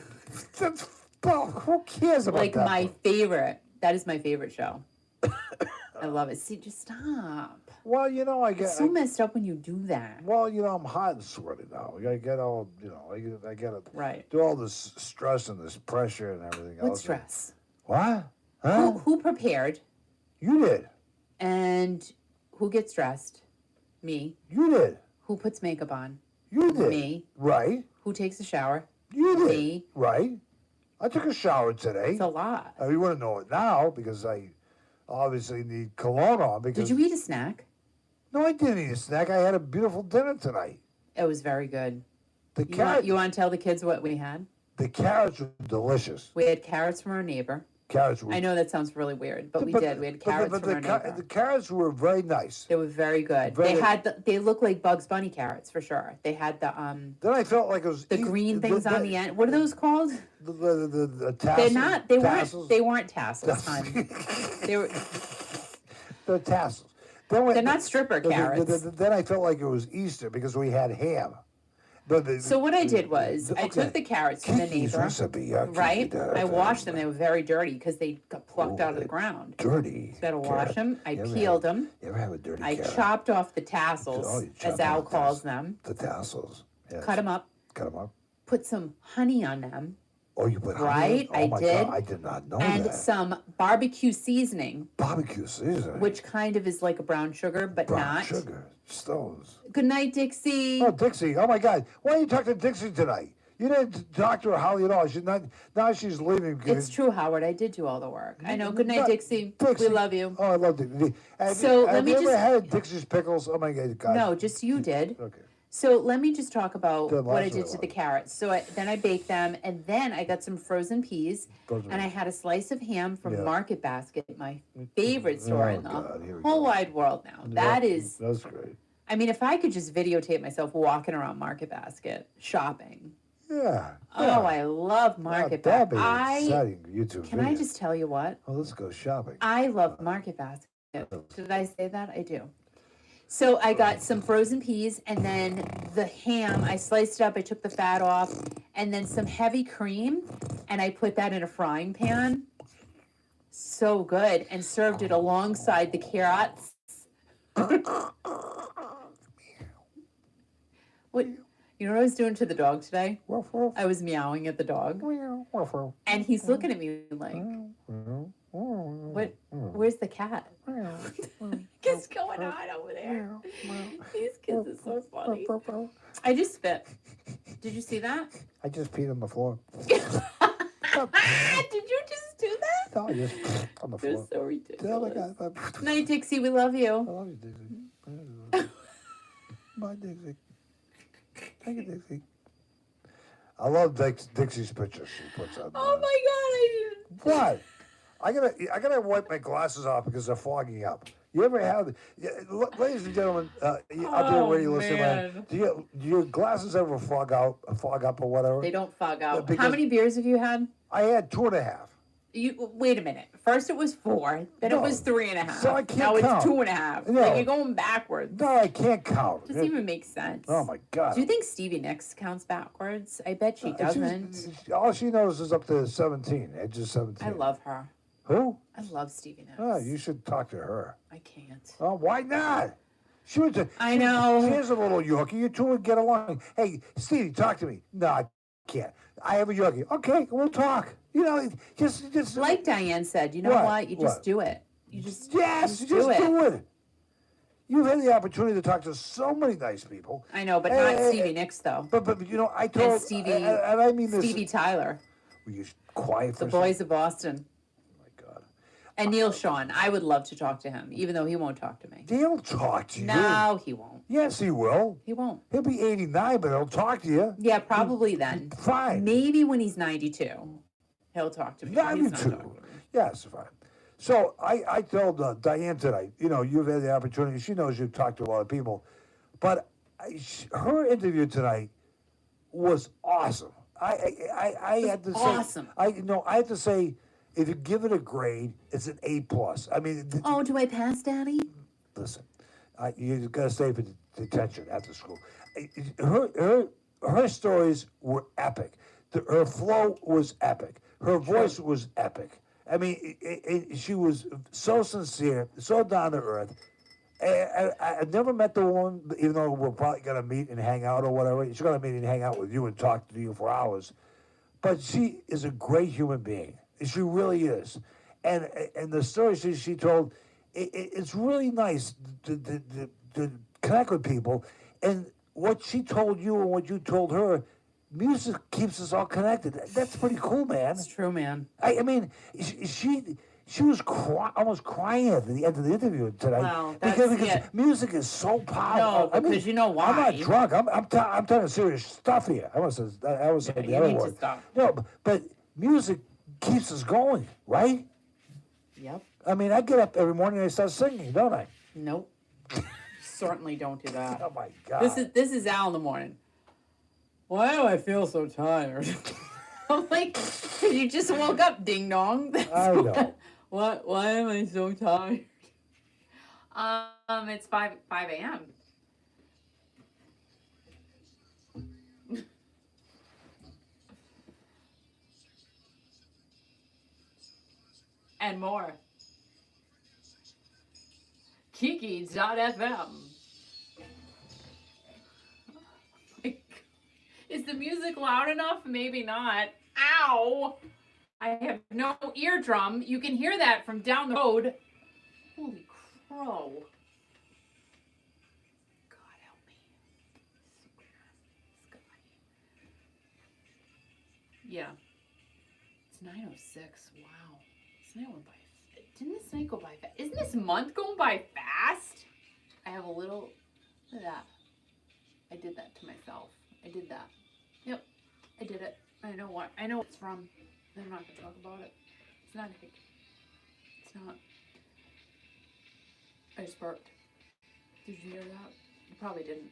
Well, who cares about Like that? my favorite. That is my favorite show. I love it. See, just stop. Well, I get. It's so messed up when you do that. Well, I'm hot and sweaty now. I get all, I gotta Right. do all this stress and this pressure and everything else. What stress? What? Huh? Who prepared You did. and who gets dressed? Me. You did. Who puts makeup on? You did. Me. Right. Who takes a shower? You did. Me. Right. I took a shower today. It's a lot. You wouldn't know it now because I obviously need cologne on. Because Did you eat a snack? No, I didn't eat a snack. I had a beautiful dinner tonight. It was very good. The You want to tell the kids what we had? The carrots were delicious. We had carrots from our neighbor. Carrots were. I know that sounds really weird, but we did. We had carrots from our neighbor. The carrots were very nice. They were very good. Very- They look like Bugs Bunny carrots for sure. They had the Then I felt like it was green things on the end. What are those called? The tassels. They're not. tassels. They weren't tassels, hon. They were. The tassels. They're not stripper carrots. Then I felt like it was Easter because we had ham. So what I did was I took the carrots from the Kiki's neighbor, recipe, right? I washed them. They were very dirty because they got plucked out of the ground. Dirty. So I had to wash carrot. them. I You ever peeled them. You ever have a dirty I carrot? chopped off the tassels, Oh, you as chopped Al off the calls tassels. them. The tassels. Yes. Cut them up. Cut them up. Put some honey on them. Oh, you put honey Right, in? Oh I my did. God, I did not know And that. some barbecue seasoning, Barbecue seasoning. which kind of is like a brown sugar, but Brown not. sugar. Stones. Good night, Dixie. Oh, Dixie. Oh, my God. Why are you talking to Dixie tonight? You didn't talk to her hardly at all. She's not. Now she's leaving. It's true, Howard. I did do all the work. I know. Good night, No, Dixie. Dixie. We love you. Oh, I love Dixie. So, let have me you ever just- had Dixie's pickles? Oh, my God. No, just you did. Okay. So let me just talk about Good, what I lots did of to it. the carrots. So then I baked them, and then I got some frozen peas, Frozen and I had a slice of ham from Yeah. Market Basket, my favorite store in the God, here we whole go. wide world now. That is, That's great. I mean, if I could just videotape myself walking around Market Basket shopping. Yeah. Oh, I love Market That'd be Basket. exciting YouTube Can video. I just tell you what? Oh, let's go shopping. I love Market Basket. Did I say that? I do. So I got some frozen peas, and then the ham, I sliced it up, I took the fat off, and then some heavy cream, and I put that in a frying pan. So good, and served it alongside the carrots. What? You know what I was doing to the dog today? Woof, woof. I was meowing at the dog, Woof, woof. and he's looking at me like, "What? Where's the cat? What's going on over there?" These kids are so funny. I just spit. Did you see that? I just peed on the floor. Did you just do that? No, I just on the You're floor. so Oh, my ridiculous. God. Night, Dixie. We love I you. love you, Dixie. Bye, Dixie. Thank you, Dixie. I love Dixie's pictures she puts on. Oh my God! I didn't. What? I gotta wipe my glasses off because they're fogging up. You ever have, ladies and gentlemen, out there where you listen, man, do your glasses ever fog up or whatever? They don't fog out. Because How many beers have you had? I had 2.5. Wait a minute. First it was 4, then it was 3.5. So I can't now count. It's 2.5. No. Like you're going backwards. No, I can't count. Doesn't even make sense. Oh my God. Do you think Stevie Nicks counts backwards? I bet she doesn't. All she knows is up to 17, age of 17. I love her. Who? I love Stevie Nicks. Oh, you should talk to her. I can't. Oh, why not? She was I know. She is a little Yorkie. You two would get along. Hey, Stevie, talk to me. No, I can't. I have a Yorkie. Okay, we'll talk. You know, just Like Dianne said, you know what? You just do it. You just do it. You've had the opportunity to talk to so many nice people. I know, but not Stevie Nicks though. But you know, I told and Stevie and I mean this. Stevie Tyler. Were you quiet for The Boys of Boston. Oh my God. And Neil Sean. I would love to talk to him, even though he won't talk to me. He'll talk to you. No, he won't. Yes, he will. He won't. He'll be 89, but he'll talk to you. Yeah, probably then. Fine. Maybe when he's 92, he'll talk to me. He's not 92. talking to me. Yes, fine. So I told Dianne tonight, you know, you've had the opportunity. She knows you've talked to a lot of people. But her interview tonight was awesome. I had to say, awesome. I had to say, if you give it a grade, it's an A+. I mean, Oh, do I pass, Daddy? listen, you got to stay for detention after school. Her stories were epic. Her flow was epic. Her voice was epic. I mean, she was so sincere, so down to earth. I've never met the woman, even though we're probably going to meet and hang out or whatever. She's going to meet and hang out with you and talk to you for hours. But she is a great human being. She really is. And the stories she told, it's really nice to connect with people. And what she told you and what you told her, music keeps us all connected. That's pretty cool, man. It's true, man. I mean, she was almost crying at the end of the interview tonight. Well, because music is so powerful. No, because you know why. I'm not drunk. I'm telling serious stuff here. I was saying the you other need word. to stop. No, but music keeps us going, right? Yep. I mean, I get up every morning and I start singing, don't I? Nope. Certainly don't do that. Oh my God. This is Al in the morning. Why do I feel so tired? I'm like, 'cause you just woke up, ding dong. I know. Why am I so tired? It's 5 a.m. And more. Kiki.fm. Is the music loud enough? Maybe not. Ow! I have no eardrum. You can hear that from down the road. Holy crow. God help me. Yeah. It's 9:06. Wow. This night went by. Didn't this night go by fast? Isn't this month going by fast? I have a little. Look at that. I did that to myself. I did that. Yep. I did it. I know what. I know what it's from. I'm not going to talk about it. It's not a hic. It's not. I just burped. Did you hear that? You probably didn't.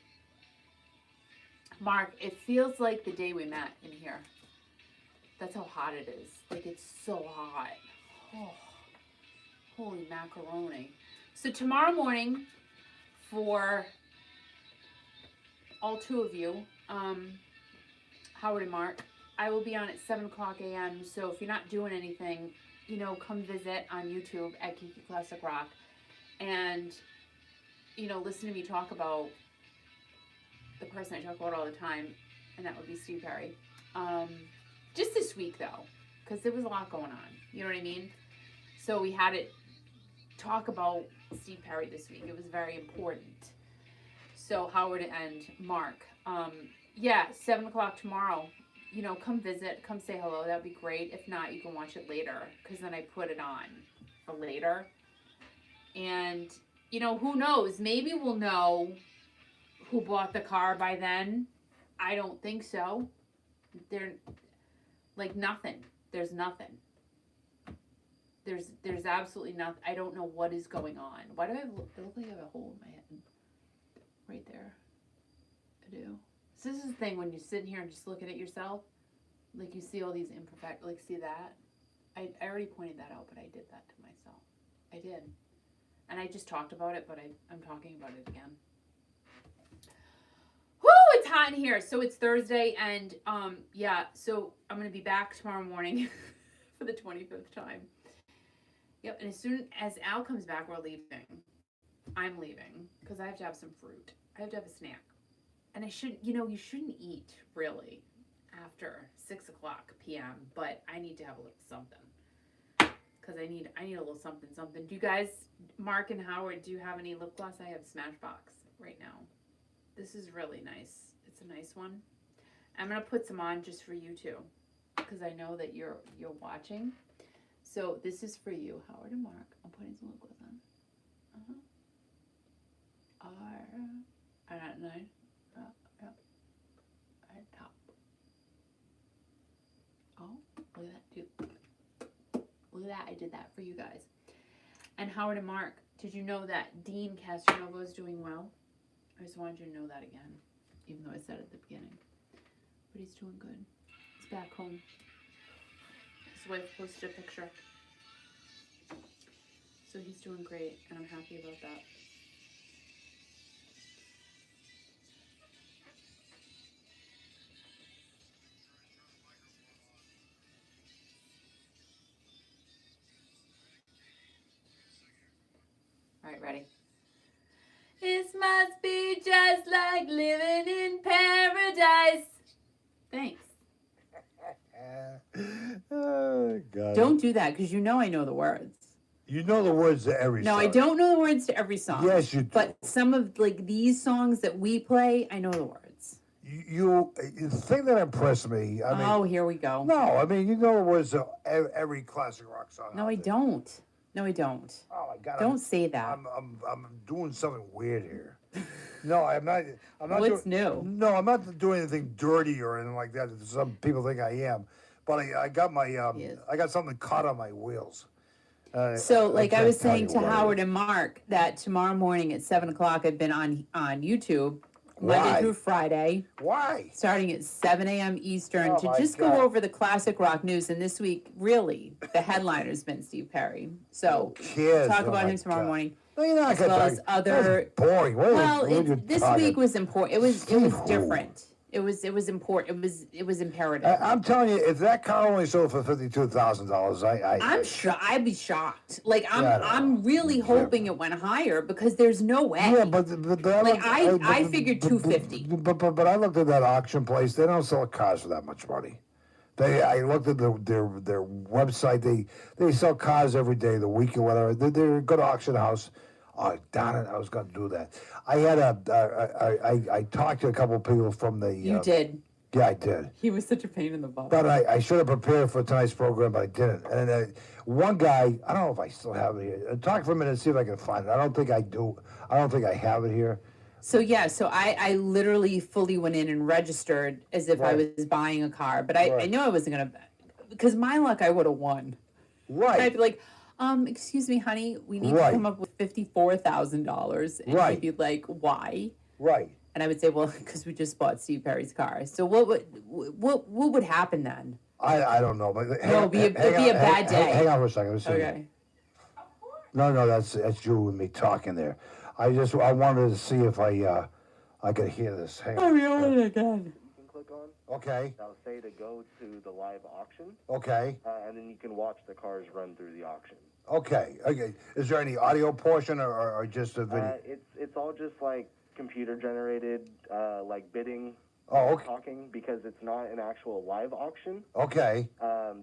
Mark, it feels like the day we met in here. That's how hot it is. Like, it's so hot. Oh, holy macaroni. So tomorrow morning, for all two of you, Howard and Mark, I will be on at 7 o'clock a.m. So if you're not doing anything, you know, come visit on YouTube at Kiki Classic Rock and, you know, listen to me talk about the person I talk about all the time, and that would be Steve Perry. Just this week, though, because there was a lot going on. You know what I mean? So we had to talk about Steve Perry this week. It was very important. So Howard and Mark, yeah, 7 o'clock tomorrow. You know, come visit, come say hello. That'd be great. If not, you can watch it later, because then I put it on for later. And, you know, who knows? Maybe we'll know who bought the car by then. I don't think so. They're like nothing. There's nothing. There's absolutely nothing. I don't know what is going on. Why do I look like I have a hole in my head? Right there. I do. So this is the thing when you're sitting here and just looking at yourself, like you see all these imperfect, like see that? I already pointed that out, but I did that to myself. I did. And I just talked about it, but I'm talking about it again. Woo, it's hot in here. So it's Thursday, and yeah, so I'm gonna be back tomorrow morning for the 25th time. Yep, and as soon as Al comes back, we're leaving. I'm leaving because I have to have some fruit. I have to have a snack. And I should, you shouldn't eat really after 6:00 p.m., but I need to have a little something. Because I need a little something. Do you guys, Mark and Howard, do you have any lip gloss? I have Smashbox right now. This is really nice. It's a nice one. I'm gonna put some on just for you too, because I know that you're watching. So this is for you, Howard and Mark. I'm putting some lip gloss on. Top. Oh, look at that too. Look at that, I did that for you guys. And Howard and Mark, did you know that Dean Castronovo is doing well? I just wanted you to know that again, even though I said it at the beginning. But he's doing good. He's back home. His wife posted a picture. So he's doing great, and I'm happy about that. All right, ready? It must be just like living in paradise. Thanks. Oh, God. Don't do that because I know the words. You know the words to every song. No, I don't know the words to every song. Yes, you do. But some of these songs that we play, I know the words. The thing that impressed me, Here we go. No, you know the words to every classic rock song. No, I don't. No, I don't. Oh my God! Don't say that. I'm doing something weird here. No, I'm not. What's new? No, I'm not doing anything dirty or anything like that. Some people think I am, but I got my I got something caught on my wheels. So, I was saying to Howard and and Mark that tomorrow morning at 7:00, I've been on YouTube Monday through Friday. Why? Starting at 7 a.m. Eastern Oh, to my just God. go over the classic rock news. And this week, really, the headliner's been Steve Perry. So, Kids, talk oh about my him tomorrow God. morning. No, you're not As gonna well talk- as other. That's boring. This week was important. It was different. It was important. It was imperative. I'm telling you, if that car only sold for $52,000, I'm sure I'd be shocked. Yeah, I'm really hoping it went higher because there's no way. Yeah, but I figured 250. But I looked at that auction place. They don't sell cars for that much money. I looked at their website. They sell cars every day, the week or whatever. They're a good auction house. Oh, darn it! I was going to do that. I had I talked to a couple of people from the. You did. Yeah, I did. He was such a pain in the butt. But I should have prepared for tonight's program, but I didn't. And one guy, I don't know if I still have it here. Talk for a minute and see if I can find it. I don't think I do. I don't think I have it here. So I literally fully went in and registered as if I was buying a car, but I knew I wasn't gonna, because my luck I would have won. Right. I'd be like, excuse me, honey, we need to come up with $54,000, and he'd be like, why? Right. And I would say, well, because we just bought Steve Perry's car. So what would happen then? I don't know, but It'd be a bad day. Hang on for a second. Okay. No, that's you and me talking there. I wanted to see if I could hear this. Hang on. Oh, again. You can click on. Okay. That'll say to go to the live auction, Okay. and then you can watch the cars run through the auction. Okay. Is there any audio portion or just a video? It's all just like computer generated, like bidding, Oh, okay. talking, because it's not an actual live auction. Okay.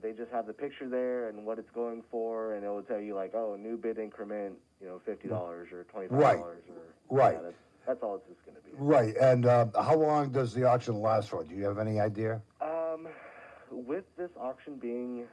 They just have the picture there and what it's going for, and it will tell you like, oh, new bid increment, $50 or $25 Right. or Right. Yeah, that's all it's just going to be. Right. And how long does the auction last for? Do you have any idea? With this auction being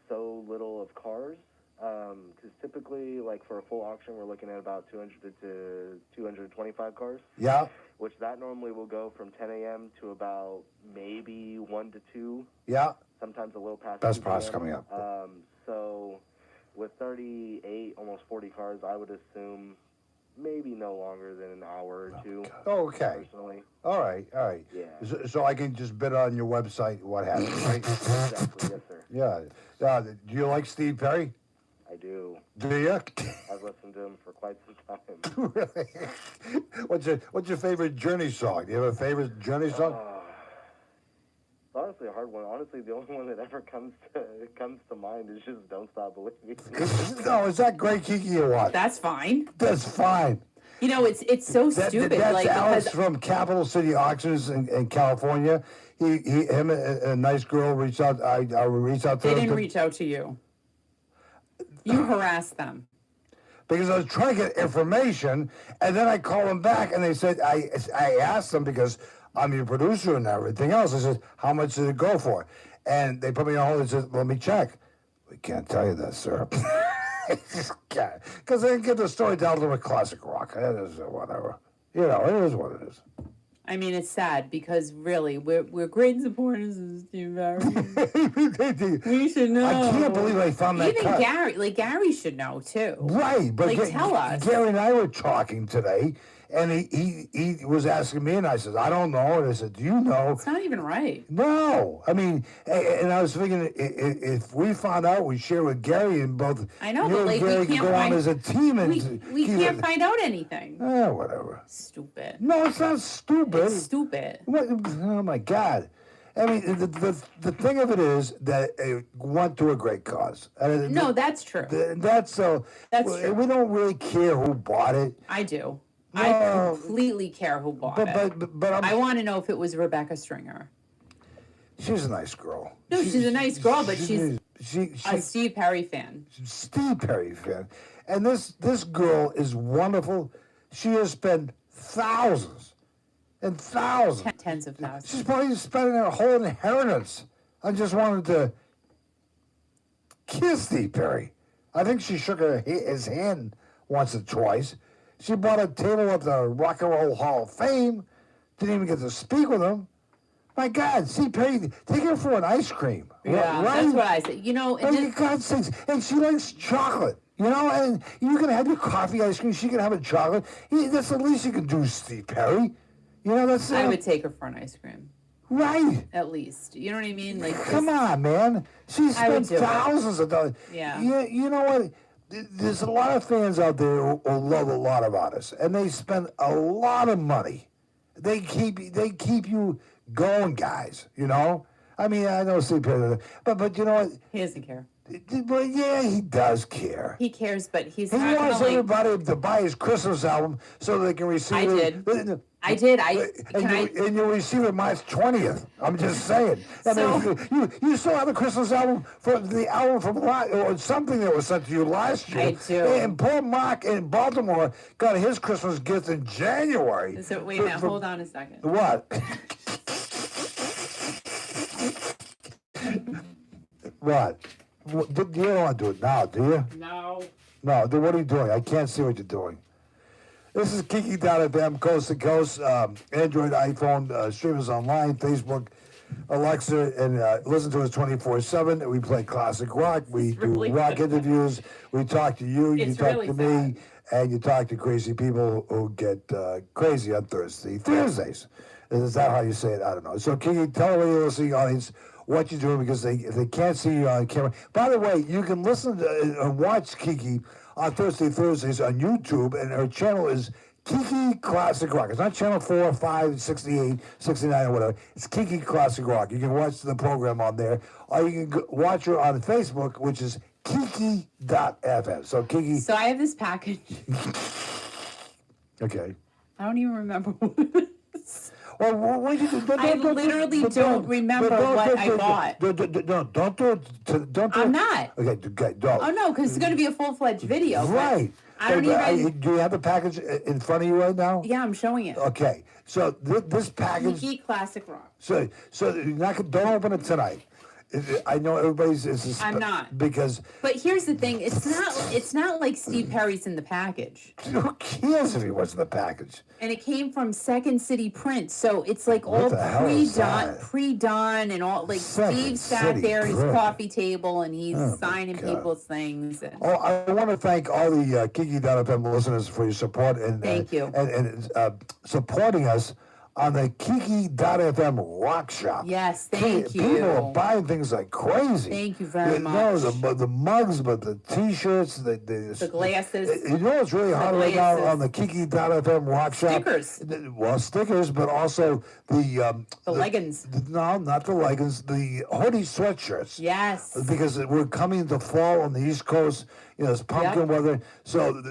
so little of cars, because typically, like for a full auction, we're looking at about 200 to 225 cars. Yeah. Which that normally will go from 10 a.m. to about maybe 1 to 2. Yeah. Sometimes a little past. Best 2 price p.m. coming up. So with 38, almost 40 cars, I would assume maybe no longer than an hour or two. Okay. Personally. All right. Yeah. So I can just bid on your website what happens, right? Exactly. Yes, sir. Yeah. Do you like Steve Perry? I do. Do you? I've listened to him for quite some time. Really? What's your favorite Journey song? Do you have a favorite Journey song? It's honestly a hard one. Honestly, the only one that ever comes to mind is just "Don't Stop Believing." No, is that great, Kiki, or what? That's fine. That's fine. You know, it's so stupid. That's like Alex because from Capital City Auctions in California. Him, a nice girl reached out. I reached out to they them. didn't reach out to you. You harassed them. Because I was trying to get information, and then I called them back, and they said, I asked them because I'm your producer and everything else. I said, how much did it go for? And they put me on hold and said, let me check. We can't tell you that, sir. Because they didn't get the story down to a classic rock. It is whatever. You know, it is what it is. I mean, it's sad because really, we're great supporters of Steve Perry. We should know. I can't believe I found that Even cut. Gary should know too. Right, but Tell us. Gary and I were talking today, and he was asking me, and I said, I don't know. And I said, do you know? It's not even right. No. I mean, and I was thinking, if we found out, we share with Gary, and both I know, you but and like Gary we can can't go on find as a team. And we can't find out anything. Whatever. Stupid. No, it's not stupid. It's stupid. What? Oh, my God. I mean, the thing of it is that it went to a great cause. No, that's true. That's so. That's true. We don't really care who bought it. I do. No. I completely care who bought it. But I want to know if it was Rebecca Stringer. she's a nice girl. No, she's a nice girl, but she's she a Steve Perry fan. Steve Perry fan, and this girl is wonderful. She has spent thousands and thousands. Tens of thousands. She's probably spending her whole inheritance. I just wanted to kiss Steve Perry. I think she shook his hand once or twice. She bought a table at the Rock and Roll Hall of Fame. Didn't even get to speak with him. My God, Steve Perry, take her for an ice cream. Yeah, right? that's what I said. You know, Oh, for God's sakes. And she likes chocolate. You know, and you can have your coffee ice cream. She can have a chocolate. That's the least you can do, Steve Perry. You know, that's... I would take her for an ice cream. Right. At least. You know what I mean? Like, Come on, man. She spent do it. thousands of dollars. Yeah. You know what? There's a lot of fans out there who love a lot of artists, and they spend a lot of money. They keep you going, guys. You know. I mean, I know Steve Perry, but you know what? He doesn't care. But yeah, he does care. He cares, but he's He not wants gonna, everybody to buy his Christmas album so they can receive I it. did. I did. And you'll receive it March 20th. I'm just saying. So- You still have a Christmas album for the album from or something that was sent to you last year. I do. And poor Mark in Baltimore got his Christmas gift in January. So wait a minute, hold on a second. What? What? You don't want to do it now, do you? No. No, what are you doing? I can't see what you're doing. This is Kiki down at BAM Coast to Coast, Android, iPhone, streamers online, Facebook, Alexa, and listen to us 24/7. We play classic rock. We do really rock sad. interviews. We talk to you. You It's talk really to me. And you talk to crazy people who get crazy on Thursdays. Is that how you say it? I don't know. So, Kiki, tell the listening audience what you're doing because they can't see you on camera. By the way, you can listen to and watch Kiki on Thursdays on YouTube, and her channel is Kiki Classic Rock. It's not channel 4, 5, 68, 69, or whatever. It's Kiki Classic Rock. You can watch the program on there, or you can watch her on Facebook, which is Kiki.fm. So, Kiki. So I have this package. Okay. I don't even remember what it is. Well, what did you do? I literally don't remember what I bought. Don't do it. Don't do I'm it. not. Okay, don't. Oh no, because it's going to be a full-fledged video. but Right. I don't even. Do you have the package in front of you right now? Yeah, I'm showing it. Okay. So this package. Kiki Classic Rock. So you're not don't open it tonight. I know everybody's. I'm not. Because. But here's the thing: it's not like Steve Perry's in the package. Who cares if he was in the package? And it came from Second City Print, so it's like What all the hell is that? pre-done, and all like Second Steve sat City there at his Print. coffee table, and he's Oh, my signing God. people's things. And Oh, I want to thank all the Kiki.fm listeners for your support and Thank you. and supporting us on the Kiki.fm Rock Shop. Yes, thank you. People are buying things like crazy. Thank you very No, much. the mugs, but the T-shirts, the glasses. You know what's really hot right now glasses. on the Kiki.fm Rock Shop? Stickers. Well, stickers, but also the leggings. No, not the leggings. The hoodie sweatshirts. Yes. Because we're coming into fall on the East Coast. You know, it's pumpkin Yep. weather. So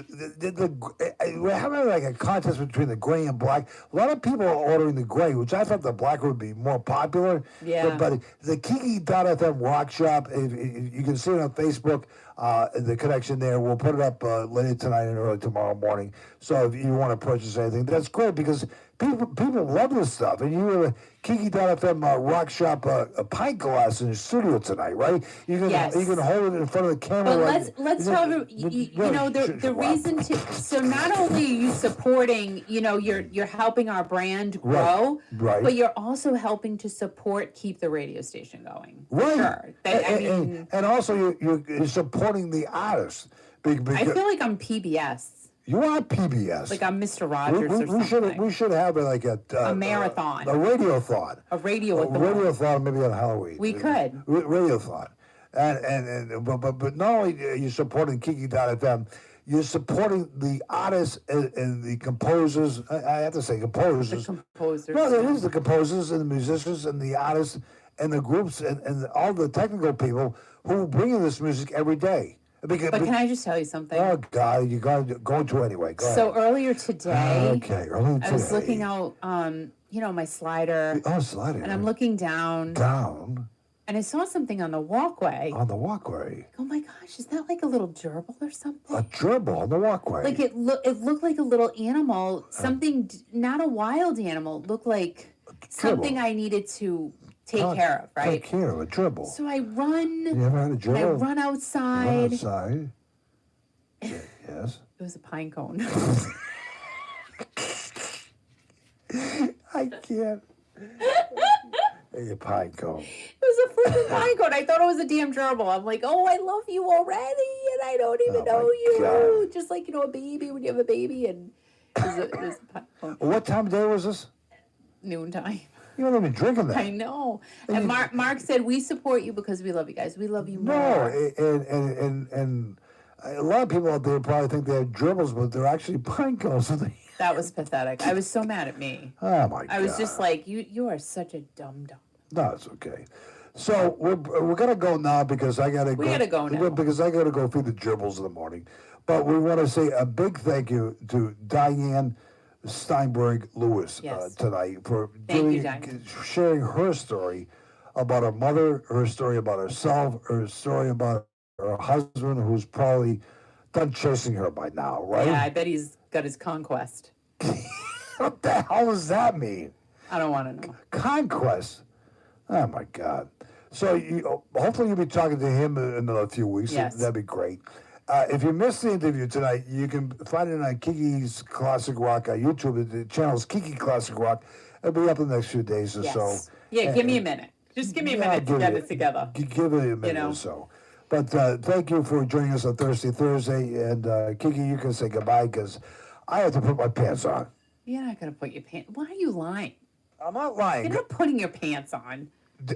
we're having like a contest between the gray and black. A lot of people are ordering the gray, which I thought the black would be more popular. Yeah. But the Kiki.fm Rock Shop, if you can see it on Facebook, the connection there. We'll put it up later tonight and early tomorrow morning. So if you want to purchase anything, that's great because people love this stuff. And you have a Kiki.fm Rock Shop a pint glass in your studio tonight, right? You can Yes. you can hold it in front of the camera. But let's tell everyone, you know, the reason to, so not only are you supporting, you know, you're helping our brand grow, Right. but you're also helping to keep the radio station going. Right. Sure. And also you're supporting the artists. I feel like I'm PBS. You are PBS. Like I'm Mr. Rogers or something. We should have like a marathon. a radiothon. A radio radiothon maybe on Halloween. We could. Radiothon. But not only are you supporting Kiki.fm, you're supporting the artists and the composers. I have to say composers. The composers. No, it is the composers and the musicians and the artists and the groups and all the technical people who bring in this music every day. But can I just tell you something? Oh God, you got to go into anyway. Go ahead. So earlier today, I I was looking out, you know, my slider. Oh, slider. And I'm looking down. Down. And I saw something on the walkway. On the walkway. Oh my gosh, is that like a little gerbil or something? A gerbil on the walkway. Like it looked like a little animal, something not a wild animal. It looked like something I needed to take care of, right? Take care of a gerbil. So I run. You ever had a gerbil? I run outside. Run outside. Yes. It was a pine cone. I can't. A pine cone. It was a freaking pine cone. I thought it was a damn gerbil. I'm like, oh, I love you already, and I don't even know you. God. Just like, you know, a baby when you have a baby, and it was a pine cone. What time of day was this? Noontime. You haven't been drinking that. I know. And Mark said, we support you because we love you guys. We love you more. No, and a lot of people out there probably think they're gerbils, but they're actually pine cones. That was pathetic. I was so mad at me. Oh my God! I was just like, you are such a dum. No, it's okay. So we're gonna go now because I gotta go. We gotta go now because I gotta go feed the gerbils in the morning. But we want to say a big thank you to Dianne Steinberg Lewis tonight for sharing her story about her mother, her story about herself, her story about her husband, who's probably done chasing her by now, right? Yeah, I bet he's got his conquest. What the hell does that mean? I don't want to know. Conquest? Oh, my God. So hopefully you'll be talking to him in another few weeks. Yes. That'd be great. If you missed the interview tonight, you can find it on Kiki's Classic Rock YouTube. The channel's Kiki Classic Rock. It'll be up in the next few days or so. Yeah, give me a minute. Just give me a minute to get it together. Give it a minute or so. But thank you for joining us on Thursday. And Kiki, you can say goodbye because I have to put my pants on. You're not going to put your pants... Why are you lying? I'm not lying. You're not putting your pants on.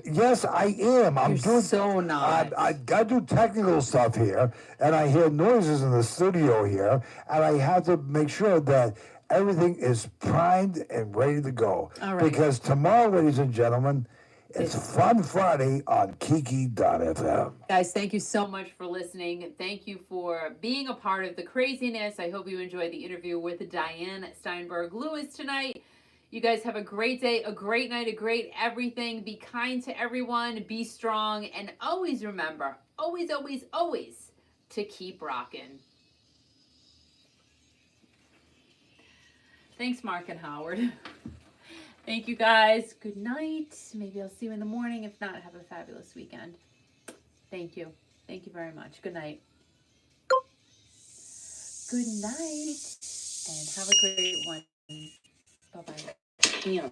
Yes, I am. I'm doing so not. I do technical stuff here, and I hear noises in the studio here, and I have to make sure that everything is primed and ready to go. All right. Because tomorrow, ladies and gentlemen, it's Fun Friday on Kiki.fm. Guys, thank you so much for listening. Thank you for being a part of the craziness. I hope you enjoyed the interview with Dianne Steinberg Lewis tonight. You guys have a great day, a great night, a great everything. Be kind to everyone, be strong, and always remember, always, always, always, to keep rocking. Thanks, Mark and Howard. Thank you, guys. Good night. Maybe I'll see you in the morning. If not, have a fabulous weekend. Thank you. Thank you very much. Good night. Good night. And have a great one. Bye-bye. Yeah.